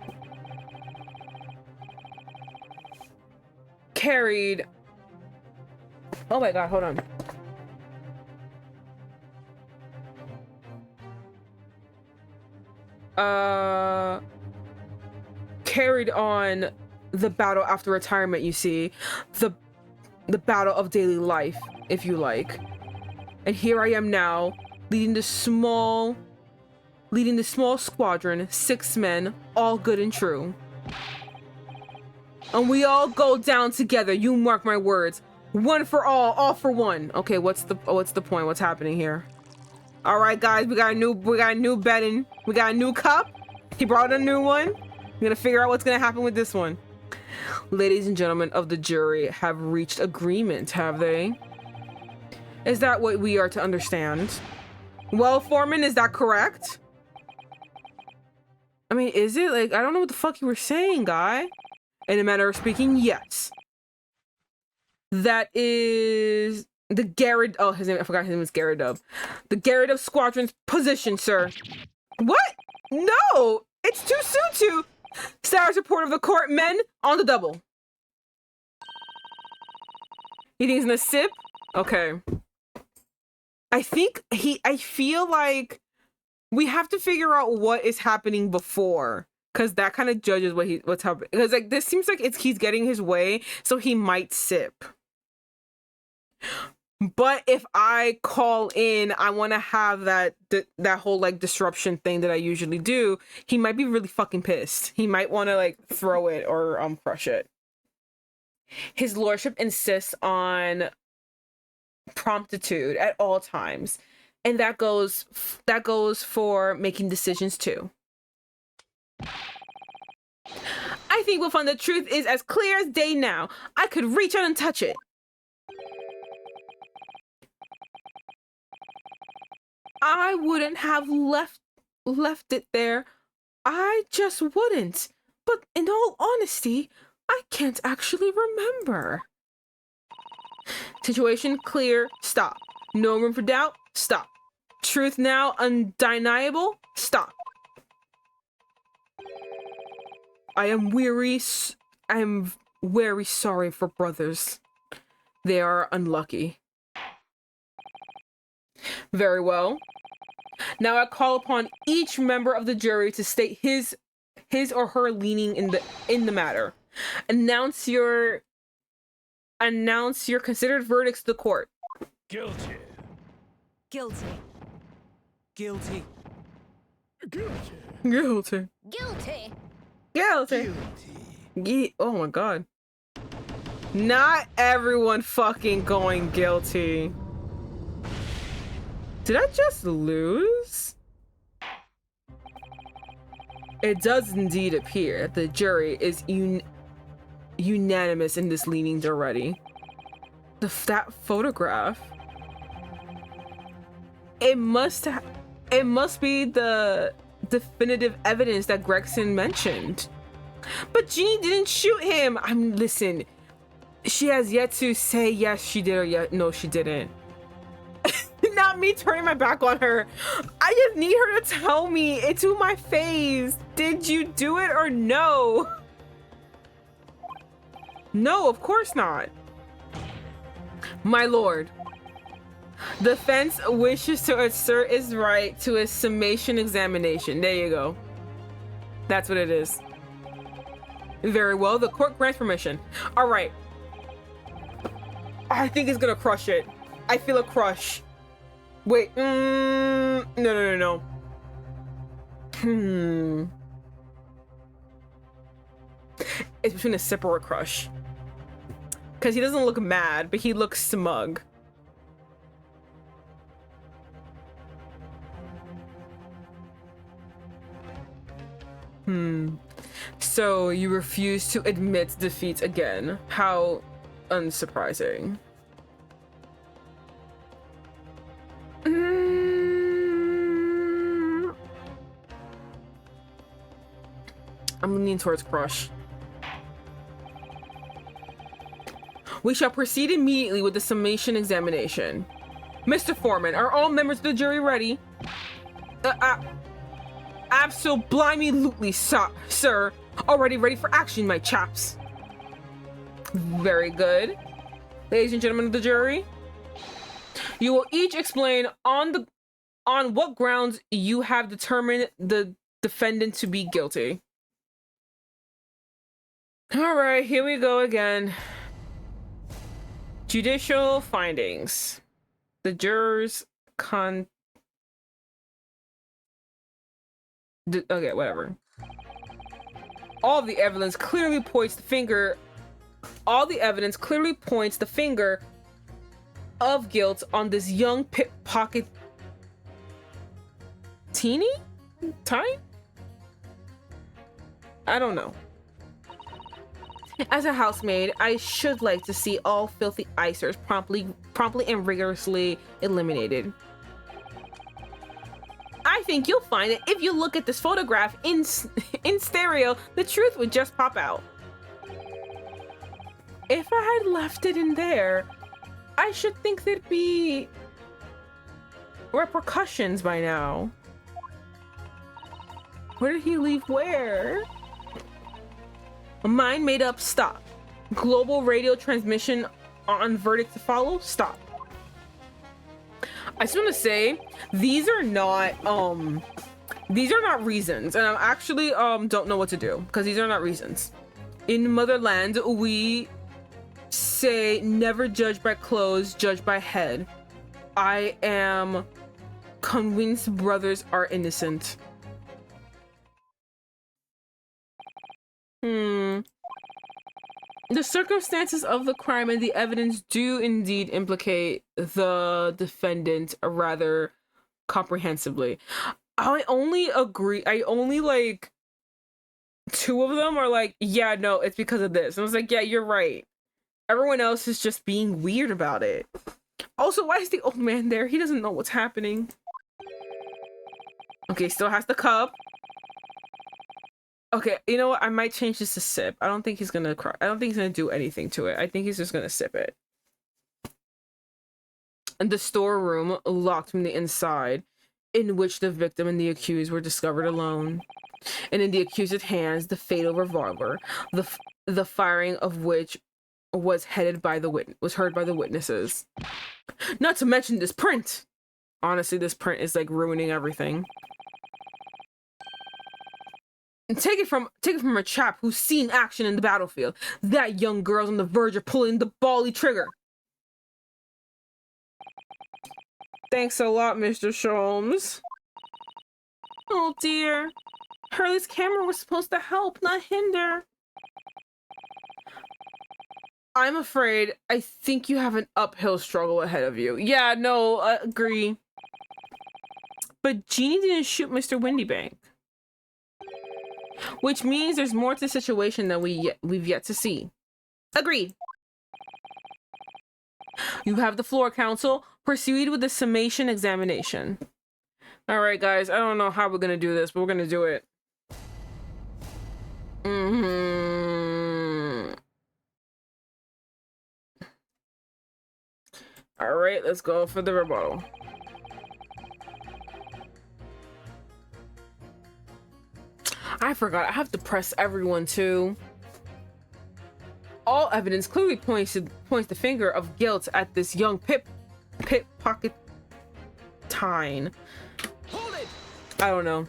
Carried. Oh my god, hold on. Carried on the battle after retirement, you see. The battle of daily life, if you like. And here I am now, leading the small squadron, 6 men, all good and true. And we all go down together, you mark my words. One for all for one. Okay, what's the point? What's happening here? All right, guys, we got a new bedding. We got a new cup. He brought a new one. We're gonna figure out what's gonna happen with this one. Ladies and gentlemen of the jury have reached agreement, have they? Is that what we are to understand? Well, Foreman, is that correct? I mean, is it? Like, I don't know what the fuck you were saying, guy. In a manner of speaking, yes. That is the Garrett. Oh, his name. I forgot his name was Garrett Dub. The Garrett Dub Squadron's position, sir. What? No! It's too soon to. Status report of the court, men on the double. He thinks he's gonna sip? Okay. I feel like we have to figure out what is happening before, because that kind of judges what's happening. Because like this seems like he's getting his way, so he might sip. But if I call in, I want to have that whole like disruption thing that I usually do. He might be really fucking pissed. He might want to like throw it or crush it. His lordship insists on promptitude at all times, and that goes for making decisions too. I think we'll find the truth is as clear as day now. I could reach out and touch it. I wouldn't have left it there. I just wouldn't. But in all honesty, I can't actually remember. Situation clear, stop. No room for doubt, stop. Truth now undeniable, stop. I am very sorry for brothers. They are unlucky. Very well. Now I call upon each member of the jury to state his or her leaning in the matter. Announce your considered verdicts to the court. Guilty. Guilty. Guilty. Guilty. Guilty. Guilty. Guilty. Oh my god. Not everyone fucking going guilty. Did I just lose? It does indeed appear that the jury is unanimous in this leaning already. That photograph. It must be the definitive evidence that Gregson mentioned. But Jeannie didn't shoot him. Listen. She has yet to say yes, she did, or no, she didn't. Not me turning my back on her. I just need her to tell me it to my face. Did you do it or no? No, of course not. My lord, the defense wishes to assert its right to a summation examination. There you go. That's what it is. Very well, the court grants permission. All right. I think it's gonna crush it. I feel a crush. Wait, no. It's between a sip or a crush. Because he doesn't look mad, but he looks smug. So you refuse to admit defeat again. How unsurprising. I'm leaning towards crush. We shall proceed immediately with the summation examination. Mr. Foreman, are all members of the jury ready? Absolutely, sir. Already ready for action, my chaps. Very good. Ladies and gentlemen of the jury, you will each explain on what grounds you have determined the defendant to be guilty. All right, here we go again. Judicial findings. The jurors okay, whatever. All the evidence clearly points the finger of guilt on this young pickpocket teeny? Tiny? I don't know. As a housemaid, I should like to see all filthy icers promptly and rigorously eliminated. I think you'll find that if you look at this photograph in stereo, the truth would just pop out. If I had left it in there, I should think there'd be repercussions by now. Where did he leave where? Mind made up, stop. Global radio transmission on verdict to follow, stop. I just want to say, these are not reasons, and I actually don't know what to do, because these are not reasons. In Motherland, we say never judge by clothes, judge by head. I am convinced brothers are innocent. The circumstances of the crime and the evidence do indeed implicate the defendant rather comprehensively. I only like 2 of them are like, yeah, no, it's because of this. And I was like, yeah, you're right. Everyone else is just being weird about it. Also, why is the old man there? He doesn't know what's happening. Okay, still has the cup. Okay, you know what? I might change this to sip. I don't think he's gonna cry. I don't think he's gonna do anything to it. I think he's just gonna sip it. And the storeroom locked from the inside, in which the victim and the accused were discovered alone. And in the accused's hands, the fatal revolver, the firing of which was heard by the witnesses. Not to mention this print. Honestly, this print is like ruining everything. And take it from a chap who's seen action in the battlefield. That young girl's on the verge of pulling the bally trigger. Thanks a lot, Mr. Sholmes. Oh dear. Hurley's camera was supposed to help, not hinder. I'm afraid I think you have an uphill struggle ahead of you. Yeah, no, I agree. But Jeannie didn't shoot Mr. Windybank. Which means there's more to the situation than we've yet to see. Agreed. You have the floor, counsel. Proceed with the summation examination. All right, guys. I don't know how we're gonna do this, but we're gonna do it. All right, let's go for the rebuttal. I forgot. I have to press everyone too. All evidence clearly points the finger of guilt at this young pickpocket. I don't know.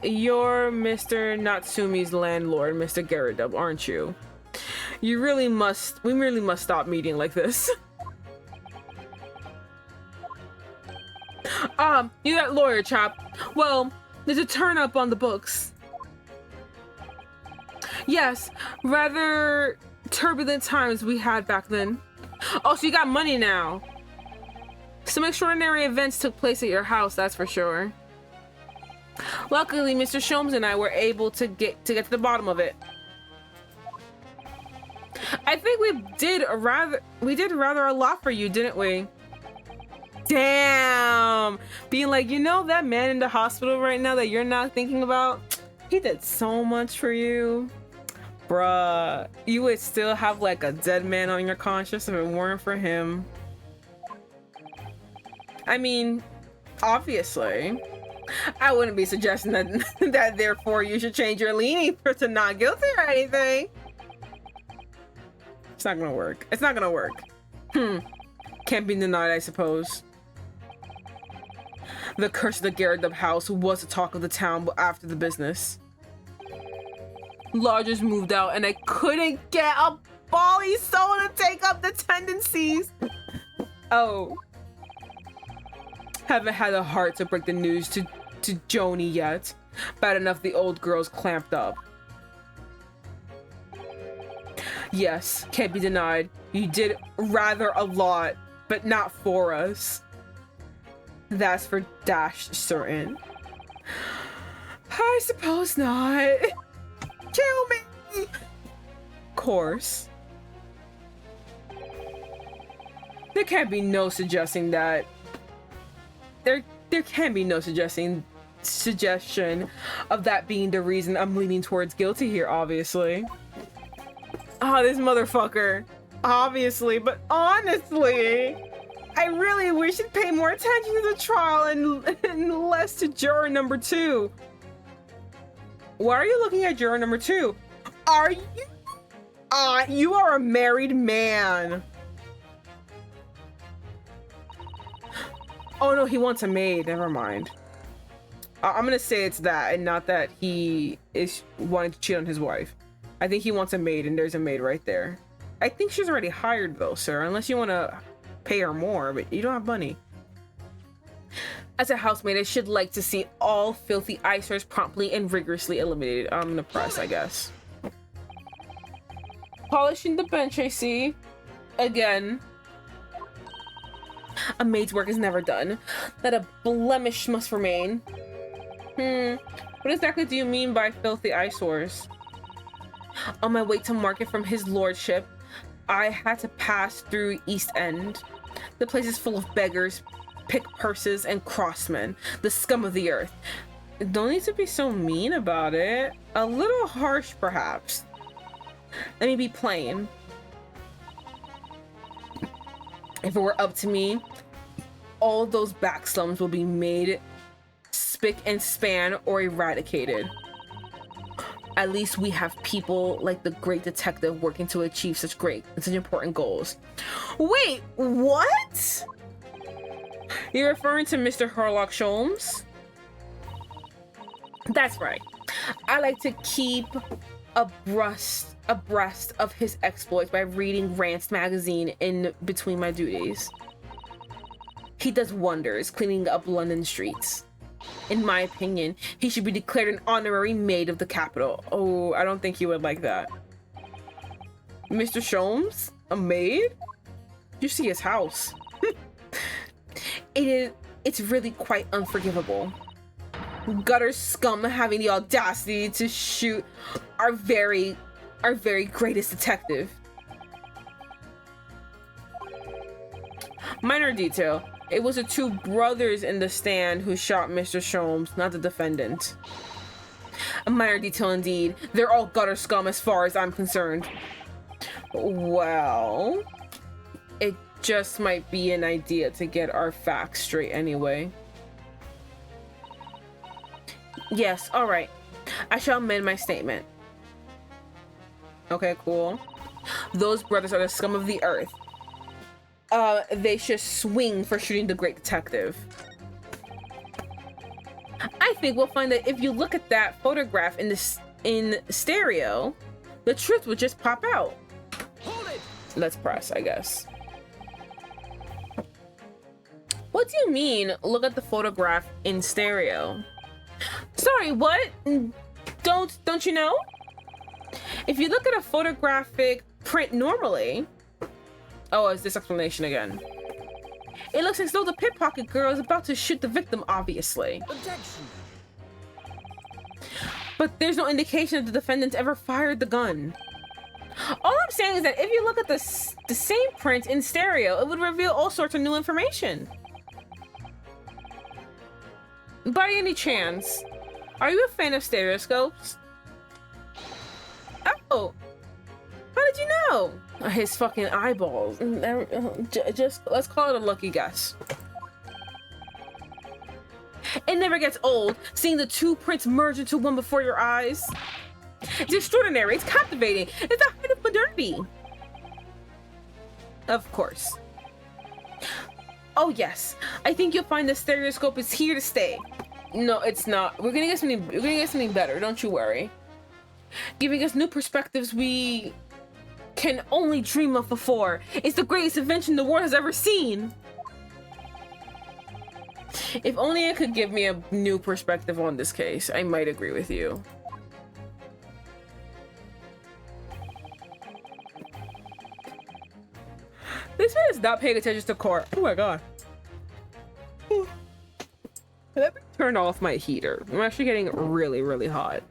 You're Mr. Natsumi's landlord, Mr. Garridub, aren't you? We really must stop meeting like this. You that lawyer chap. Well, there's a turn up on the books. Yes, rather turbulent times we had back then. Oh, so you got money now. Some extraordinary events took place at your house, that's for sure. Luckily, Mr. Sholmes and I were able to get to the bottom of it. I think we did rather a lot for you, didn't we? Damn! Being like, you know that man in the hospital right now that you're not thinking about? He did so much for you. Bruh, you would still have like a dead man on your conscience if it weren't for him. I mean, obviously, I wouldn't be suggesting that that therefore you should change your leaning to not guilty or anything. It's not gonna work. It's not gonna work. Can't be denied, I suppose. The curse of the Garrett house was the talk of the town after the business. Lodgers moved out and I couldn't get a bally soul to take up the tendencies. Oh. Haven't had the heart to break the news to Joni yet. Bad enough the old girl's clamped up. Yes, can't be denied. You did rather a lot, but not for us. That's for dash certain. I suppose not. Kill me! Course. There can't be no suggesting that. There can be no suggestion of that being the reason I'm leaning towards guilty here, obviously. Oh, this motherfucker. Obviously, but honestly, I really wish you'd pay more attention to the trial and less to juror number 2. Why are you looking at juror number 2? Are you? You are a married man. Oh no, he wants a maid. Never mind. I'm gonna say it's that and not that he is wanting to cheat on his wife. I think he wants a maid and there's a maid right there. I think she's already hired though, sir, unless you want to pay her more, but you don't have money. As a housemaid, I should like to see all filthy eyesores promptly and rigorously eliminated. I'm gonna press, I guess. Polishing the bench, I see. Again. A maid's work is never done. That a blemish must remain. What exactly do you mean by filthy eyesores? On my way to market from his lordship, I had to pass through East End. The place is full of beggars, pick purses, and crossmen, the scum of the earth. Don't need to be so mean about it. A little harsh, perhaps. Let me be plain. If it were up to me, all those back slums will be made spick and span or eradicated. At least we have people like the great detective working to achieve such important goals. Wait, what? You're referring to Mr. Sherlock Sholmes? That's right. I like to keep abreast of his exploits by reading Rant's magazine in between my duties. He does wonders cleaning up London streets. In my opinion, he should be declared an honorary maid of the capital. Oh, I don't think he would like that. Mr. Sholmes? A maid? You see his house. It's really quite unforgivable. Gutter scum having the audacity to shoot our very greatest detective. Minor detail. It was the 2 brothers in the stand who shot Mr. Sholmes, not the defendant. A minor detail indeed. They're all gutter scum as far as I'm concerned. Well, it just might be an idea to get our facts straight anyway. Yes, all right. I shall amend my statement. Okay, cool. Those brothers are the scum of the earth. They should swing for shooting the great detective. I think we'll find that if you look at that photograph in stereo, the truth will just pop out. Hold it! Let's press, I guess. What do you mean, look at the photograph in stereo? Sorry, what? Don't you know? If you look at a photographic print normally... Oh, it's this explanation again. It looks as though the pickpocket girl is about to shoot the victim, obviously. Objection! But there's no indication that the defendant ever fired the gun. All I'm saying is that if you look at the same print in stereo, it would reveal all sorts of new information. By any chance, are you a fan of stereoscopes? know? How did you know? His fucking eyeballs. Just let's call it a lucky guess. It never gets old seeing the two prints merge into one before your eyes. It's extraordinary. It's captivating. It's the height of modernity. Of course. Oh yes, I think you'll find the stereoscope is here to stay. No, it's not. We're gonna get something better. Don't you worry. Giving us new perspectives we can only dream of before. It's the greatest invention the world has ever seen. If only it could give me a new perspective on this case, I might agree with you. This man is not paying attention to court. Oh my god. Let me turn off my heater. I'm actually getting really, really hot.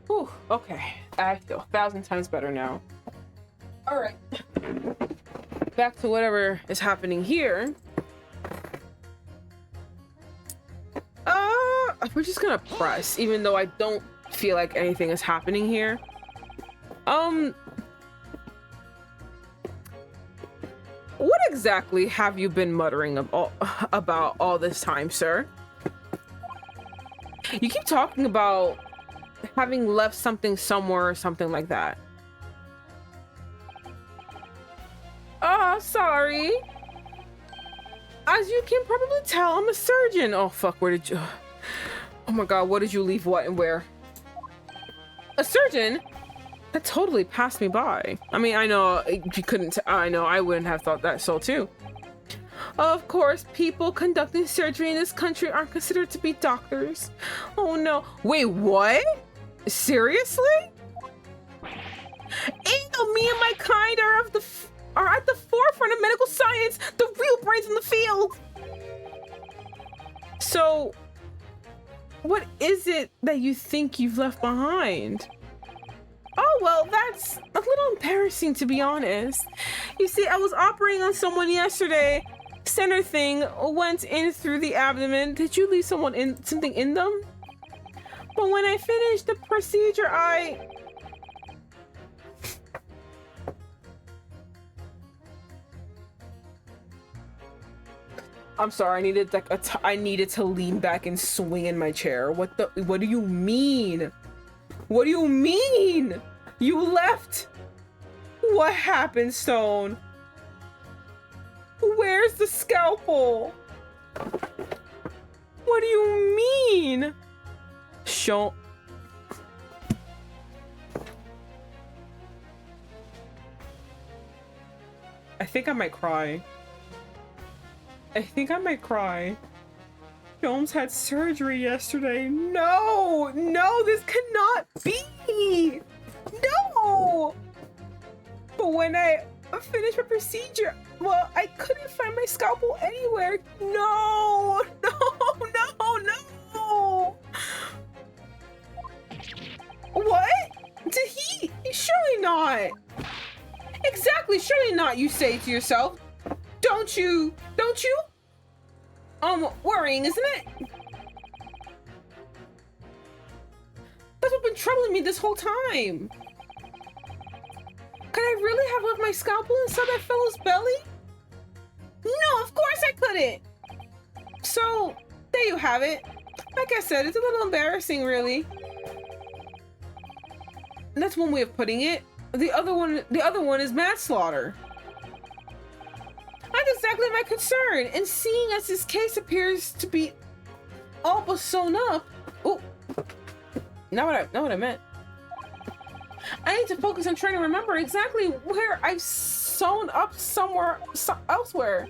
Whew, okay. I feel 1,000 times better now. Alright. Back to whatever is happening here. We're just gonna press, even though I don't feel like anything is happening here. What exactly have you been muttering about all this time, sir? You keep talking about having left something somewhere or something like that. Oh, sorry. As you can probably tell, I'm a surgeon. Oh, fuck, where did you... Oh my god, what did you leave, what, and where? A surgeon? That totally passed me by. I mean, I know you couldn't... I know I wouldn't have thought that so, too. Of course, people conducting surgery in this country aren't considered to be doctors. Oh, no. Wait, what? Seriously? Ew, me and my kind are at the forefront of medical science, the real brains in the field. So, what is it that you think you've left behind? Oh, well, that's a little embarrassing, to be honest. You see, I was operating on someone yesterday. Center thing went in through the abdomen. Did you leave something in them? But when I finished the procedure, I'm sorry, I needed like I needed to lean back and swing in my chair. What do you mean? What do you mean? You left? What happened, Stone? Where's the scalpel? What do you mean? Show. I think I might cry. I think I might cry. Jones had surgery yesterday. No! No, this cannot be! No! But when I finished my procedure, well, I couldn't find my scalpel anywhere. No! No! No! No! What? Did he? Surely not. Exactly, surely not, you say to yourself. Don't you? Worrying, isn't it? That's what's been troubling me this whole time. Could I really have left my scalpel inside that fellow's belly? No, of course I couldn't. So, there you have it. Like I said, it's a little embarrassing, really. And that's one way of putting it. The other one is manslaughter. That's exactly my concern, and seeing as this case appears to be all but sewn up. Oh, not what I meant. I need to focus on trying to remember exactly where I've sewn up elsewhere.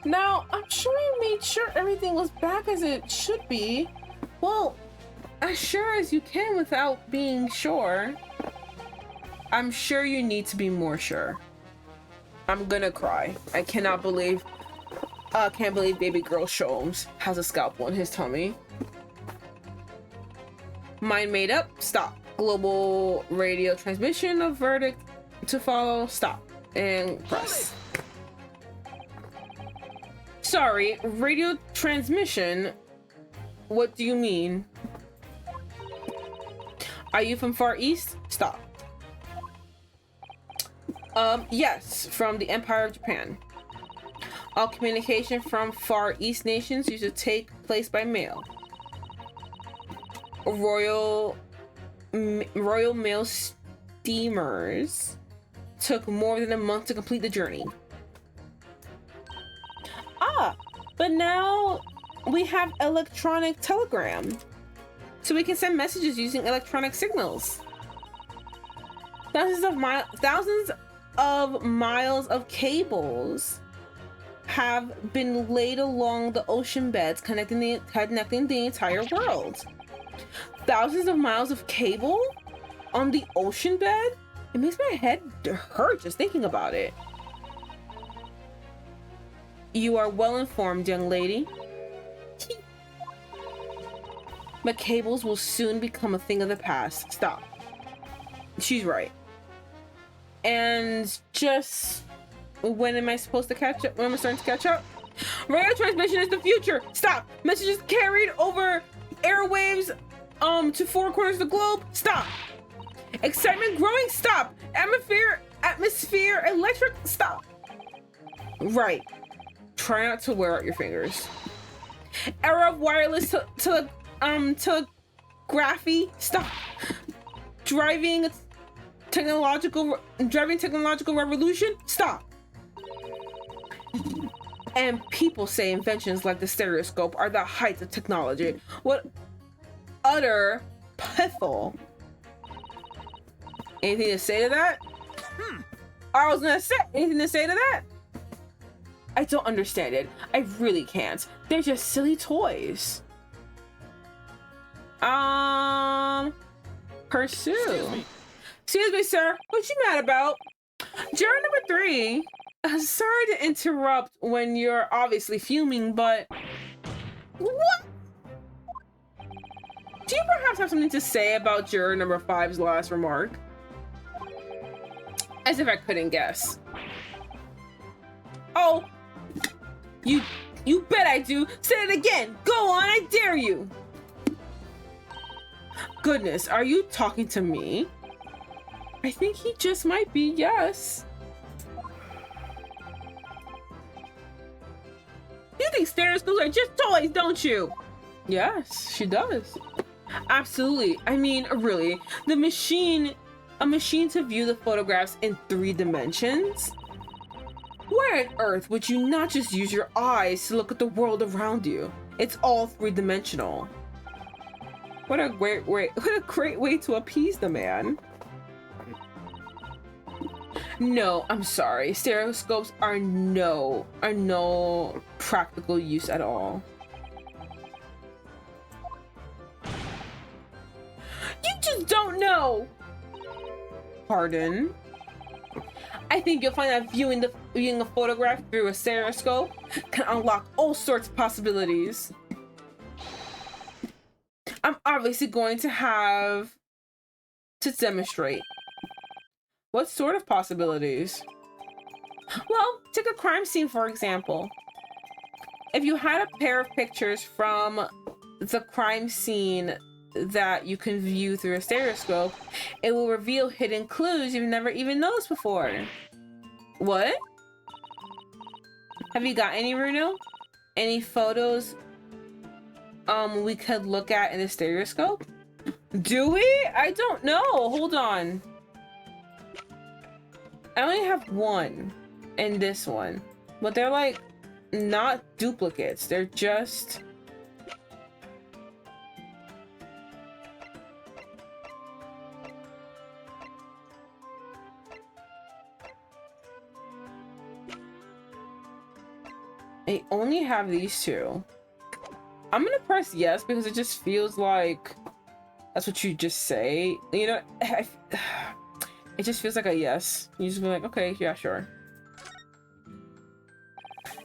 Now, I'm sure I made sure everything was back as it should be. Well, as sure as you can without being sure. I'm sure you need to be more sure. I'm gonna cry. I can't believe baby girl Sholmes has a scalpel in his tummy. Mind made up. Stop. Global radio transmission of verdict to follow. Stop. And press. Sorry, radio transmission? What do you mean? Are you from Far East? Stop. Yes, from the Empire of Japan. All communication from Far East nations used to take place by mail. Royal Mail steamers took more than a month to complete the journey. Ah, but now we have electronic telegram. So we can send messages using electronic signals. Thousands of miles of cables have been laid along the ocean beds connecting the entire world. Thousands of miles of cable on the ocean bed? It makes my head hurt just thinking about it. You are well informed, young lady. But cables will soon become a thing of the past. Stop. She's right. And just when am I supposed to catch up? When am I starting to catch up? Radio transmission is the future. Stop. Messages carried over airwaves to four corners of the globe. Stop. Excitement growing. Stop. Atmosphere electric. Stop. Right. Try not to wear out your fingers. Era of wireless telegraphy. Stop. Driving technological revolution. Stop. And people say inventions like the stereoscope are the height of technology. What utter piffle. Anything to say to that? I was gonna say, anything to say to that? I don't understand it. I really can't. They're just silly toys. Pursue. Excuse me, sir. What you mad about? Juror number 3. Sorry to interrupt when you're obviously fuming, but... What? Do you perhaps have something to say about juror number 5's last remark? As if I couldn't guess. Oh, you bet I do. Say it again. Go on, I dare you. Goodness, are you talking to me? I think he just might be, yes. You think stereoscopes are just toys, don't you? Yes, she does. Absolutely. I mean, really, a machine to view the photographs in 3 dimensions? Why on earth would you not just use your eyes to look at the world around you? It's all 3-dimensional. What a great way to appease the man. No, I'm sorry. Stereoscopes are no practical use at all. You just don't know. Pardon? I think you'll find that viewing a photograph through a stereoscope can unlock all sorts of possibilities. I'm obviously going to have to demonstrate. What sort of possibilities? Well, take a crime scene, for example. If you had a pair of pictures from the crime scene that you can view through a stereoscope, it will reveal hidden clues you've never even noticed before. What? Have you got any, Bruno? Any photos we could look at in the stereoscope? Do we? I don't know. Hold on. I only have one in this one, but they're like not duplicates. They're just I only have these 2. I'm gonna press yes because it just feels like that's what you just say. You know, it just feels like a yes. You just be like, okay, yeah, sure.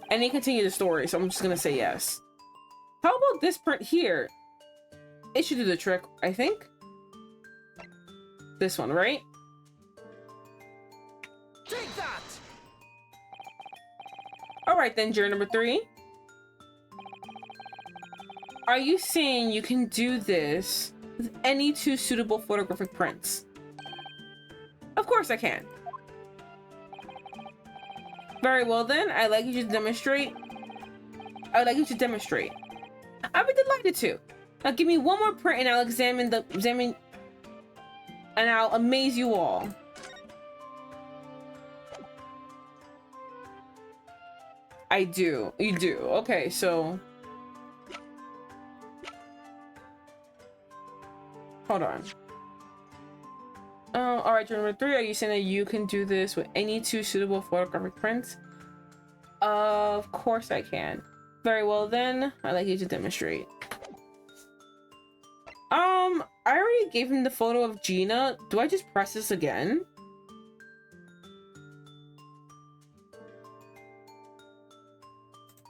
And then continue the story, so I'm just gonna say yes. How about this print here? It should do the trick, I think. This one, right? Take that! All right then, juror number 3. Are you saying you can do this with any two suitable photographic prints? Of course I can. Very well then, I'd like you to demonstrate. I'd like you to demonstrate. I'd be delighted to. Now give me one more print and I'll examine and I'll amaze you all. I do. You do. Okay, so hold on. All right, number 3. Are you saying that you can do this with any two suitable photographic prints? Of course I can. Very well then. I'd like you to demonstrate. I already gave him the photo of Gina. Do I just press this again?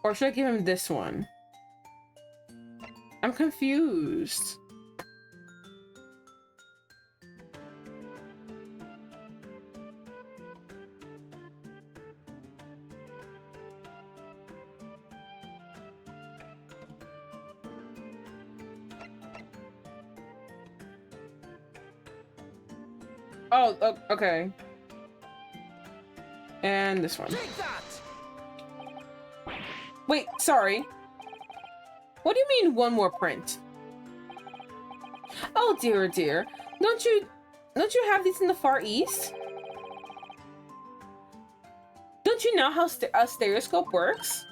Or should I give him this one? I'm confused. Oh, okay. And this one. Take that! Wait, sorry. What do you mean one more print? Oh dear, oh dear. Don't you have these in the Far East? Don't you know how a stereoscope works?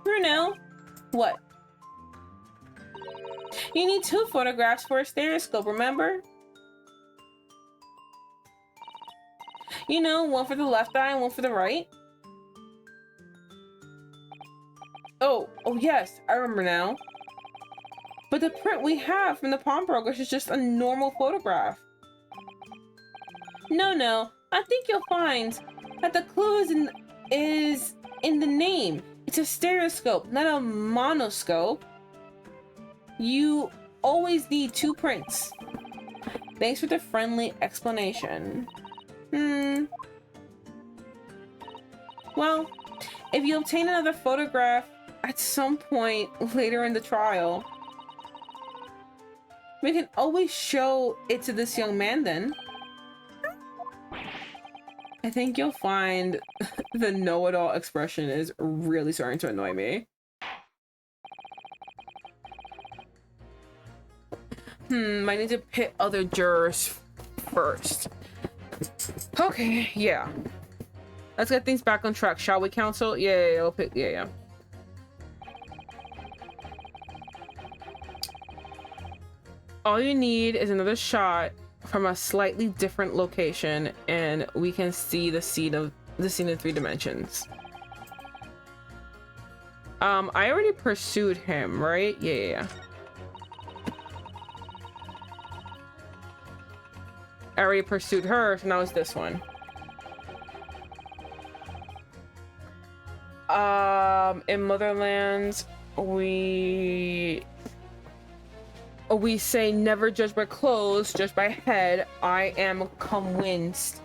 Bruno, what? You need 2 photographs for a stereoscope, remember? You know, one for the left eye and one for the right. Oh yes, I remember now. But the print we have from the pawnbrokers is just a normal photograph. No, I think you'll find that the clue is in the name. It's a stereoscope, not a monoscope. You always need 2 prints. Thanks for the friendly explanation. Well, if you obtain another photograph at some point later in the trial, we can always show it to this young man then. I think you'll find the know-it-all expression is really starting to annoy me. I need to pit other jurors first. Okay, yeah. Let's get things back on track, shall we, counsel? Yeah, I'll pick, yeah. All you need is another shot from a slightly different location, and we can see the scene in 3 dimensions. I already pursued him, right? Yeah. I already pursued her, so now it's this one. In Motherlands, we say never judge by clothes, judge by head. I am convinced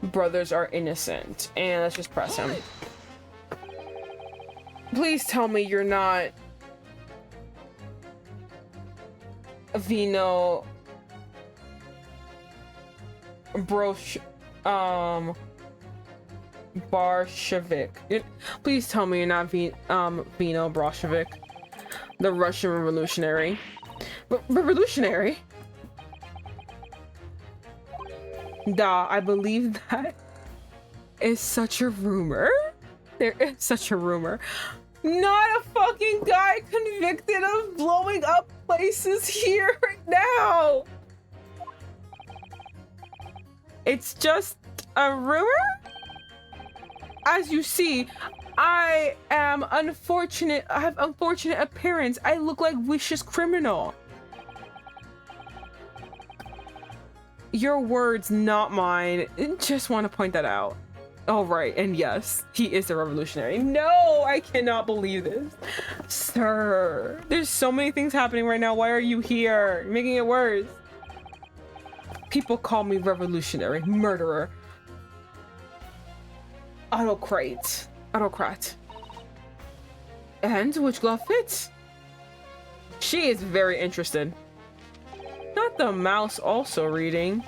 brothers are innocent. And let's just press him. Please tell me you're not Vino Bolshevik. Please tell me you're not Vino Bolshevik, the Russian revolutionary. Revolutionary? Duh, I believe that is such a rumor. There is such a rumor. Not a fucking guy convicted of blowing up places here right now. It's just a rumor? As you see, I am unfortunate. I have unfortunate appearance. I look like vicious criminal. Your words, not mine. Just want to point that out. All right, and yes, he is a revolutionary. No, I cannot believe this. Sir, there's so many things happening right now. Why are you here? You're making it worse. People call me revolutionary, murderer, autocrat. And which glove fits? She is very interested. Not the mouse also reading.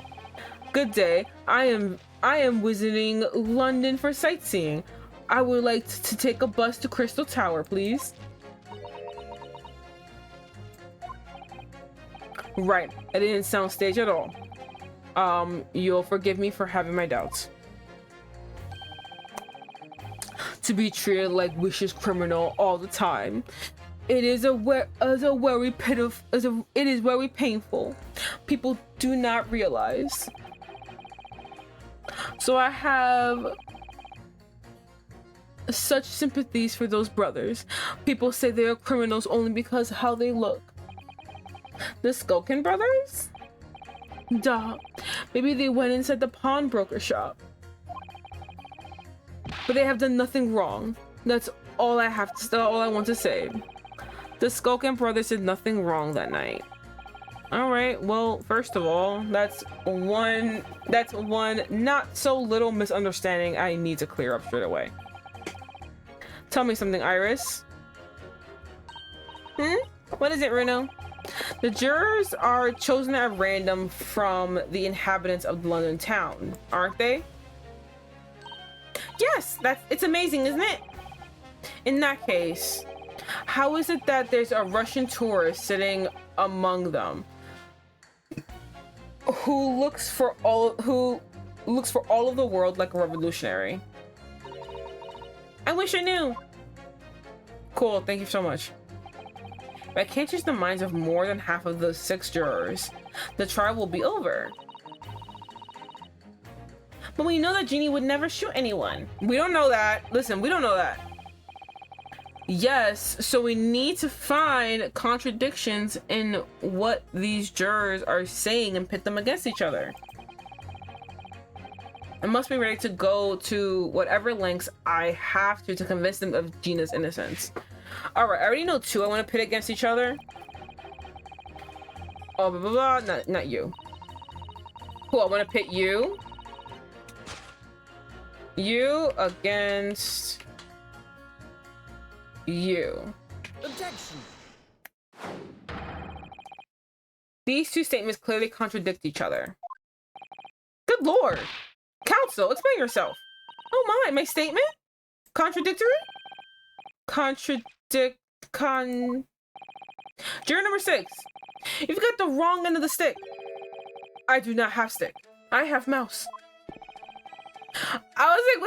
Good day. I am visiting London for sightseeing. I would like to take a bus to Crystal Tower, please. Right. I didn't sound staged at all. You'll forgive me for having my doubts. To be treated like vicious criminal all the time. It is very painful. People do not realize. So I have such sympathies for those brothers. People say they are criminals only because of how they look. The Skulkin brothers? Duh. Maybe they went inside the pawnbroker shop. But they have done nothing wrong. That's all I want to say. The Skulkin brothers did nothing wrong that night. All right, well, first of all, that's one not so little misunderstanding I need to clear up straight away. Tell me something, Iris. What is it, Reno? The jurors are chosen at random from the inhabitants of London town, aren't they? Yes, it's amazing, isn't it? In that case, how is it that there's a Russian tourist sitting among them who looks for all of the world like a revolutionary? I wish I knew. Cool, thank you so much. If I can't change the minds of more than half of the 6 jurors, the trial will be over. But we know that Jeannie would never shoot anyone. We don't know that. Listen, we don't know that. Yes, so we need to find contradictions in what these jurors are saying and pit them against each other. I must be ready to go to whatever lengths I have to convince them of Gina's innocence. Alright, I already know 2 I want to pit against each other. Oh, blah, blah, blah. Not you. Cool, I want to pit you. You against you. Objection. These 2 statements clearly contradict each other. Good lord! Counsel, explain yourself. Oh my statement? Contradictory? Juror number 6. You've got the wrong end of the stick. I do not have stick. I have mouse. I was like,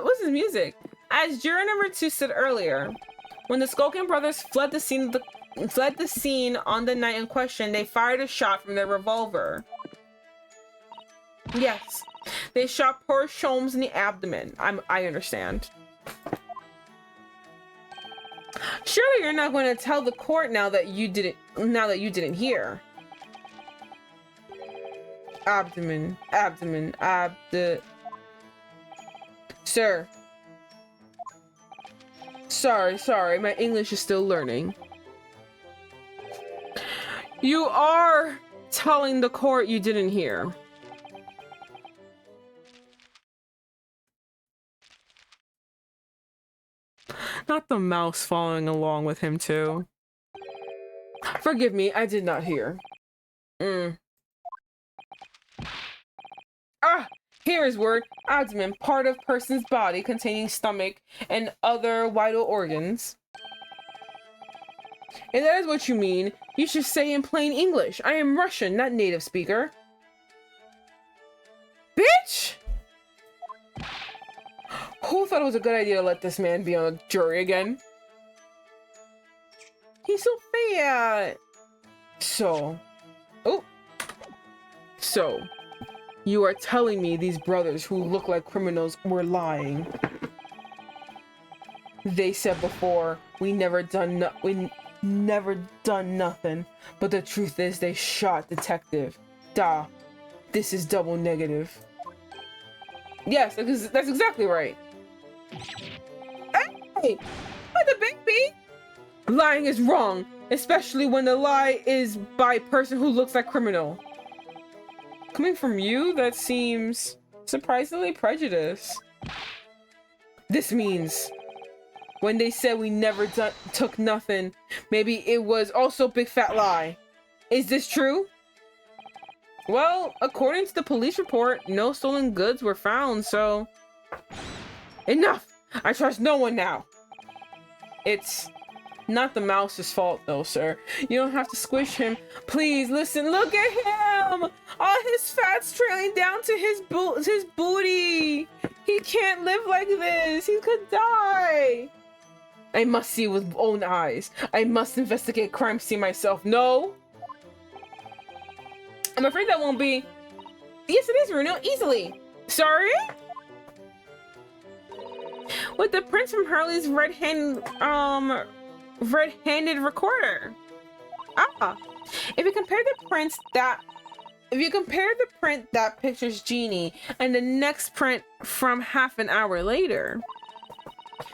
what's this music? As juror number 2 said earlier, when the Skulkin brothers fled the scene on the night in question, they fired a shot from their revolver. Yes, they shot poor Sholmes in the abdomen. I understand. Surely you're not going to tell the court now that you didn't hear. Abdomen. Sir. Sorry, my English is still learning. You are telling the court you didn't hear. Not the mouse following along with him too. Forgive me, I did not hear. Ah! Here is word. Abdomen, part of person's body containing stomach and other vital organs. And that is what you mean. You should say in plain English. I am Russian, not native speaker. Bitch! Who thought it was a good idea to let this man be on a jury again? He's so fat. So, you are telling me these brothers who look like criminals were lying. They said before, we never done nothing. But the truth is they shot detective. Da. This is double negative. Yes, that's exactly right. Hey! What the baby? Lying is wrong, especially when the lie is by a person who looks like criminal. Coming from you, that seems surprisingly prejudiced. This means When they said we never took nothing, maybe it was also a big fat lie. Is this true? Well, according to the police report, no stolen goods were found, so... Enough! I trust no one now! It's not the mouse's fault, though, sir. You don't have to squish him. Please, listen, look at him! All his fat's trailing down to his booty! He can't live like this! He could die! I must see with own eyes. I must investigate crime scene myself. No! I'm afraid that won't be... Yes, it is, Bruno. Easily. Sorry? With the prints from Hurley's red-handed recorder. Ah. If you compare the print that pictures Genie and the next print from half an hour later,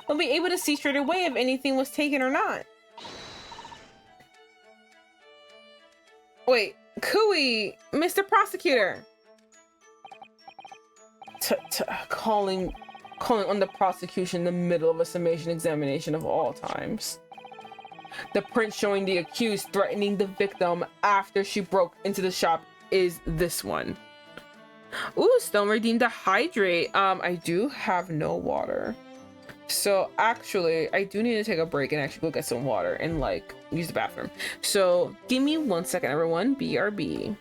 we'll be able to see straight away if anything was taken or not. Wait, Cooey, Mr. Prosecutor. Calling on the prosecution in the middle of a summation examination of all times. The print showing the accused threatening the victim after she broke into the shop is this one. Ooh, stone redeemed to hydrate. I do have no water. So actually, I do need to take a break and actually go get some water and like use the bathroom. So give me 1 second, everyone. BRB.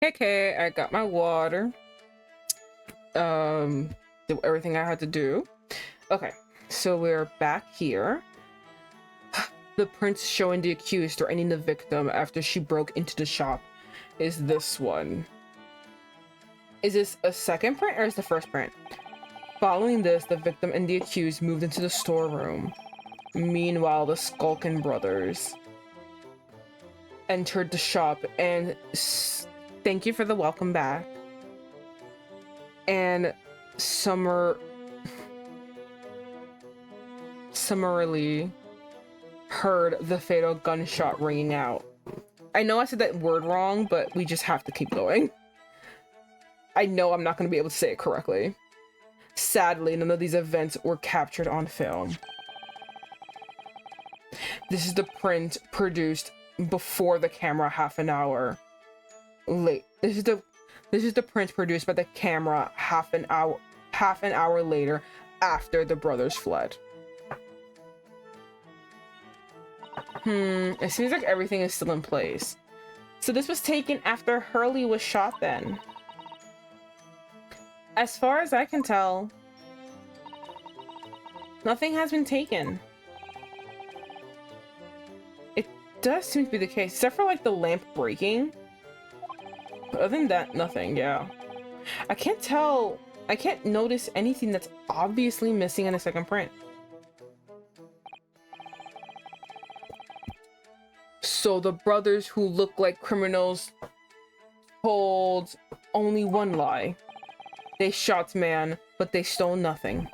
Okay, I got my water. Did everything I had to do. Okay, so we're back here. The prints showing the accused threatening the victim after she broke into the shop is this one. Is this a second print or is the first print? Following this, the victim and the accused moved into the storeroom. Meanwhile, the Skulkin brothers entered the shop and thank you for the welcome back. And summarily heard the fatal gunshot ringing out. I know I said that word wrong, but we just have to keep going. I know I'm not going to be able to say it correctly. Sadly, none of these events were captured on film. This is the print produced before the camera half an hour late. This is the print produced by the camera half an hour later after the brothers fled. It seems like everything is still in place. So this was taken after Hurley was shot then. As far as I can tell, nothing has been taken. It does seem to be the case, except for like the lamp breaking. But other than that, nothing, yeah. I can't notice anything that's obviously missing in a second print. So the brothers who look like criminals told only one lie. They shot man, but they stole nothing.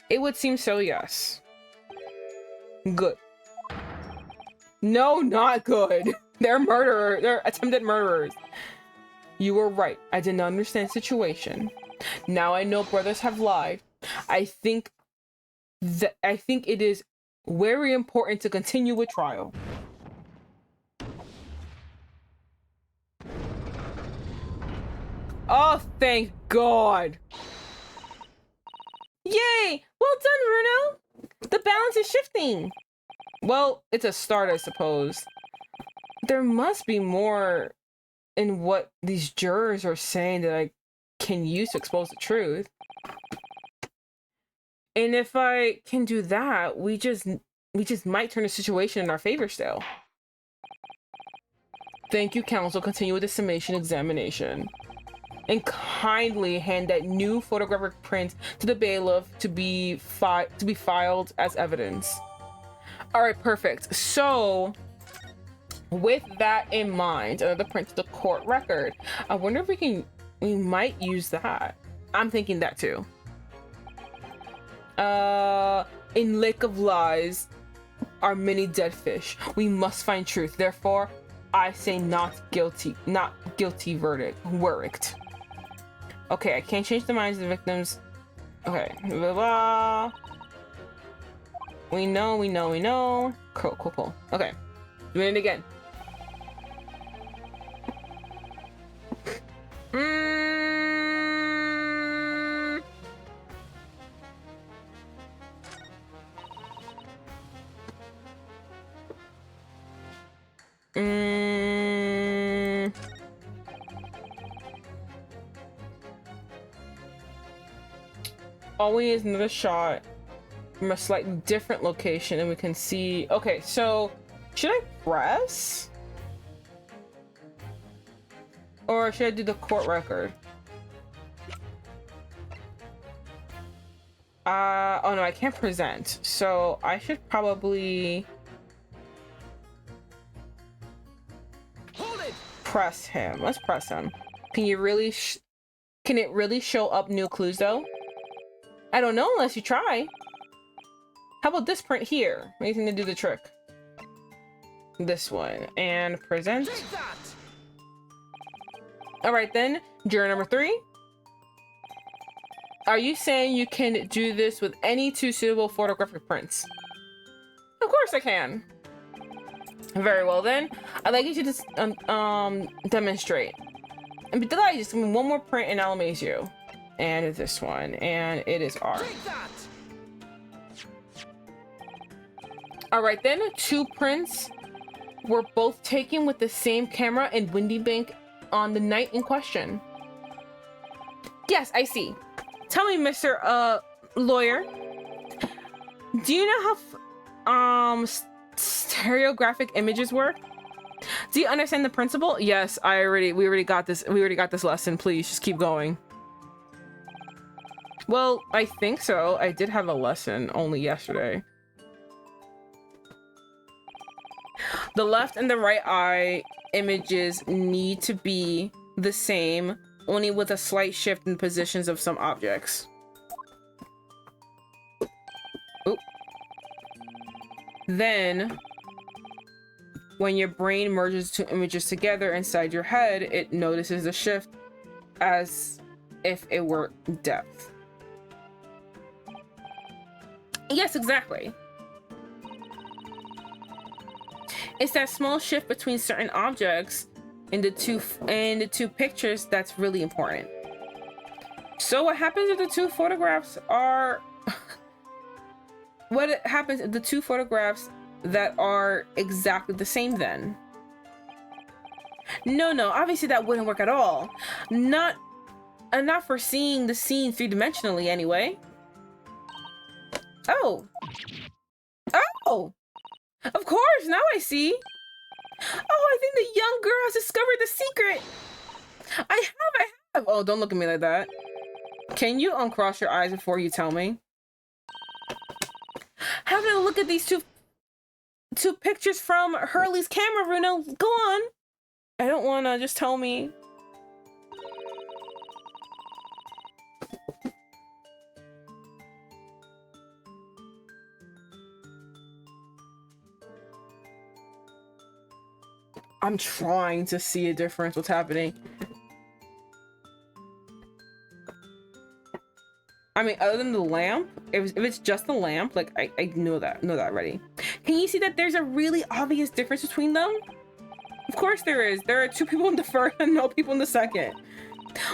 It would seem so, yes. Good. No, not good. They're murderers. They're attempted murderers. You were right. I did not understand the situation. Now I know brothers have lied. I think it is very important to continue with trial. Oh, thank God. Yay! Well done, Bruno! The balance is shifting. Well, it's a start, I suppose. There must be more in what these jurors are saying that I can use to expose the truth. And if I can do that, we just might turn the situation in our favor still. Thank you, counsel. Continue with the summation examination. And kindly hand that new photographic print to the bailiff to be filed as evidence. All right, perfect. So, with that in mind, another print to the court record. I wonder if we might use that. I'm thinking that too. In Lake of Lies are many dead fish. We must find truth. Therefore, I say not guilty verdict. Okay, I can't change the minds of the victims. Okay, blah, blah. We know. Cool. Okay, doing it again. All we need is another shot from a slightly different location and we can see. Okay, so should I press? Or should I do the court record? Oh no, I can't present. So I should probably press him. Let's press him. Can it really show up new clues though? I don't know unless you try. How about this print here? Anything to do the trick? This one. And present. Alright then, juror number 3. Are you saying you can do this with any 2 suitable photographic prints? Of course I can. Very well then. I'd like you to just demonstrate. And be delighted, just give me one more print and I'll amaze you. And this one, and it is R. All right then, 2 prints were both taken with the same camera in Windy Bank on the night in question. Yes, I see. Tell me, Mr. Lawyer. Do you know how stereographic images work? Do you understand the principle? Yes, we already got this. We already got this lesson. Please just keep going. Well, I think so. I did have a lesson only yesterday. The left and the right eye images need to be the same, only with a slight shift in positions of some objects. Oop. Then, when your brain merges two images together inside your head, it notices a shift as if it were depth. Yes, exactly. It's that small shift between certain objects in the two pictures that's really important. So what happens if the two photographs are what happens if the two photographs that are exactly the same then? No, obviously that wouldn't work at all. Not for seeing the scene three-dimensionally anyway. Oh, of course, now I see. Oh, I think the young girl has discovered the secret. I have. Oh, don't look at me like that. Can you uncross your eyes before you tell me? Having a look at these two pictures from Hurley's camera, Bruno. Go on. I don't wanna, just tell me. I'm trying to see a difference. What's happening? I mean, other than the lamp, if it's just the lamp, like I know that already. Can you see that there's a really obvious difference between them? Of course there is. There are two people in the first and no people in the second.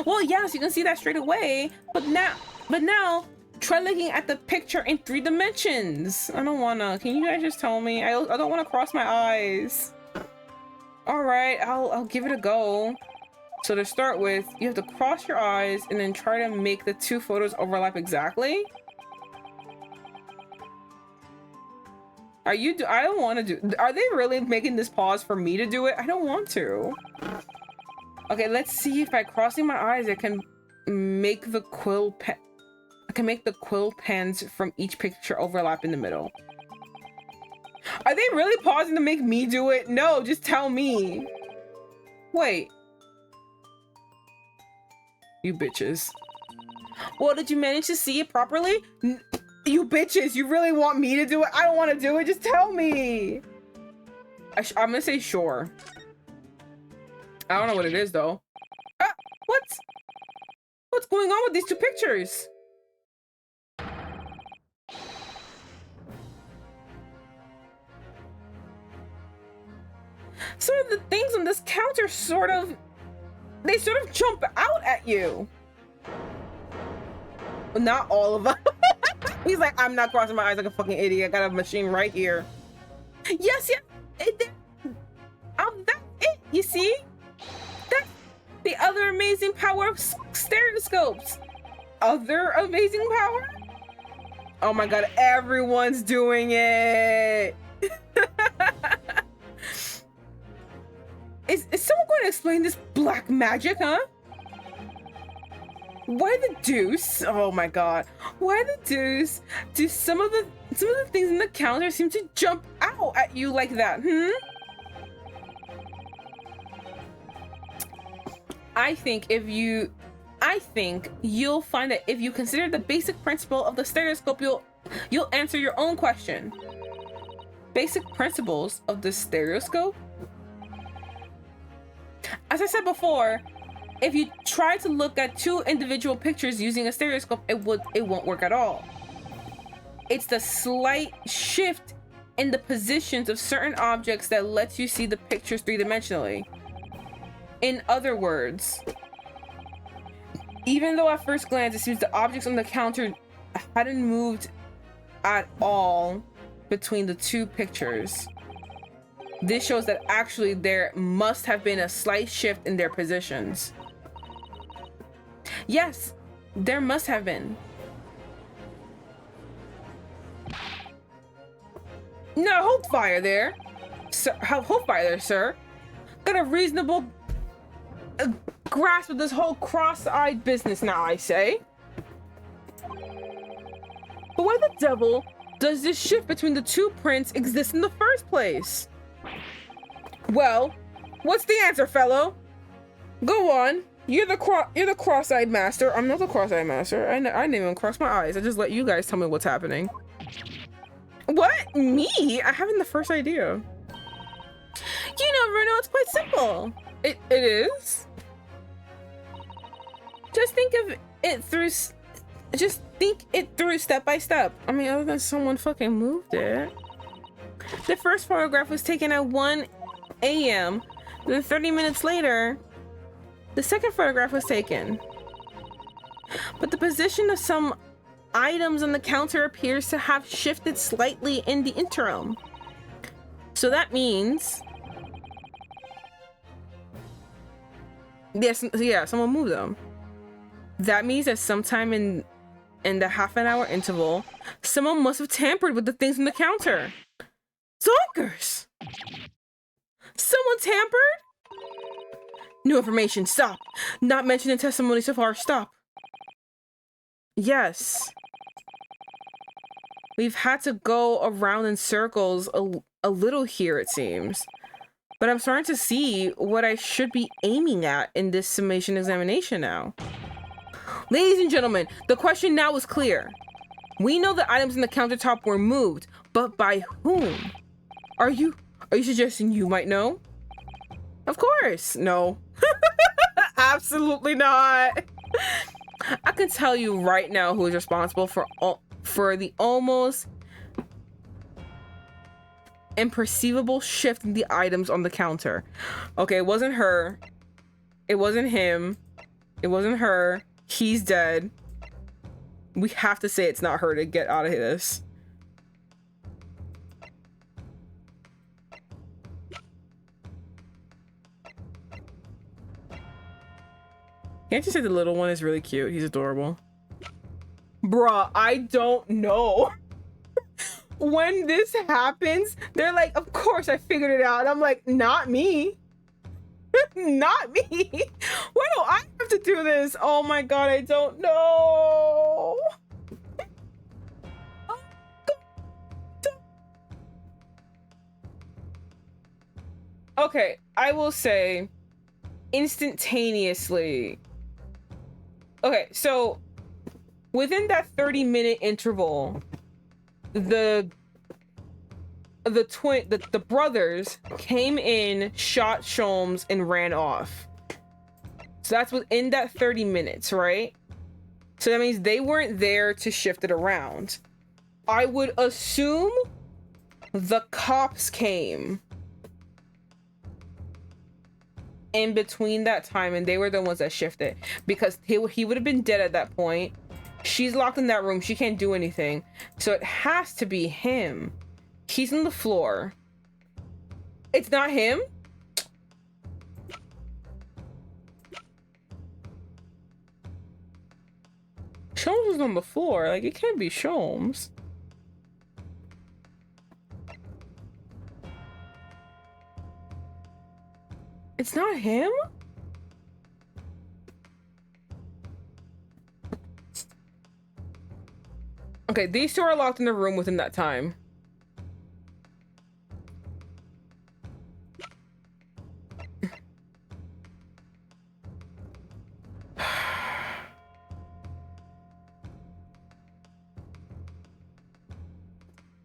Well, yes, you can see that straight away. But now, try looking at the picture in 3 dimensions. I don't wanna. Can you guys just tell me? I don't want to cross my eyes. All right, I'll give it a go. So to start with, you have to cross your eyes and then try to make the two photos overlap exactly. I don't want to do. Are they really making this pause for me to do it? I don't want to. Okay, let's see if by crossing my eyes, I can make the quill pens from each picture overlap in the middle. Are they really pausing to make me do it? No, just tell me. Wait. You bitches. Well, did you manage to see it properly? You bitches, you really want me to do it? I don't want to do it. Just tell me. I'm gonna say sure. I don't know what it is though. What's going on with these two pictures? Some of the things on this counter sort of jump out at you. Not all of them. He's like, I'm not crossing my eyes like a fucking idiot. I got a machine right here. Yes. That's it. You see? That's the other amazing power of stereoscopes. Other amazing power? Oh my god, everyone's doing it. Is someone going to explain this black magic, huh? Why the deuce? Oh my god. Why the deuce do some of the things in the calendar seem to jump out at you like that, I think you'll find that if you consider the basic principle of the stereoscope, you'll answer your own question. Basic principles of the stereoscope? As I said before, if you try to look at two individual pictures using a stereoscope, it won't work at all. It's the slight shift in the positions of certain objects that lets you see the pictures three-dimensionally. In other words, even though at first glance it seems the objects on the counter hadn't moved at all between the two pictures, this shows that actually there must have been a slight shift in their positions. Yes, there must have been. No, hold fire there. Sir, hold fire there, sir. Got a reasonable grasp of this whole cross-eyed business now, I say. But why the devil does this shift between the two prints exist in the first place? Well, what's the answer, fellow? Go on. You're the cross-eyed master. I'm not the cross-eyed master. I didn't even cross my eyes. I just let you guys tell me what's happening. What? Me? I haven't the first idea. You know, Bruno, it's quite simple. It is? Just think of it through... Just think it through step by step. I mean, other than someone fucking moved it. The first photograph was taken at 1 a.m. Then 30 minutes later, the second photograph was taken. But the position of some items on the counter appears to have shifted slightly in the interim. So that means... Yes, yeah, someone moved them. That means that sometime in the half an hour interval, someone must have tampered with the things on the counter. Zonkers! Someone tampered? New information, stop. Not mentioning testimony so far, stop. Yes. We've had to go around in circles a little here, it seems. But I'm starting to see what I should be aiming at in this summation examination now. Ladies and gentlemen, the question now is clear. We know the items in the countertop were moved, but by whom? Are you suggesting you might know? Of course, no. Absolutely not. I can tell you right now who is responsible for the almost imperceivable shift in the items on the counter. Okay, it wasn't her. It wasn't him. It wasn't her. He's dead. We have to say it's not her to get out of this. Can't you say the little one is really cute? He's adorable. Bruh, I don't know. When this happens, they're like, of course I figured it out. And I'm like, not me. Not me. Why do I have to do this? Oh my god, I don't know. Okay, I will say instantaneously. Okay, so within that 30-minute interval, the brothers came in, shot Sholmes, and ran off. So that's within that 30 minutes, right? So that means they weren't there to shift it around. I would assume the cops came in between that time, and they were the ones that shifted, because he would have been dead at that point. She's locked in that room. She can't do anything. So it has to be him. He's on the floor. It's not him? Sholmes was on the floor. Like, it can't be Sholmes. It's not him? Okay, these two are locked in the room within that time.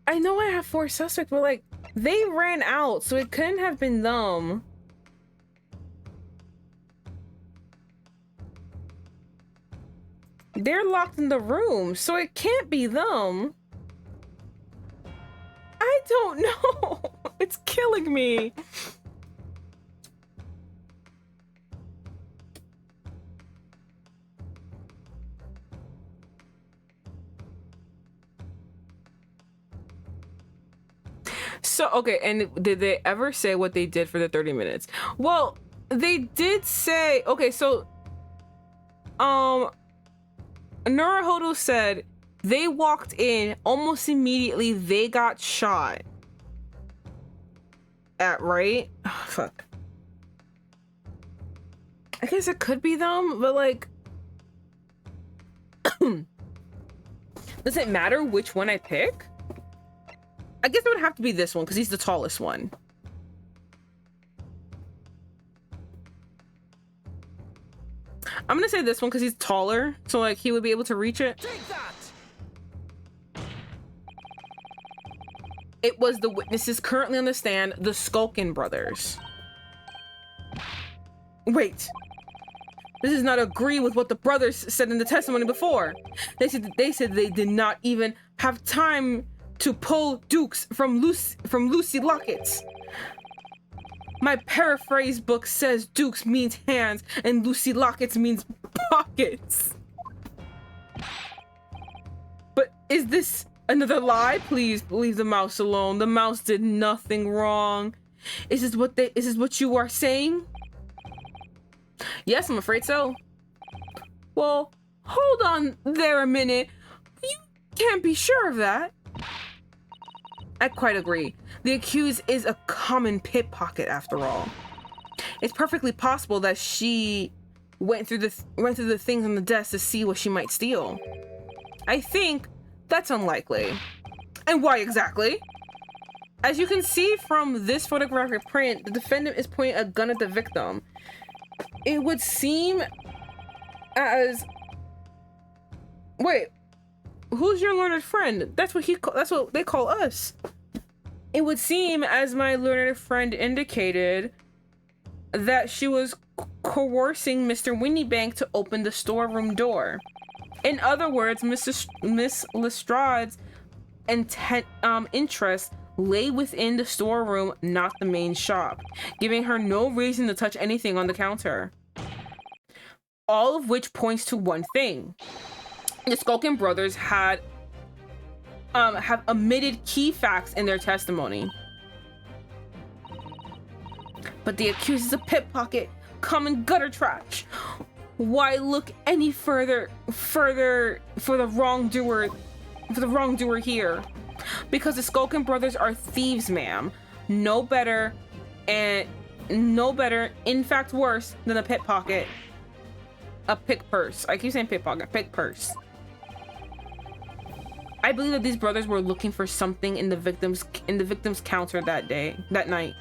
I know I have 4 suspects, but like, they ran out, so it couldn't have been them. They're locked in the room, so it can't be them. I don't know. It's killing me. So, okay, and did they ever say what they did for the 30 minutes? Well, they did say, okay, so, Naruhodo said they walked in, almost immediately they got shot. Right? Oh, fuck. I guess it could be them, but like, does it matter which one I pick? I guess it would have to be this one because he's the tallest one. I'm gonna say this one because he's taller, so like he would be able to reach it. Take that! It was the witnesses currently on the stand, the Skulkin brothers. Wait. This does not agree with what the brothers said in the testimony before. They said they did not even have time to pull dukes from Lucy lockets. My paraphrase book says dukes means hands and Lucy lockets means pockets. But is this another lie? Please leave the mouse alone. The mouse did nothing wrong. Is this what you are saying? Yes, I'm afraid so. Well, hold on there a minute. You can't be sure of that. I quite agree. The accused is a common pickpocket after all. It's perfectly possible that she went through the things on the desk to see what she might steal. I think that's unlikely. And why exactly? As you can see from this photographic print, the defendant is pointing a gun at the victim. It would seem as... Wait, who's your learned friend? That's what they call us. It would seem, as my learned friend indicated, that she was coercing Mr. Winniebank to open the storeroom door. In other words, Miss Lestrade's interest lay within the storeroom, not the main shop, giving her no reason to touch anything on the counter. All of which points to one thing. The Skulkin brothers have omitted key facts in their testimony. But the accused is a pickpocket, common gutter trash. Why look any further for the wrongdoer here? Because the Skulkin brothers are thieves, ma'am. No better, in fact worse than a pickpocket. A pick purse. I keep saying pickpocket, pick purse. I believe that these brothers were looking for something in the victim's counter that night.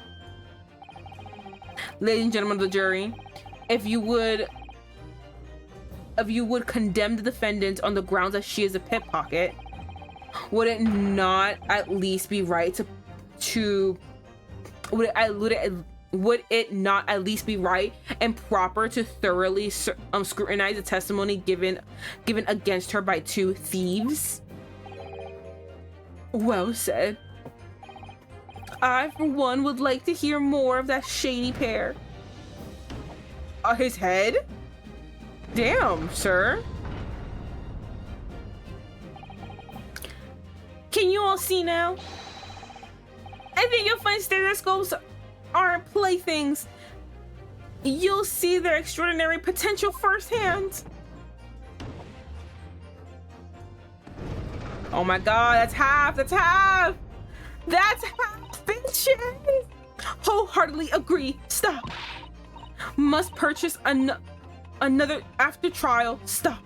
Ladies and gentlemen of the jury, if you would condemn the defendant on the grounds that she is a pickpocket, would it not at least be right would it not at least be right and proper to thoroughly scrutinize the testimony given against her by two thieves? Well said. I, for one, would like to hear more of that shady pair. His head? Damn, sir. Can you all see now? I think you'll find stereoscopes aren't playthings. You'll see their extraordinary potential firsthand. Oh my god, that's half! That's half! That's half, bitches! Wholeheartedly agree. Stop. Must purchase another after trial. Stop.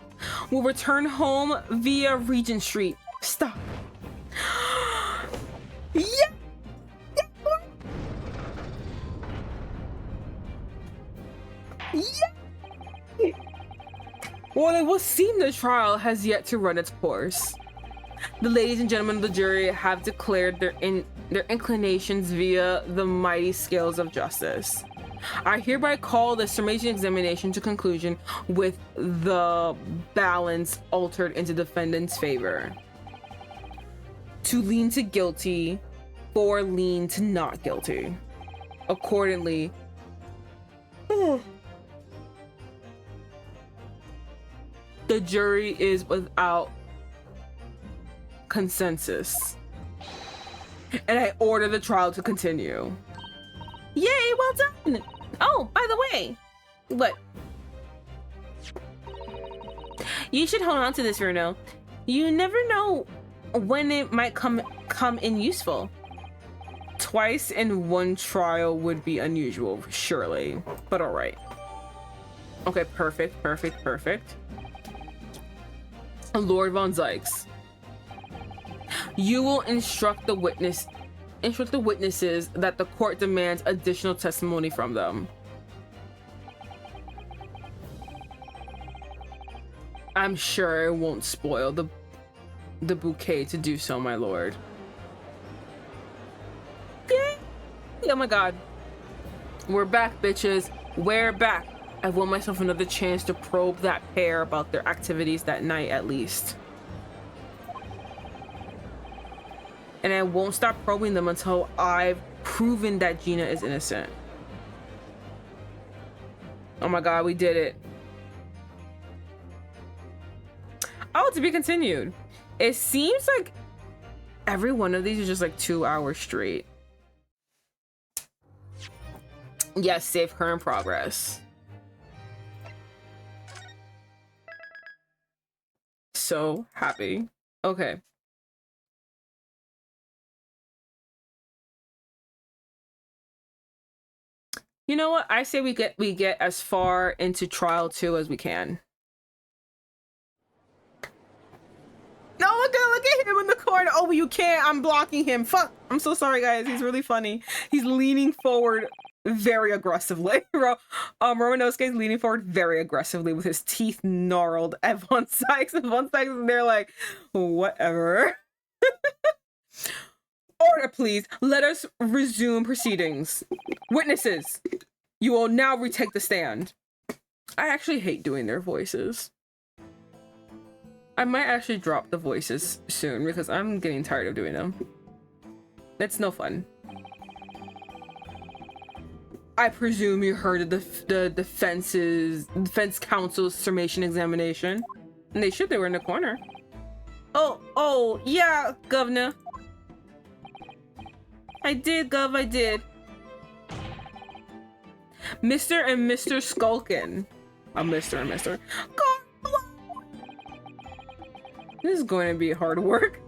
Will return home via Regent Street. Stop. Yeah! Yeah! Well, it would seem the trial has yet to run its course. The ladies and gentlemen of the jury have declared their inclinations via the mighty scales of justice. I hereby call the summation examination to conclusion with the balance altered into defendant's favor. To lean to guilty or lean to not guilty. Accordingly, the jury is without consensus. and I order the trial to continue. Yay, well done! Oh, by the way, What? you should hold on to this, Runo. You never know when it might come in useful. Twice in one trial would be unusual, surely. But all right. Okay, perfect. Lord Van Zieks. You will instruct the witnesses that the court demands additional testimony from them. I'm sure it won't spoil the bouquet to do so, my lord. Yay! Oh my god. We're back, bitches. We're back. I want myself another chance to probe that pair about their activities that night, at least. And I won't stop probing them until I've proven that Gina is innocent. Oh my god, we did it. Oh, to be continued. It seems like every one of these is just like 2 hours straight. Yes, save current progress. So happy. Okay. You know what? I say we get as far into trial 2 as we can. No, look at him in the corner. Oh, you can't. I'm blocking him. Fuck. I'm so sorry, guys. He's really funny. He's leaning forward very aggressively. Romanosuke is leaning forward very aggressively with his teeth gnarled at Von Zieks. And Von Zieks is there like, whatever. Order, please. Let us resume proceedings. Witnesses, you will now retake the stand. I actually hate doing their voices. I might actually drop the voices soon because I'm getting tired of doing them. It's no fun. I presume you heard of the defense counsel's summation examination. And they were in the corner. Oh, yeah, Governor. I did, Gov, I did. Mr. and Mr. Skulkin. Mr. and Mr. This is going to be hard work.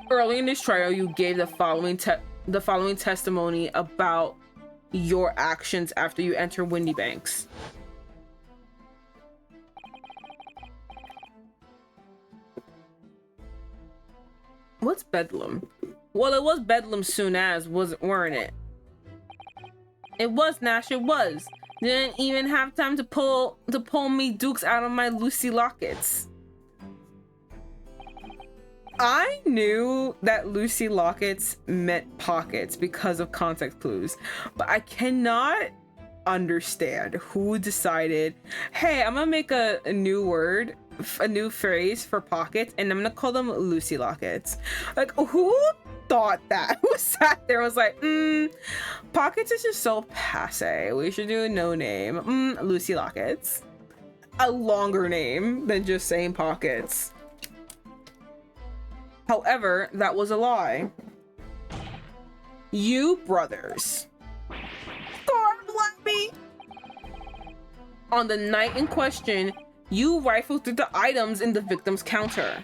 Early in this trial, you gave the following testimony about your actions after you enter Windy Banks. What's Bedlam? Well, it was Bedlam soon as, weren't it? It was, Nash, it was. Didn't even have time to pull me dukes out of my Lucy lockets. I knew that Lucy lockets meant pockets because of context clues, but I cannot understand who decided, hey, I'm gonna make a new word, a new phrase for pockets, and I'm gonna call them Lucy lockets. Like, who thought that? Who sat there and was like, pockets is just so passe. We should do a no name. Lucy lockets. A longer name than just saying pockets. However, that was a lie. You brothers. God bless me. On the night in question, you rifled through the items in the victim's counter.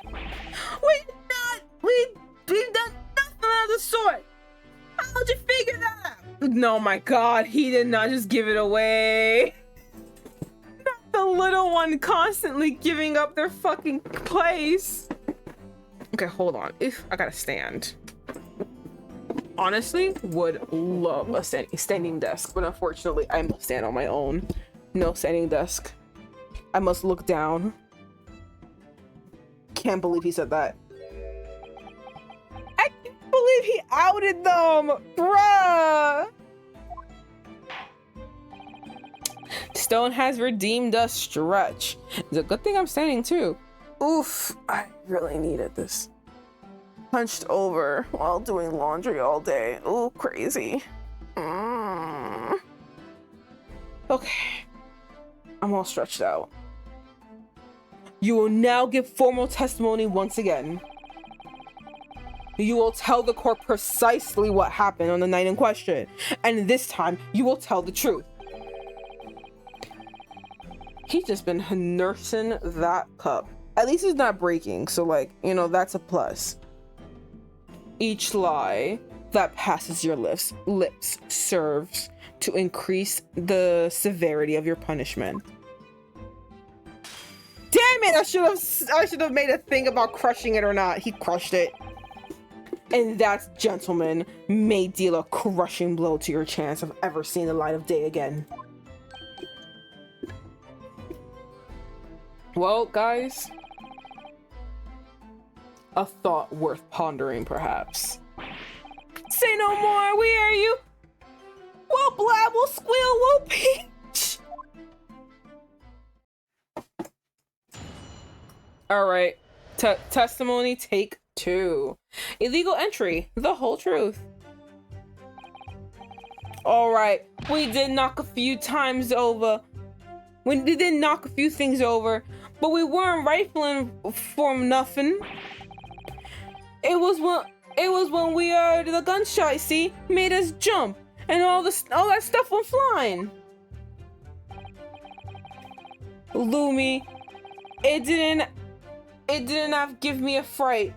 We've done nothing of the sort. How'd you figure that out? No, my God, he did not just give it away. Not the little one constantly giving up their fucking place. Okay, hold on. If I gotta stand. Honestly, would love a standing desk, but unfortunately, I must stand on my own. No standing desk. I must look down. Can't believe he said that. I can't believe he outed them, bruh. Stone has redeemed us, stretch. It's a good thing I'm standing too. Oof, I really needed this. Hunched over while doing laundry all day. Ooh, crazy. Okay, I'm all stretched out. You will now give formal testimony once again. you will tell the court precisely what happened on the night in question, and this time you will tell the truth. He's just been nursing that cup. At least it's not breaking, so like, you know, that's a plus. Each lie that passes your lips serves to increase the severity of your punishment. Damn it! I should have made a thing about crushing it or not. He crushed it. And that, gentleman, may deal a crushing blow to your chance of ever seeing the light of day again. Well, guys, a thought worth pondering, perhaps. Say no more, where are you? We'll blab, we'll squeal, we'll peach. Alright, testimony take 2. Illegal entry, the whole truth. Alright, we did knock a few times over. We did knock a few things over, but we weren't rifling for nothing. It was when we heard the gunshot, see, made us jump, and all that stuff went flying. Lumi, it didn't have give me a fright.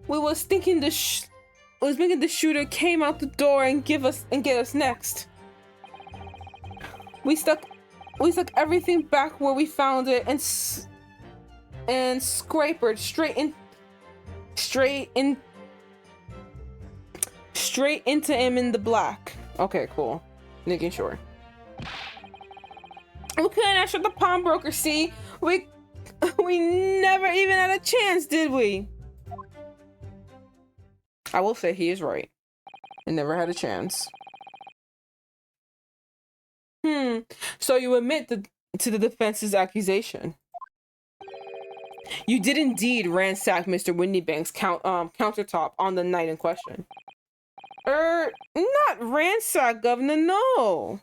We was thinking the shooter came out the door and get us next. We stuck everything back where we found it and scraped it straight into him in the black. Okay, cool. Making sure. We couldn't answer the pawnbroker, see? We never even had a chance, did we? I will say he is right. I never had a chance. So you admit to the defense's accusation. You did indeed ransack Mr. Windybank's countertop on the night in question. Not ransack, Governor, no.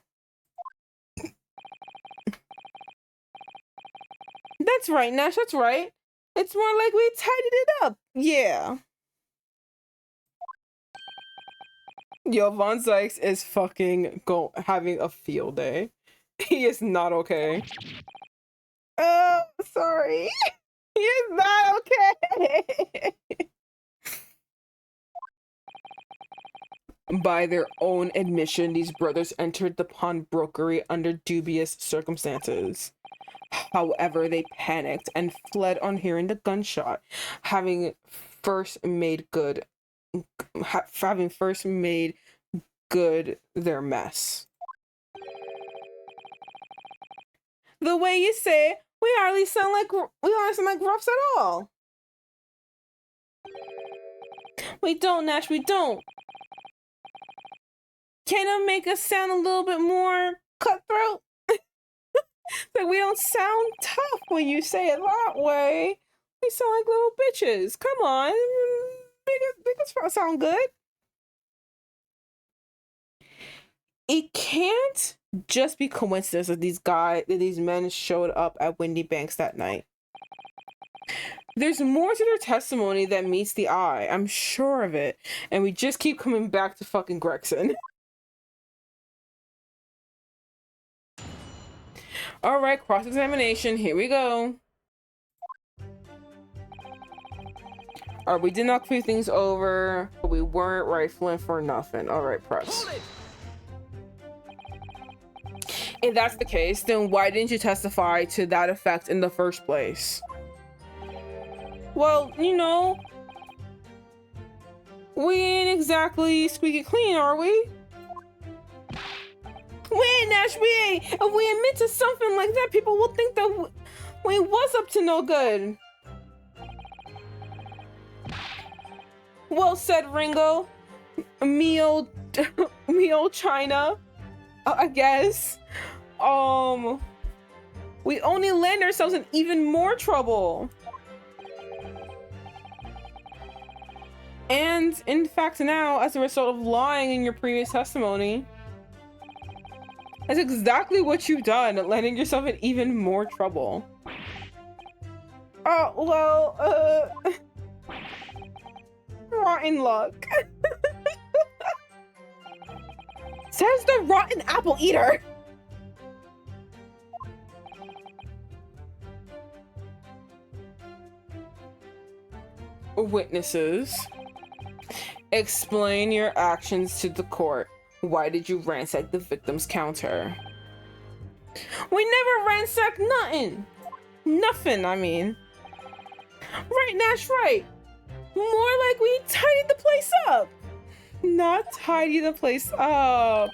That's right, Nash, that's right. It's more like we tidied it up. Yeah. Yo, Van Zieks is fucking having a field day. He is not okay. Oh, sorry. He is not okay. By their own admission, these brothers entered the pawnbrokery under dubious circumstances. However, they panicked and fled on hearing the gunshot, having first made good their mess. The way you say it, we hardly sound like roughs at all. We don't, Nash, we don't. Can it make us sound a little bit more cutthroat? Like we don't sound tough when you say it that way. We sound like little bitches. Come on, make us sound good. It can't just be coincidence that these men showed up at Windybanks that night. There's more to their testimony that meets the eye. I'm sure of it. And we just keep coming back to fucking Gregson. All right, cross-examination. Here we go. All right, we did knock a few things over, but we weren't rifling for nothing. All right, press. If that's the case, then why didn't you testify to that effect in the first place? Well, you know, we ain't exactly squeaky clean, are we? Wait, Nash, we ain't. If we admit to something like that, people will think that we was up to no good. Well said, Ringo. Me old China, I guess. We only land ourselves in even more trouble. And in fact now, as a result of lying in your previous testimony, that's exactly what you've done, landing yourself in even more trouble. Oh, well, Rotten luck. Says the rotten apple eater. Witnesses, explain your actions to the court. Why did you ransack the victim's counter? We never ransacked nothing. Nothing, I mean. Right, Nash, right. More like we tidied the place up. Not tidy the place up.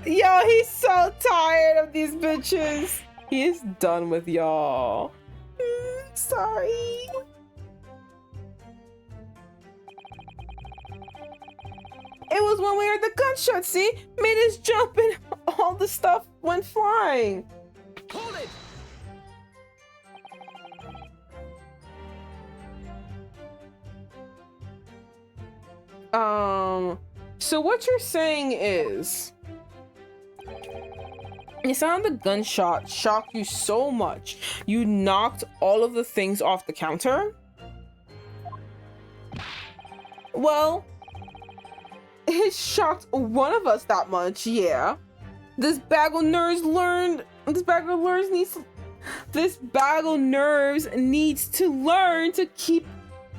Yo, he's so tired of these bitches. He is done with y'all. Sorry. It was when we heard the gunshot, see? Made us jump and all the stuff went flying. Hold it! So what you're saying is, the sound of the gunshot shocked you so much, you knocked all of the things off the counter? Well, it shocked one of us that much, yeah. This bag of nerves needs to learn to keep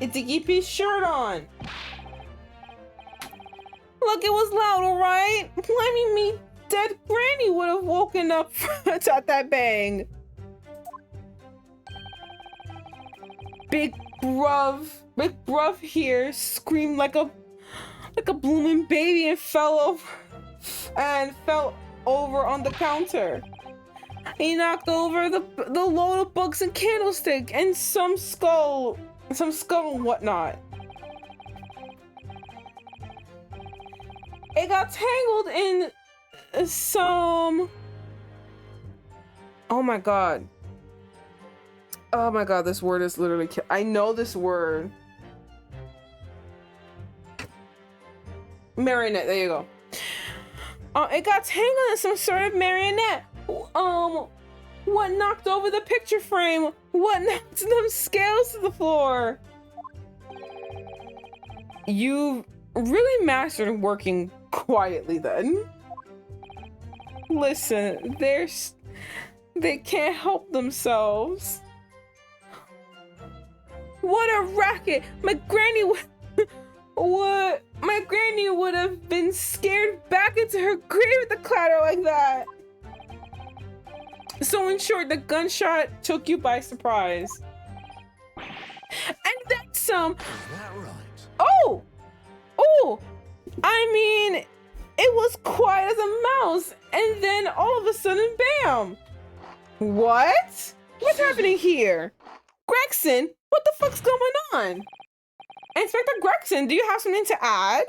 his shirt on. Look, it was loud, alright? Blaming me, dead granny would have woken up at that bang. Big bruv here screamed like a blooming baby and fell over on the counter. He knocked over the load of books and candlestick and some skull and whatnot. It got tangled in some... Oh my god. Oh my god, this word is literally... I know this word. Marionette, there you go. It got tangled in some sort of marionette. What knocked over the picture frame? What knocked them scales to the floor? You really mastered working quietly then. Listen, they can't help themselves. What a racket! My granny would have been scared back into her grave with the clatter like that. So in short, the gunshot took you by surprise. And that's some... Is that right? Oh! I mean, it was quiet as a mouse, and then all of a sudden, bam! What? What's happening here? Gregson, what the fuck's going on? Inspector Gregson, do you have something to add?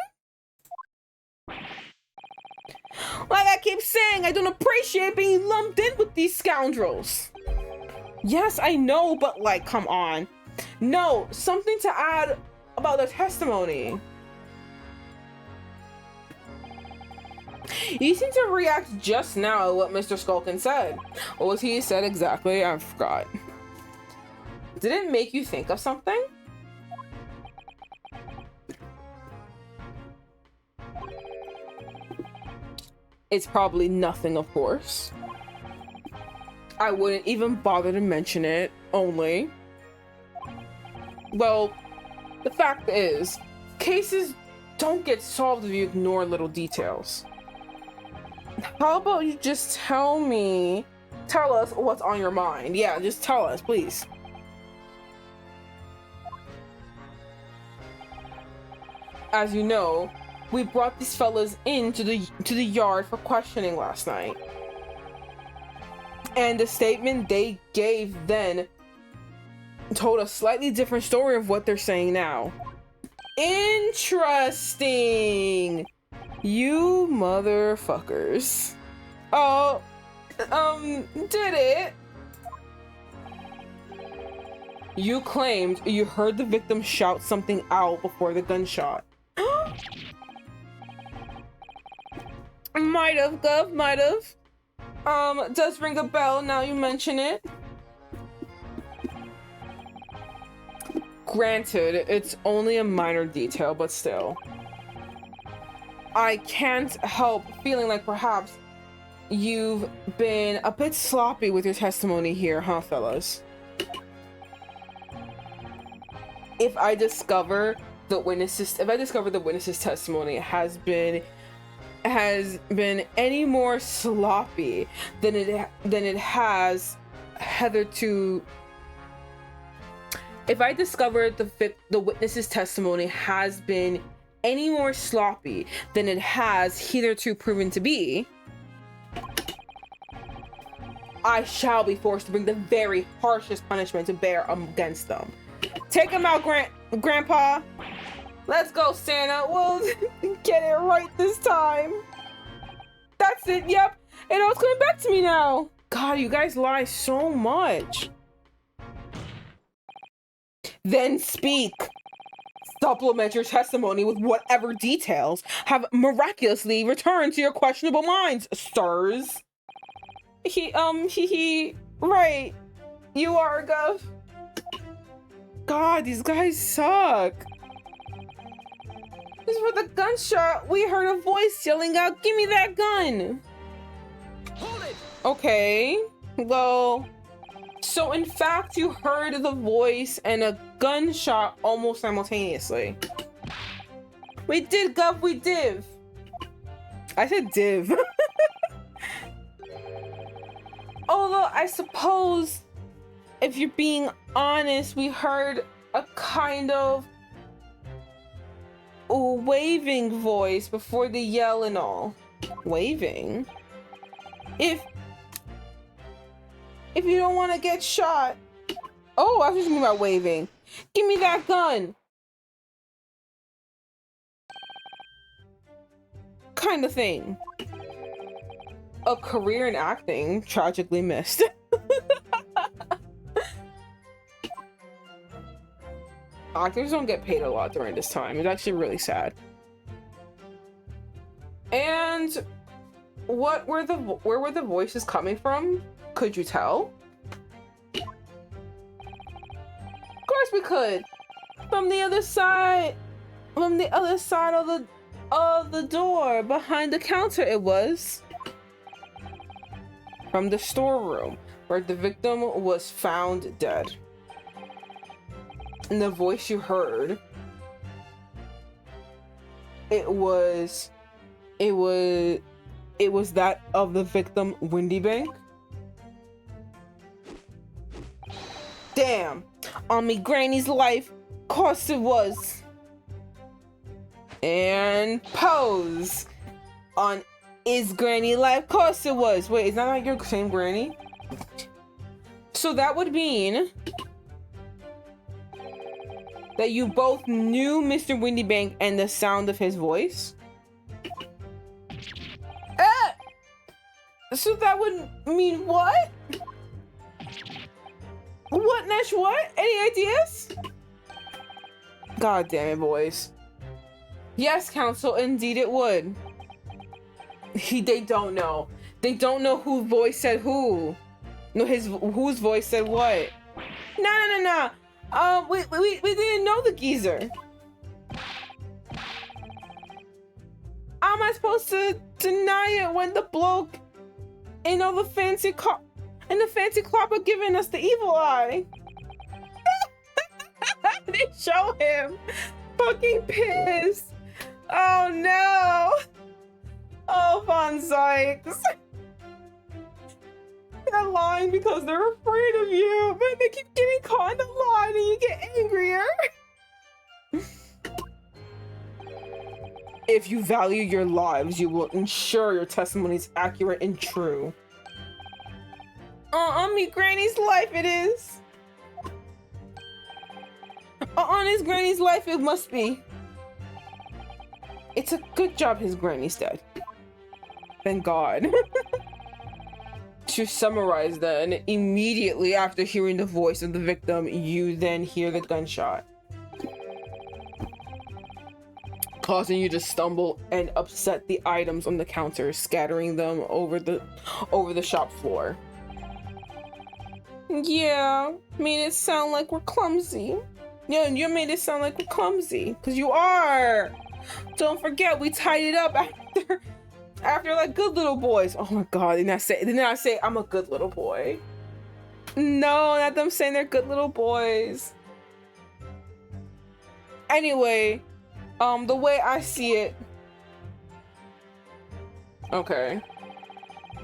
Like I keep saying, I don't appreciate being lumped in with these scoundrels. Yes, I know, but like, come on. No, something to add about their testimony. You seem to react just now to what Mr. Skulkin said. What was he said exactly? I forgot. Did it make you think of something? It's probably nothing, of course. I wouldn't even bother to mention it, only. Well, the fact is, cases don't get solved if you ignore little details. How about you just tell us what's on your mind? Yeah, just tell us, please. As you know, we brought these fellas into the yard for questioning last night. And the statement they gave then told a slightly different story of what they're saying now. Interesting! You motherfuckers. Oh, did it? You claimed you heard the victim shout something out before the gunshot. Might have, Gov, might have. Does ring a bell now you mention it. Granted, it's only a minor detail, but still. I can't help feeling like perhaps you've been a bit sloppy with your testimony here, huh, fellas? If I discover the witness's testimony has been any more sloppy than it has hitherto. If I discover the witness's testimony has been any more sloppy than it has hitherto proven to be, I shall be forced to bring the very harshest punishment to bear against them. Take him out, Grandpa. Let's go, Santa. We'll get it right this time. That's it. Yep. It all's coming back to me now. God, you guys lie so much. Then speak. Supplement your testimony with whatever details have miraculously returned to your questionable minds, sirs. Right. You are, Gov. God, these guys suck. Just for the gunshot, we heard a voice yelling out, "Give me that gun!" Hold it! Okay, well, so in fact, you heard the voice and a gunshot almost simultaneously. We did, Gov, we div. I said div. Although, I suppose, if you're being honest, we heard a kind of waving voice before the yell and all. Waving? If you don't want to get shot. Oh, I was just thinking about waving. Give me that gun. Kind of thing. A career in acting tragically missed. Actors don't get paid a lot during this time. It's actually really sad. And where were the voices coming from? Could you tell? Of course we could. From the other side of the door, behind the counter it was. From the storeroom where the victim was found dead. And the voice you heard, it was that of the victim, Windy Bank. Damn, on me granny's life, course it was. And pose on is granny life, course it was. Wait, is that not your same granny? So that would mean that you both knew Mr. Windybank and the sound of his voice? So that would mean what? What, Nesh, what? Any ideas? God damn it, boys. Yes, Council, indeed it would. They don't know. They don't know whose voice said who. No, whose voice said what. No. We didn't know the geezer. How am I supposed to deny it when the bloke and all the fancy cop are giving us the evil eye? They show him fucking pissed. Oh no. Oh, Van Zieks. They're lying because they're afraid of you, but they keep getting caught in the lie and you get angrier. If you value your lives, you will ensure your testimony is accurate and true. On me granny's life it is. On his granny's life it must be. It's a good job his granny's dead. Thank God. To summarize then, immediately after hearing the voice of the victim, you then hear the gunshot, causing you to stumble and upset the items on the counter, scattering them over the shop floor. Yeah, made it sound like we're clumsy. Yeah, and you made it sound like we're clumsy, because you are. Don't forget, we tied it up after like good little boys. Oh my god, didn't I say I'm a good little boy? No, not them saying they're good little boys. Anyway, the way I see it. Okay.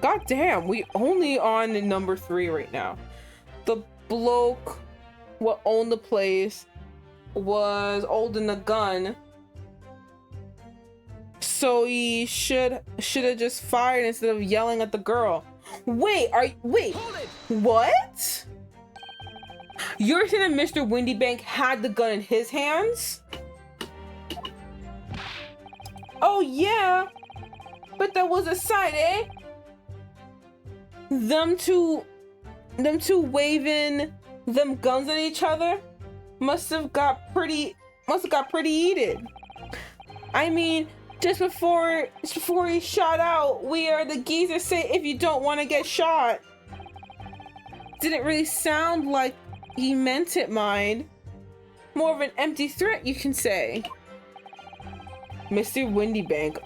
God damn, we only on number 3 right now. The bloke what owned the place was holding a gun. So he should have just fired instead of yelling at the girl. Wait, what? You're saying that Mr. Windybank had the gun in his hands? Oh yeah, but that was a sight, eh? Them two waving them guns at each other must have got pretty heated. I mean, just before he shot out, we heard the geezer say, "If you don't want to get shot." Didn't really sound like he meant it, mind. More of an empty threat, you can say. Mr. Windybank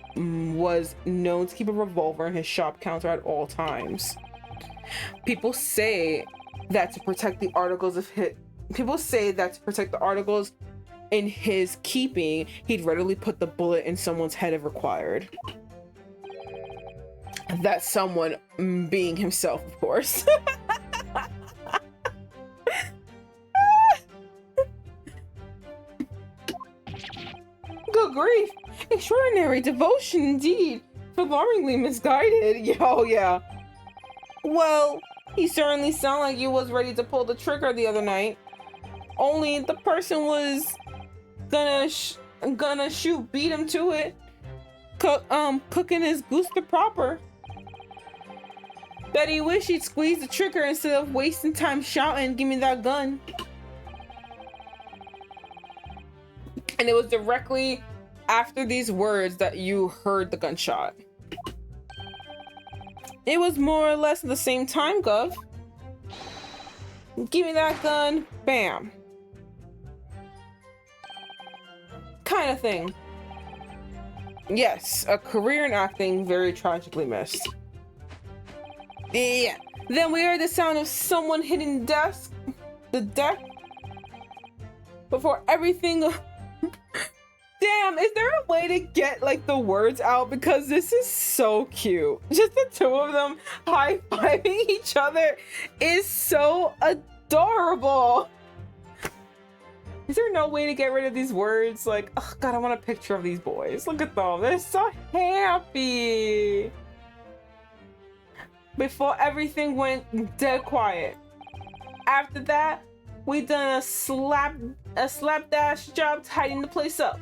was known to keep a revolver in his shop counter at all times. People say that to protect the articles in his keeping, he'd readily put the bullet in someone's head if required. That someone being himself, of course. Good grief! Extraordinary devotion indeed. Alarmingly misguided. Oh yeah. Well, he certainly sounded like he was ready to pull the trigger the other night. Only the person was gonna beat him to it. Cooking his goose the proper. Bet he wished he'd squeeze the trigger instead of wasting time shouting, "Give me that gun." And it was directly after these words that you heard the gunshot. It was more or less at the same time, Gov. Give me that gun, bam. Kind of thing. Yes, a career in acting very tragically missed. Yeah. Then we heard the sound of someone hitting the deck. Before everything... Damn, is there a way to get like the words out? Because this is so cute. Just the two of them high-fiving each other is so adorable. Is there no way to get rid of these words? Like, oh god, I want a picture of these boys. Look at them, they're so happy. Before everything went dead quiet. After that, we done a slapdash job tidying the place up.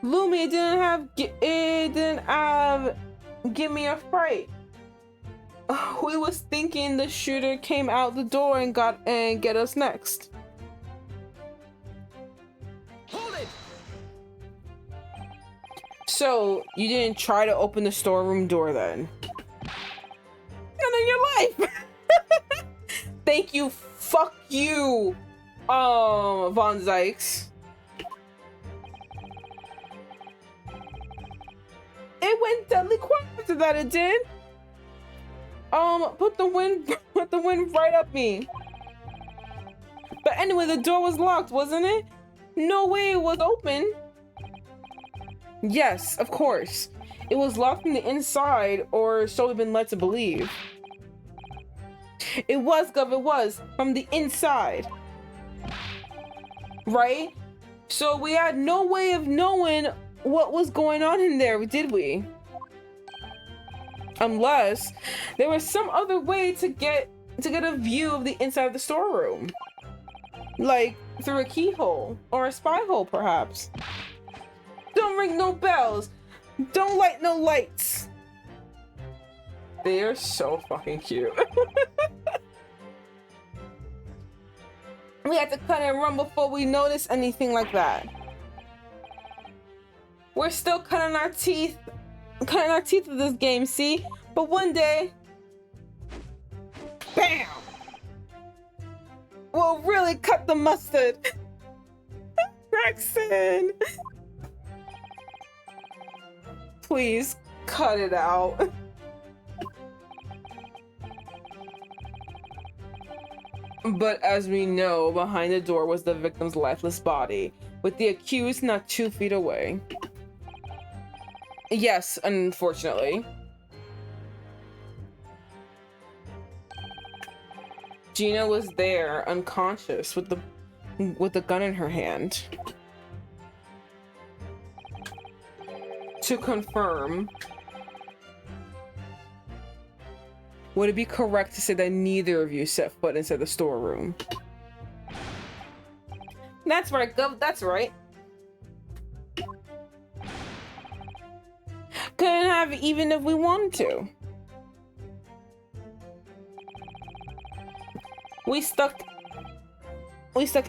Lumi, it didn't have give me a fright. We was thinking the shooter came out the door and get us next. Hold it! So you didn't try to open the storeroom door then? Not in your life. Thank you. Fuck you, Van Zieks. It went deadly quiet after that. It did. Put the wind right up me. But anyway, the door was locked, wasn't it? No way it was open. Yes, of course. It was locked from the inside, or so we've been led to believe. It was, Gov, it was. From the inside. Right? So we had no way of knowing what was going on in there, did we? Unless there was some other way to get a view of the inside of the storeroom. Like through a keyhole or a spy hole, perhaps. Don't ring no bells. Don't light no lights. They are so fucking cute. We had to cut and run before we noticed anything like that. We're still cutting our teeth of this game, see? But one day, Bam! Well, really cut the mustard. Braxton! Please cut it out. But as we know, behind the door was the victim's lifeless body, with the accused not 2 feet away. Yes, unfortunately. Gina was there, unconscious, with the gun in her hand. To confirm, would it be correct to say that neither of you set foot inside the storeroom? That's right, Gov. That's right. Couldn't have even if we wanted to. We stuck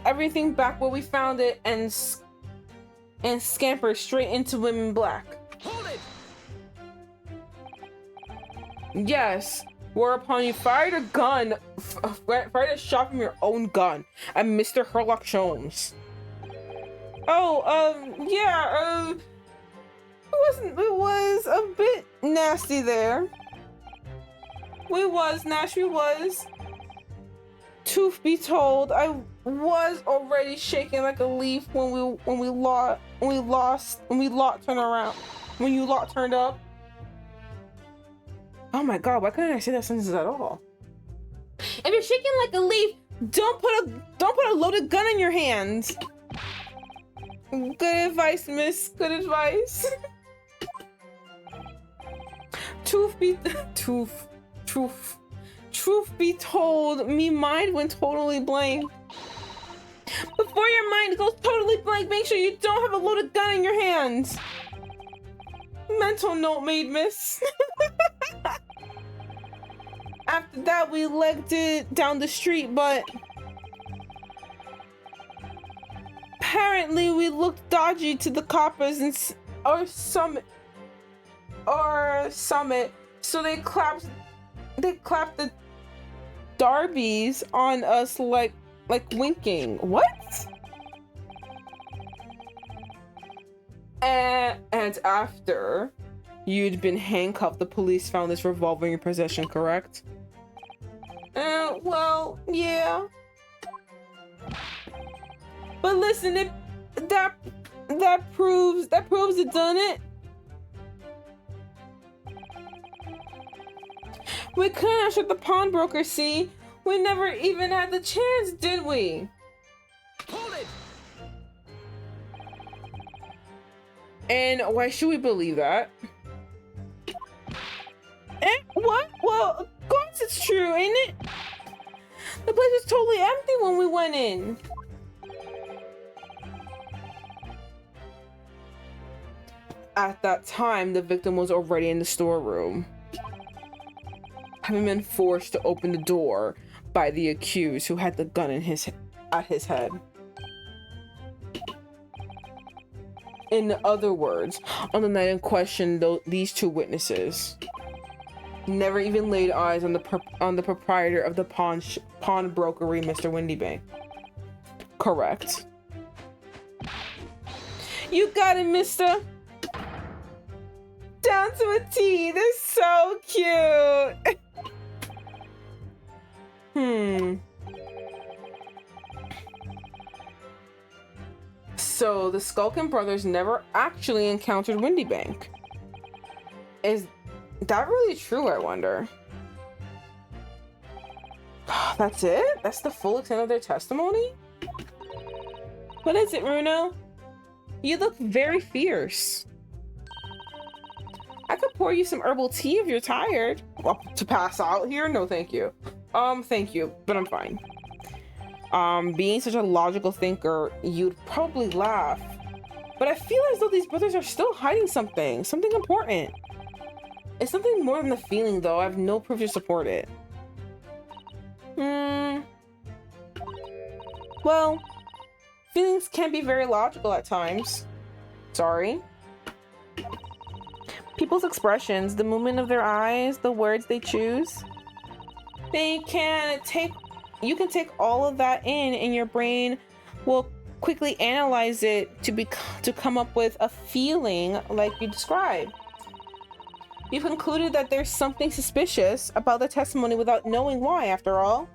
everything back where we found it and scampered straight into Women Black. Hold it! Yes, whereupon you fired a gun, fired a shot from your own gun at Mr. Herlock Sholmes. Oh, yeah, it was a bit nasty there. Nash, we was. Truth be told, I was already shaking like a leaf when you lot turned up. Oh my god, why couldn't I say that sentence at all? If you're shaking like a leaf, don't put a loaded gun in your hands. Good advice, miss. Good advice. Truth be told, me mind went totally blank. Before your mind goes totally blank, make sure you don't have a loaded gun in your hands. Mental note made, miss. After that, we legged it down the street, but apparently we looked dodgy to the coppers or Summit. So they clapped the Darbies on us like winking. What? And after you'd been handcuffed, the police found this revolver in your possession, correct? Well, yeah. But listen, that proves it done it. We couldn't have shut the pawnbroker, see? We never even had the chance, did we? Hold it! And why should we believe that? What? Well, of course it's true, ain't it? The place was totally empty when we went in. At that time, the victim was already in the storeroom, having been forced to open the door by the accused, who had the gun at his head. In other words, on the night in question, these 2 witnesses never even laid eyes on the proprietor of the pawnbrokery, Mr. Windybank. Correct. You got it, mister. Down to a T. They're so cute. So the Skulkin brothers never actually encountered Windybank. Is that really true, I wonder? That's it? That's the full extent of their testimony? What is it, Runo? You look very fierce. I could pour you some herbal tea if you're tired. Well, to pass out here? No, thank you. Thank you, but I'm fine. Being such a logical thinker, you'd probably laugh. But I feel as though these brothers are still hiding something important. It's something more than the feeling, though. I have no proof to support it. Well, feelings can be very logical at times. Sorry. People's expressions, the movement of their eyes, the words they choose. then you can take all of that in, and your brain will quickly analyze it to come up with a feeling like you described. You've concluded that there's something suspicious about the testimony without knowing why, after all.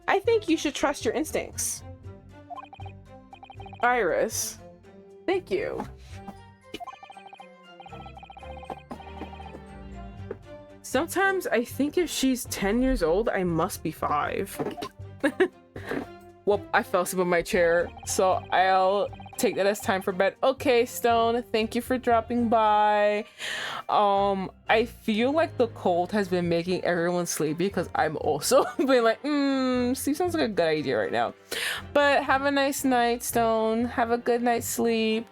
I think you should trust your instincts. Iris, thank you. Sometimes I think if she's 10 years old, I must be 5. Well, I fell asleep in my chair, so I'll take that as time for bed. Okay, Stone, thank you for dropping by. I feel like the cold has been making everyone sleepy because I'm also being like, sleep sounds like a good idea right now. But have a nice night, Stone. Have a good night's sleep.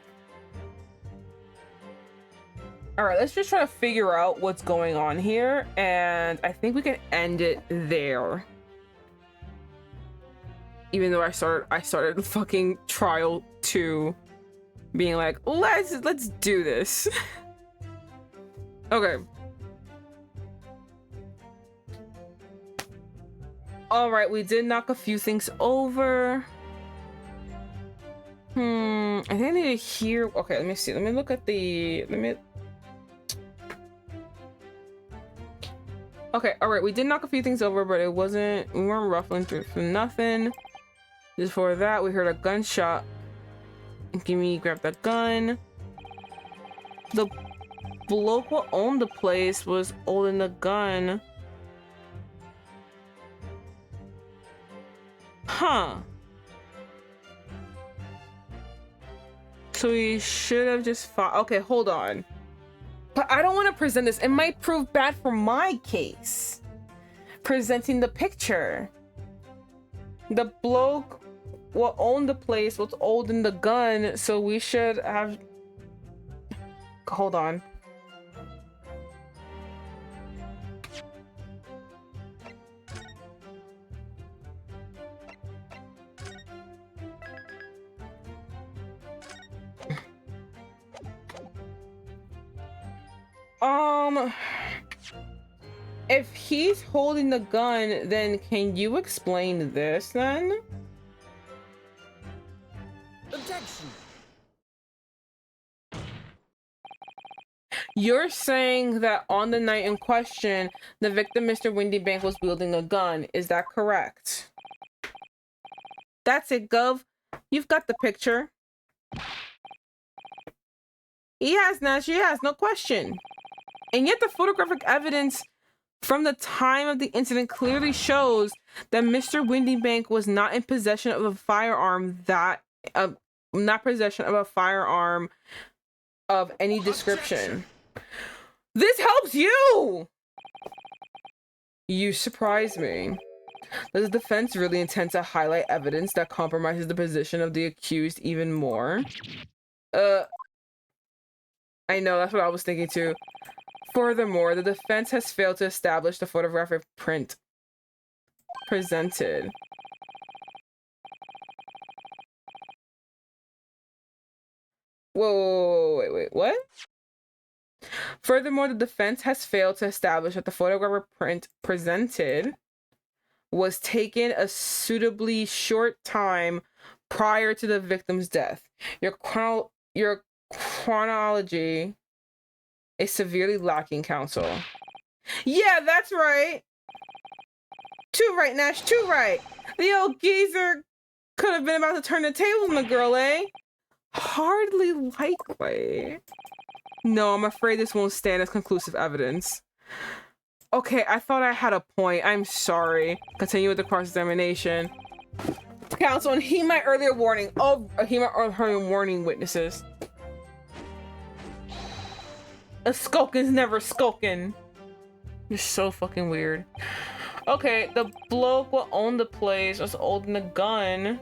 All right, let's just try to figure out what's going on here, and I think we can end it there. Even though I started fucking trial 2, being like, let's do this. Okay. All right, we did knock a few things over. I think I need to hear. Okay, let me see. Let me look at the. Okay, all right, we did knock a few things over, but we weren't ruffling through for nothing. Just before that, we heard a gunshot. Grab that gun. The bloke who owned the place was holding the gun. Huh. So we should have just fought. Okay, hold on. But I don't want to present this. It might prove bad for my case. Presenting the picture. The bloke who owned the place was holding the gun, so we should have... Hold on. If he's holding the gun, then can you explain this then? Objection. You're saying that on the night in question, the victim, Mr. Windybank, was wielding a gun. Is that correct? That's it, Gov. You've got the picture. He has, Nash. He has, no question. And yet the photographic evidence from the time of the incident clearly shows that Mr. Windybank was not in possession of a firearm of any description. This helps you! You surprise me. Does the defense really intend to highlight evidence that compromises the position of the accused even more? I know, that's what I was thinking too. Furthermore, the defense has failed to establish the photographic print presented. Whoa, wait, what? Furthermore, the defense has failed to establish that the photographic print presented was taken a suitably short time prior to the victim's death. Your chronology is severely lacking, counsel. Yeah, that's right. Too right, Nash, too right. The old geezer could have been about to turn the tables on the girl, eh? Hardly likely. No, I'm afraid this won't stand as conclusive evidence. Okay, I thought I had a point. I'm sorry. Continue with the cross-examination. Counsel, and heed my earlier warning. Heed my earlier warning, witnesses. A skulkin's never skulking. You're so fucking weird. Okay, the bloke who owned the place was holding a gun.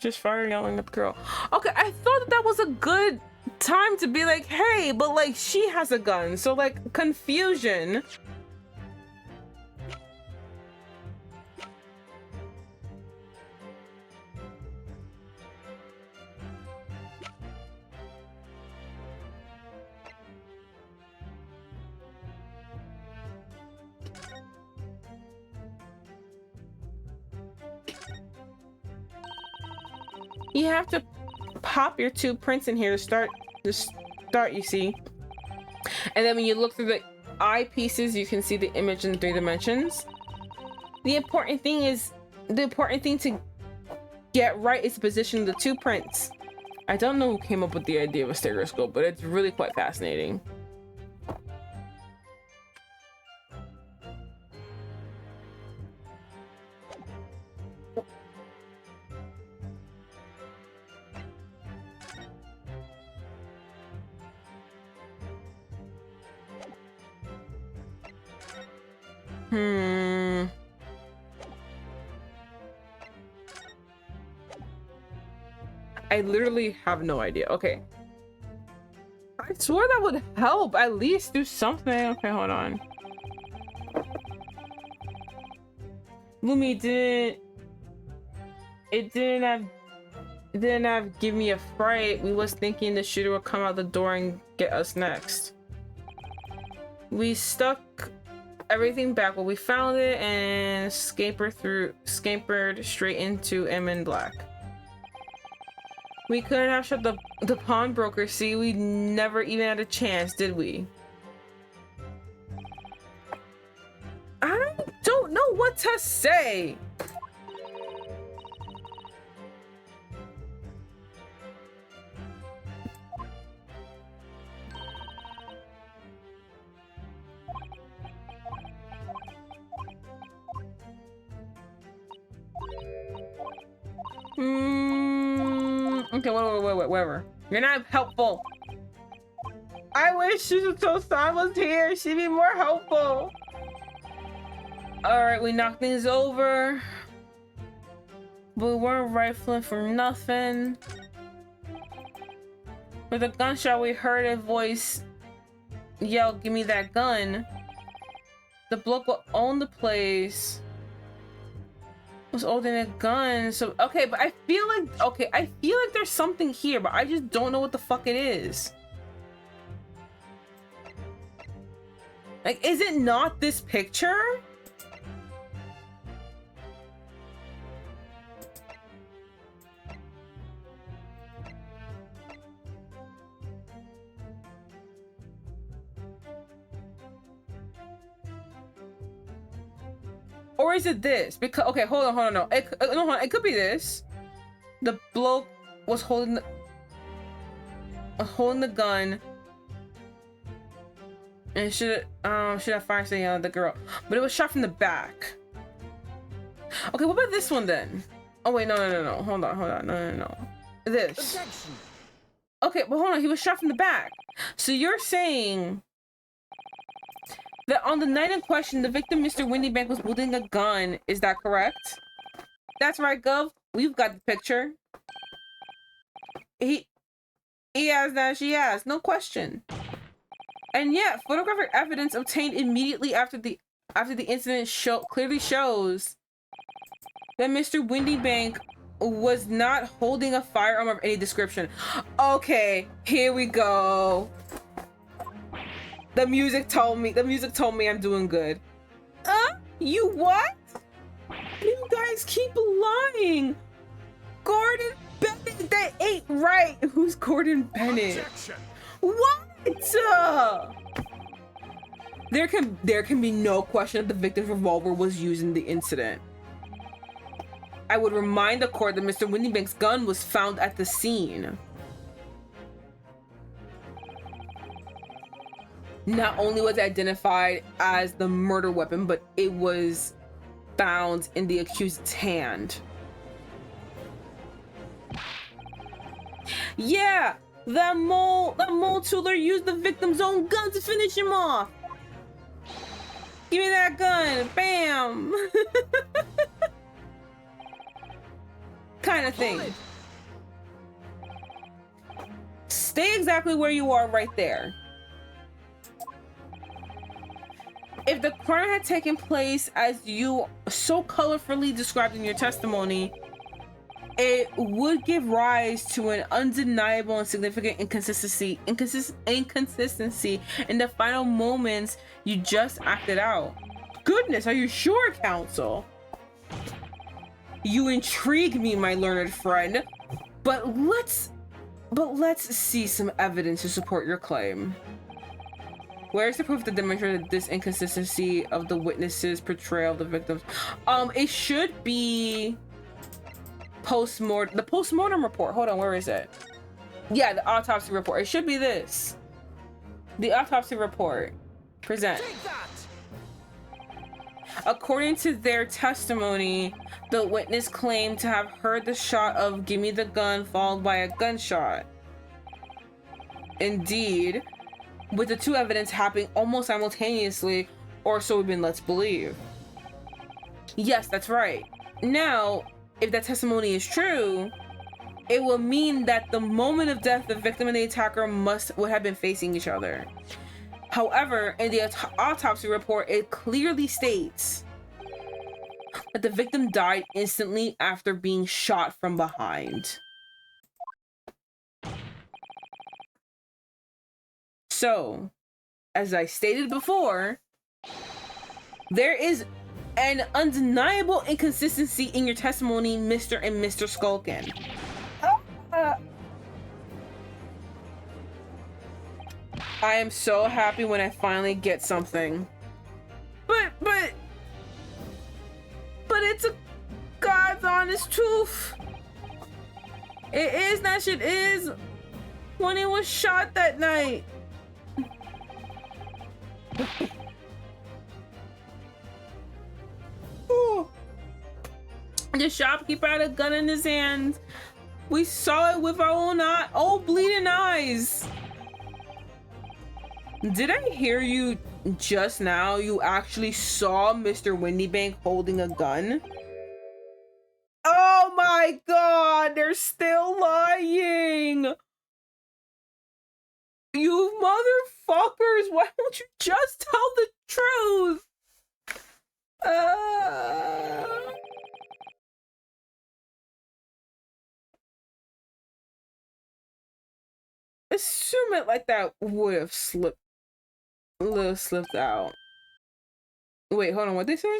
Just fire yelling at the girl. Okay, I thought that was a good time to be like, hey, but like she has a gun. So like confusion. You have to pop your 2 prints in here to start, you see. And then when you look through the eye pieces, you can see the image in 3 dimensions. The important thing to get right is to position the 2 prints. I don't know who came up with the idea of a stereoscope, but it's really quite fascinating. I literally have no idea. Okay. I swear that would help. At least do something. Okay, hold on. Lumi didn't have give me a fright. We was thinking the shooter would come out the door and get us next. We stuck everything back when we found it and scampered straight into M in Black. We couldn't have shut the pawnbroker. See, we never even had a chance, did we? I don't know what to say. Okay, whatever. You're not helpful. I wish Shizuto-san was here. She'd be more helpful. Alright, we knocked things over. But we weren't rifling for nothing. With a gunshot, we heard a voice yell, "Give me that gun." The bloke who owned the place was holding a gun. So okay, but I feel like there's something here, but I just don't know what the fuck it is. Like, is it not this picture? Or is it this? Because okay, hold on, no. It could be this. The bloke was holding the gun and should have fired something at the girl, but it was shot from the back. Okay, what about this one then? Oh wait, no. Hold on, no. This. Objection. Okay, but hold on. He was shot from the back. So you're saying that on the night in question, the victim, Mr. Windybank, was wielding a gun. Is that correct? That's right, Gov. We've got the picture. He has that. She has. No question. And yet, photographic evidence obtained immediately after the incident clearly shows that Mr. Windybank was not holding a firearm of any description. Okay, here we go. The music told me I'm doing good. You what? You guys keep lying. Gordon Bennett, that ain't right. Who's Gordon Bennett? Objection. What? There can be no question that the victim's revolver was used in the incident. I would remind the court that Mr. Windybank's gun was found at the scene. Not only was it identified as the murder weapon, but it was found in the accused's hand. Yeah, that mole tooler used the victim's own gun to finish him off. Give me that gun, bam. Kind of thing. Stay exactly where you are right there. If the crime had taken place as you so colorfully described in your testimony, it would give rise to an undeniable and significant inconsistency in the final moments you just acted out. Goodness, are you sure, counsel? You intrigue me, my learned friend. But let's see some evidence to support your claim. Where's the proof that demonstrated this inconsistency of the witnesses' portrayal of the victims? It should be the post-mortem report. Hold on, where is it? Yeah, the autopsy report. It should be this. The autopsy report. Present. Take that! According to their testimony, the witness claimed to have heard the shot of "Give me the gun" followed by a gunshot. Indeed, with the two evidence happening almost simultaneously, or so we've been led to believe. Yes, that's right. Now, if that testimony is true, it will mean that the moment of death, the victim and the attacker would have been facing each other. However, in the autopsy report, it clearly states that the victim died instantly after being shot from behind. So, as I stated before, there is an undeniable inconsistency in your testimony, Mr. and Mr. Skulkin. I am so happy when I finally get something. But it's a God's honest truth. It is that shit is when he was shot that night. Ooh. The shopkeeper had a gun in his hand. We saw it with our own bleeding eyes. Did I hear you just now? You actually saw Mr. Windybank holding a gun? Oh my god, they're still lying! You motherfuckers, why don't you just tell the truth? Assume it like that would have slipped out. Wait, hold on, what they say?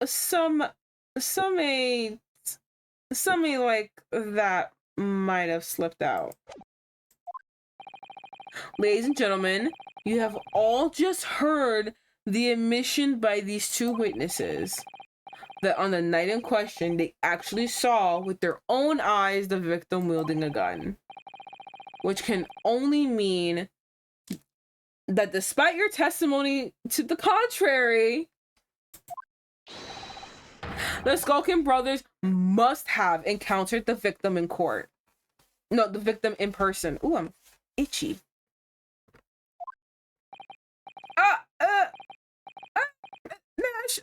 Some like that might have slipped out. Ladies and gentlemen, you have all just heard the admission by these two witnesses that on the night in question, they actually saw with their own eyes the victim wielding a gun. Which can only mean that despite your testimony to the contrary, the Skulkin brothers must have encountered the victim in court. No, the victim in person. Ooh, I'm itchy. Nash,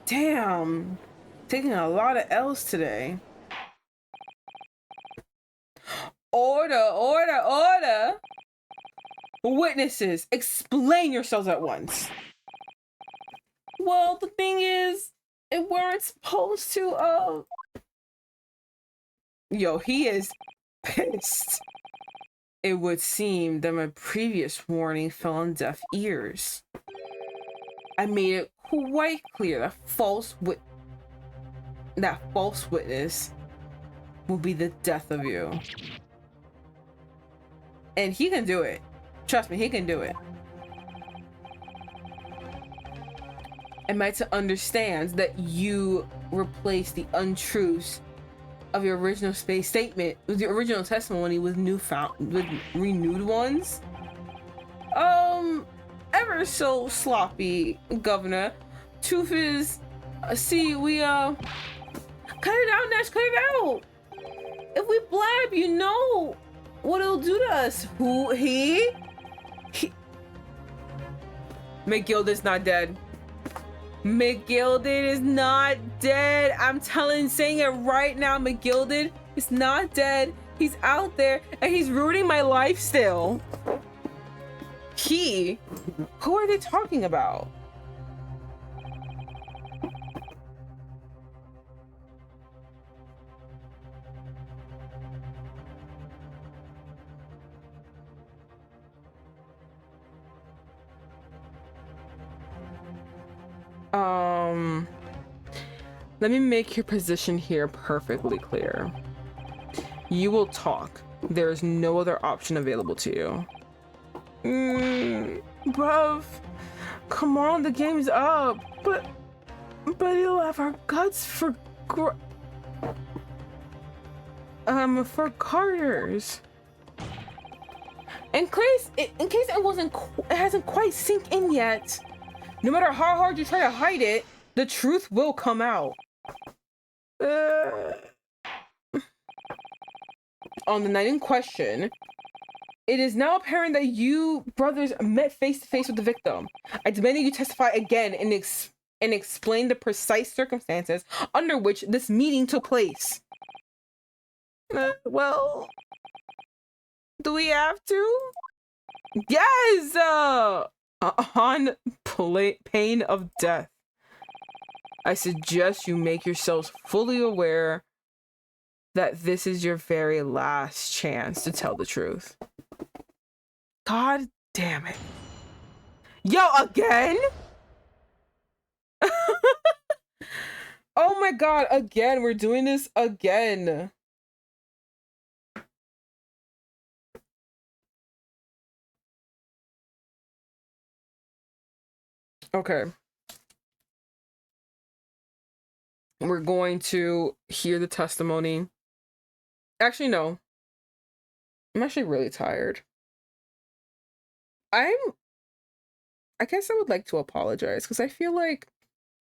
Damn. Taking a lot of L's today. Order. Witnesses, explain yourselves at once. Well, the thing is, it weren't supposed to, Yo, he is pissed. It would seem that my previous warning fell on deaf ears. I made it quite clear that false witness will be the death of you. And he can do it. Trust me, he can do it. Am I to understand that you replace the untruths of your original statement, with the original testimony, with renewed ones? Ever so sloppy, Governor. Truth is, see, we cut it out, Nash, cut it out. If we blab, you know what it'll do to us. Who? He? McGilda's not dead. McGilded is not dead. I'm saying it right now. McGilded is not dead. He's out there and he's ruining my life still. Who are they talking about? Let me make your position here perfectly clear. You will talk. There is no other option available to you. Bruv, come on, the game's up. But you'll have our guts for Carter's. In case it hasn't quite sink in yet. No matter how hard you try to hide it, the truth will come out. On the night in question, it is now apparent that you brothers met face to face with the victim. I demand that you testify again and explain the precise circumstances under which this meeting took place. Well, do we have to? Yes! On pain of death. I suggest you make yourselves fully aware that this is your very last chance to tell the truth. God damn it. Yo, again? Oh my god, again, we're doing this again. Okay. We're going to hear the testimony. Actually, no. I'm actually really tired. I guess I would like to apologize because I feel like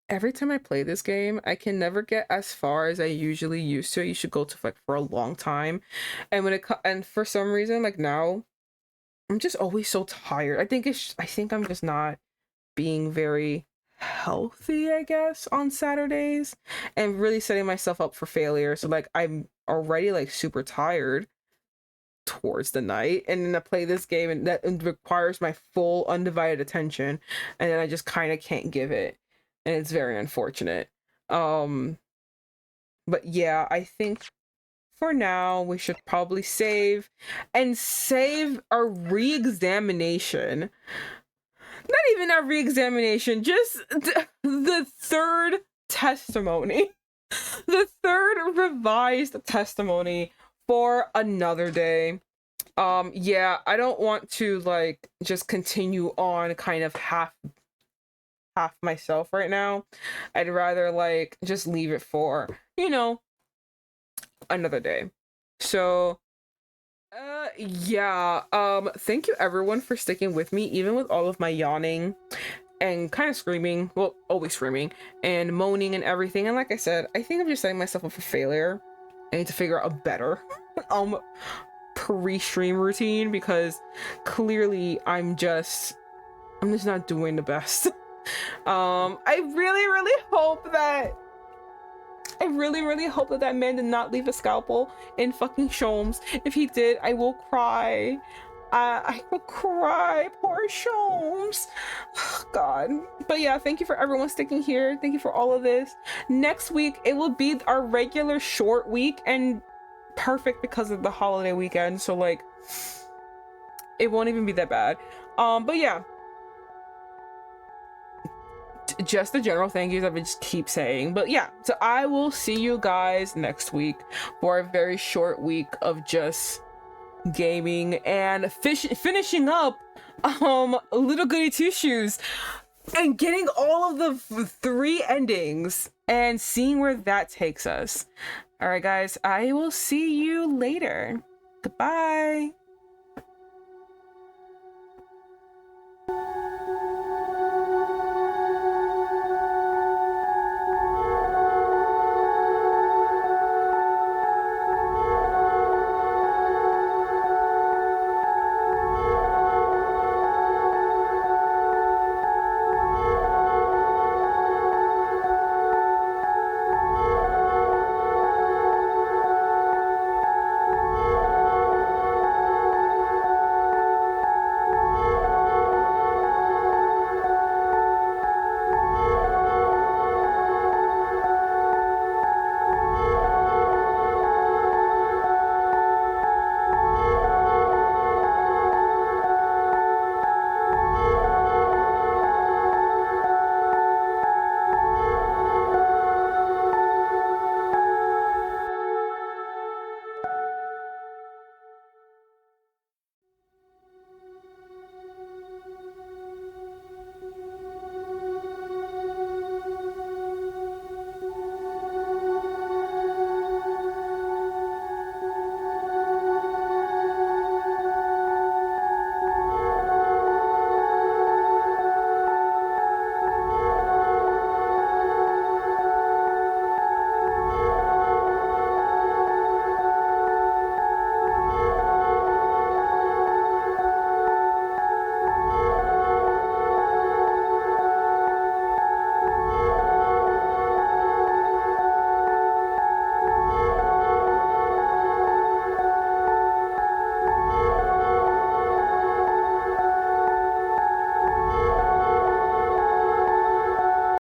every time I play this game, I can never get as far as I usually used to. I used to go to like for a long time. And and for some reason, like now, I'm just always so tired. I think I'm just not being very healthy, I guess, on Saturdays and really setting myself up for failure. So like I'm already like super tired towards the night, and then I play this game and that requires my full undivided attention, and then I just kind of can't give it, and it's very unfortunate. But yeah, I think for now we should probably save our re-examination. Not even our re-examination, just the third testimony. The third revised testimony for another day. Yeah, I don't want to like just continue on kind of half myself right now. I'd rather like just leave it for, another day. So yeah, thank you everyone for sticking with me, even with all of my yawning and kind of screaming, well, always screaming and moaning and everything. And like I said, I think I'm just setting myself up for failure. I need to figure out a better pre-stream routine, because clearly I'm just not doing the best. I really hope that man did not leave a scalpel in fucking Sholmes. If he did, I will cry. I will cry, poor Sholmes. God. But yeah, thank you for everyone sticking here. Thank you for all of this. Next week, it will be our regular short week, and perfect because of the holiday weekend. So like, it won't even be that bad. But yeah. Just the general thank yous I would just keep saying. But yeah, so I will see you guys next week for a very short week of just gaming and finishing up Little Goody Two Shoes and getting all of the 3 endings and seeing where that takes us. All right guys, I will see you later. Goodbye.